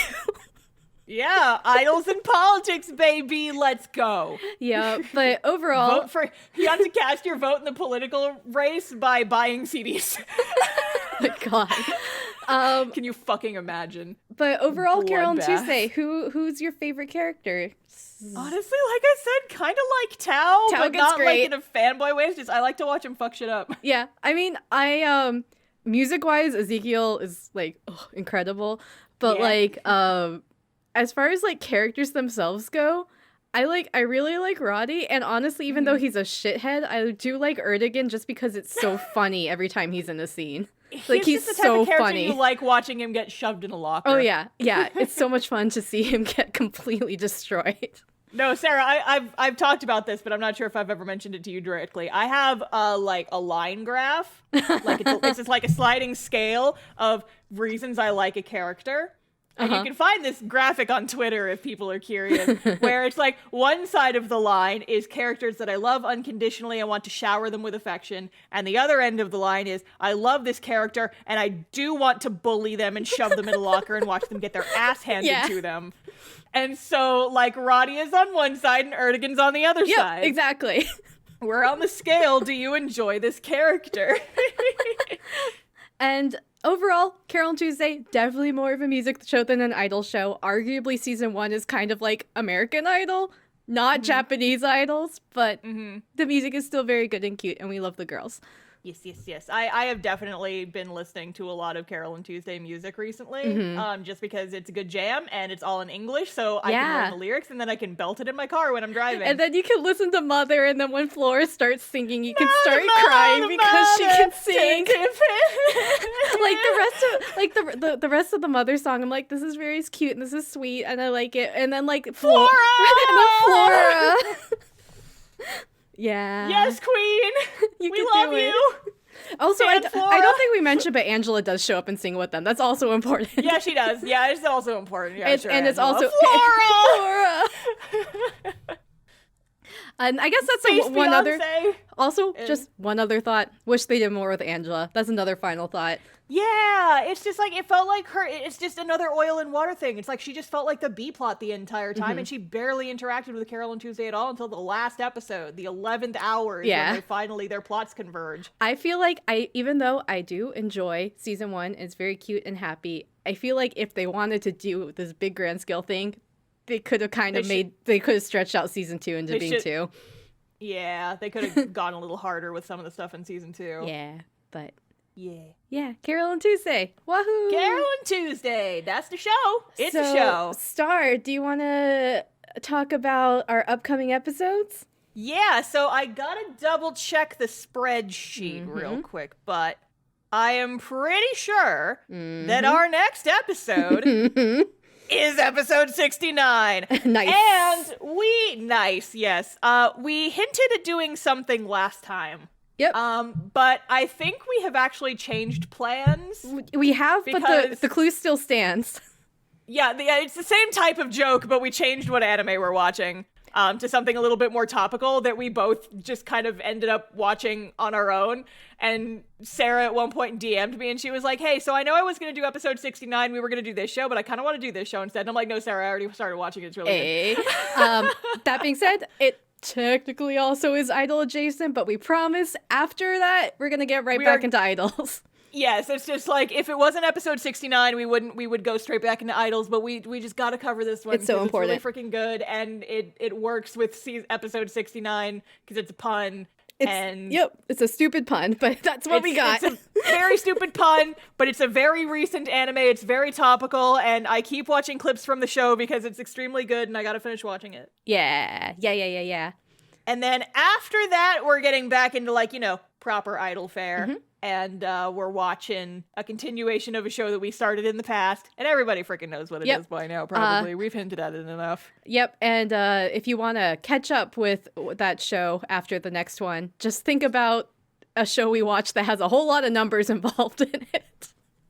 Speaker 2: Yeah, idols in politics, baby. Let's go.
Speaker 1: Yeah, but overall,
Speaker 2: you have to cast your vote in the political race by buying CDs.
Speaker 1: Oh my god.
Speaker 2: Can you fucking imagine?
Speaker 1: But overall, Carole and
Speaker 2: Bloodbath.
Speaker 1: Tuesday, who's your favorite character?
Speaker 2: Honestly, like I said, kind of like Tao, but
Speaker 1: gets
Speaker 2: not
Speaker 1: great.
Speaker 2: like in a fanboy way. It's just I like to watch him fuck shit up.
Speaker 1: Yeah, I mean, I music-wise, Ezekiel is like incredible, but as far as like characters themselves go, I really like Roddy, and honestly, even though he's a shithead, I do like Erdogan just because it's so funny every time he's in a scene. Like he's
Speaker 2: just the type
Speaker 1: so
Speaker 2: of character
Speaker 1: funny.
Speaker 2: You like watching him get shoved in a locker.
Speaker 1: Oh yeah, it's so much fun to see him get completely destroyed.
Speaker 2: No, Sarah, I've talked about this, but I'm not sure if I've ever mentioned it to you directly. I have a line graph, like it's just like a sliding scale of reasons I like a character. And you can find this graphic on Twitter if people are curious, where it's like one side of the line is characters that I love unconditionally and want to shower them with affection. And the other end of the line is I love this character and I do want to bully them and shove them in a locker and watch them get their ass handed to them. And so, like, Radia's on one side and Erdogan's on the other side.
Speaker 1: Exactly.
Speaker 2: Where on the scale do you enjoy this character?
Speaker 1: And overall, Carole and Tuesday, definitely more of a music show than an idol show. Arguably, season 1 is kind of like American Idol, not Japanese idols, but the music is still very good and cute, and we love the girls.
Speaker 2: Yes. I have definitely been listening to a lot of Carole and Tuesday music recently, just because it's a good jam and it's all in English, so I can learn the lyrics and then I can belt it in my car when I'm driving.
Speaker 1: And then you can listen to Mother, and then when Flora starts singing, you can start crying because she can sing. Like the rest of the Mother song, I'm like, this is very cute and this is sweet and I like it. And then like
Speaker 2: Flora!
Speaker 1: And then Flora. Yeah.
Speaker 2: Yes, Queen. We love you.
Speaker 1: Also, I don't think we mentioned, but Angela does show up and sing with them. That's also important.
Speaker 2: Yeah, she does. Yeah, it's also important. Yeah,
Speaker 1: and,
Speaker 2: sure.
Speaker 1: And it's
Speaker 2: Angela.
Speaker 1: also Flora. And I guess that's one other. Also, just one other thought. Wish they did more with Angela. That's another final thought.
Speaker 2: Yeah, it's just like, it felt like it's just another oil and water thing. It's like she just felt like the B plot the entire time, and she barely interacted with Carole and Tuesday at all until the last episode, the 11th hour, when their plots converge.
Speaker 1: I feel like even though I do enjoy season 1, it's very cute and happy, I feel like if they wanted to do this big grand scale thing, they could have they could have stretched out season 2 into being 2.
Speaker 2: Yeah, they could have gone a little harder with some of the stuff in season 2.
Speaker 1: Yeah, but...
Speaker 2: Yeah,
Speaker 1: Carole and Tuesday. Wahoo!
Speaker 2: Carole and Tuesday. That's the show. It's a show.
Speaker 1: Star, do you want to talk about our upcoming episodes?
Speaker 2: Yeah, so I gotta double check the spreadsheet real quick, but I am pretty sure that our next episode is episode 69.
Speaker 1: Nice.
Speaker 2: And yes. We hinted at doing something last time.
Speaker 1: Yep.
Speaker 2: But I think we have actually changed plans.
Speaker 1: We have, but the clue still stands.
Speaker 2: Yeah, it's the same type of joke, but we changed what anime we're watching to something a little bit more topical that we both just kind of ended up watching on our own. And Sarah at one point DM'd me and she was like, hey, so I know I was going to do episode 69. We were going to do this show, but I kind of want to do this show instead. And I'm like, no, Sarah, I already started watching it. It's really good.
Speaker 1: That being said, it technically also is idol adjacent, but we promise after that we're gonna get back into idols.
Speaker 2: Yes, it's just like if it wasn't episode 69, we would go straight back into idols, but we just gotta cover this one.
Speaker 1: It's so important.
Speaker 2: It's really freaking good, and it works with episode 69 because it's a pun.
Speaker 1: It's a stupid pun, but that's what we got.
Speaker 2: It's a very stupid pun, but it's a very recent anime. It's very topical, and I keep watching clips from the show because it's extremely good, and I gotta finish watching it.
Speaker 1: Yeah.
Speaker 2: And then after that, we're getting back into proper idol fare, and we're watching a continuation of a show that we started in the past, and everybody freaking knows what it is by now, probably. We've hinted at it enough.
Speaker 1: Yep, and if you want to catch up with that show after the next one, just think about a show we watched that has a whole lot of numbers involved in it.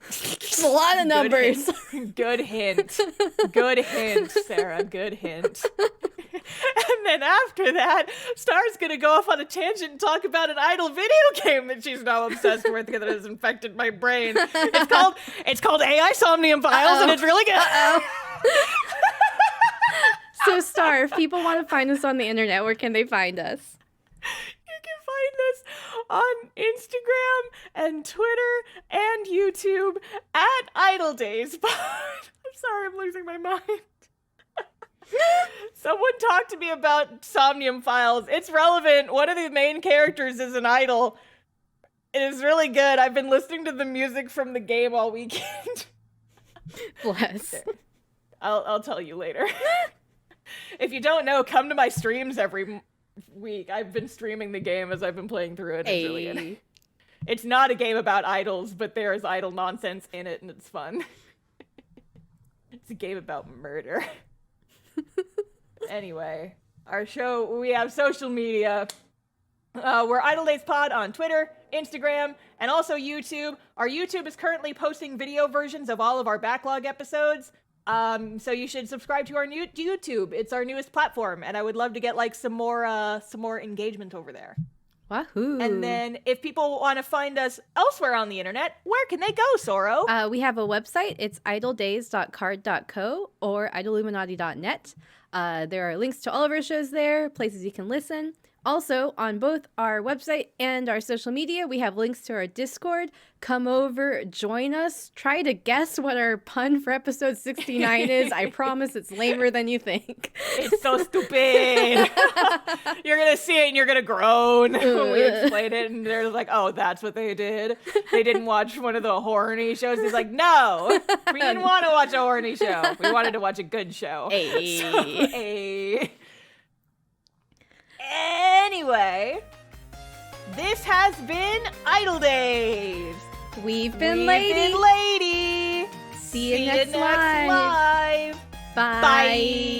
Speaker 1: Just a lot of numbers.
Speaker 2: Good hint. Good hint, Sarah. Good hint. And then after that, Star's gonna go off on a tangent and talk about an idol video game that she's now obsessed with because it has infected my brain. It's called AI Somnium Files, and it's really good.
Speaker 1: So, Star, if people want to find us on the internet, where can they find us?
Speaker 2: You can find us on Instagram and Twitter and YouTube at Idol Days Pod. I'm sorry, I'm losing my mind. Someone talked to me about Somnium Files. It's relevant. One of the main characters is an idol. It is really good. I've been listening to the music from the game all weekend.
Speaker 1: Bless.
Speaker 2: I'll tell you later. If you don't know, come to my streams every week. I've been streaming the game as I've been playing through it. It's really good. It's not a game about idols, but there is idol nonsense in it, and it's fun. It's a game about murder. Anyway, our show, we have social media. We're Idol Days Pod on Twitter, Instagram, and also YouTube. Our YouTube is currently posting video versions of all of our backlog episodes. So you should subscribe to our new YouTube. It's our newest platform, and I would love to get like some more engagement over there.
Speaker 1: Wahoo!
Speaker 2: And then if people want to find us elsewhere on the internet, where can they go, Soro?
Speaker 1: We have a website. It's idoldays.card.co or idolluminati.net. There are links to all of our shows there, places you can listen. Also, on both our website and our social media, we have links to our Discord. Come over, join us. Try to guess what our pun for episode 69 is. I promise it's lamer than you think.
Speaker 2: It's so stupid. You're going to see it and you're going to groan when we explain it. And they're like, oh, that's what they did. They didn't watch one of the horny shows. He's like, no, we didn't want to watch a horny show. We wanted to watch a good show.
Speaker 1: Hey.
Speaker 2: So, hey. Anyway, this has been Idol Days.
Speaker 1: We've been Lady.
Speaker 2: Lady.
Speaker 1: See you next live.
Speaker 2: live.
Speaker 1: Bye.
Speaker 2: Bye.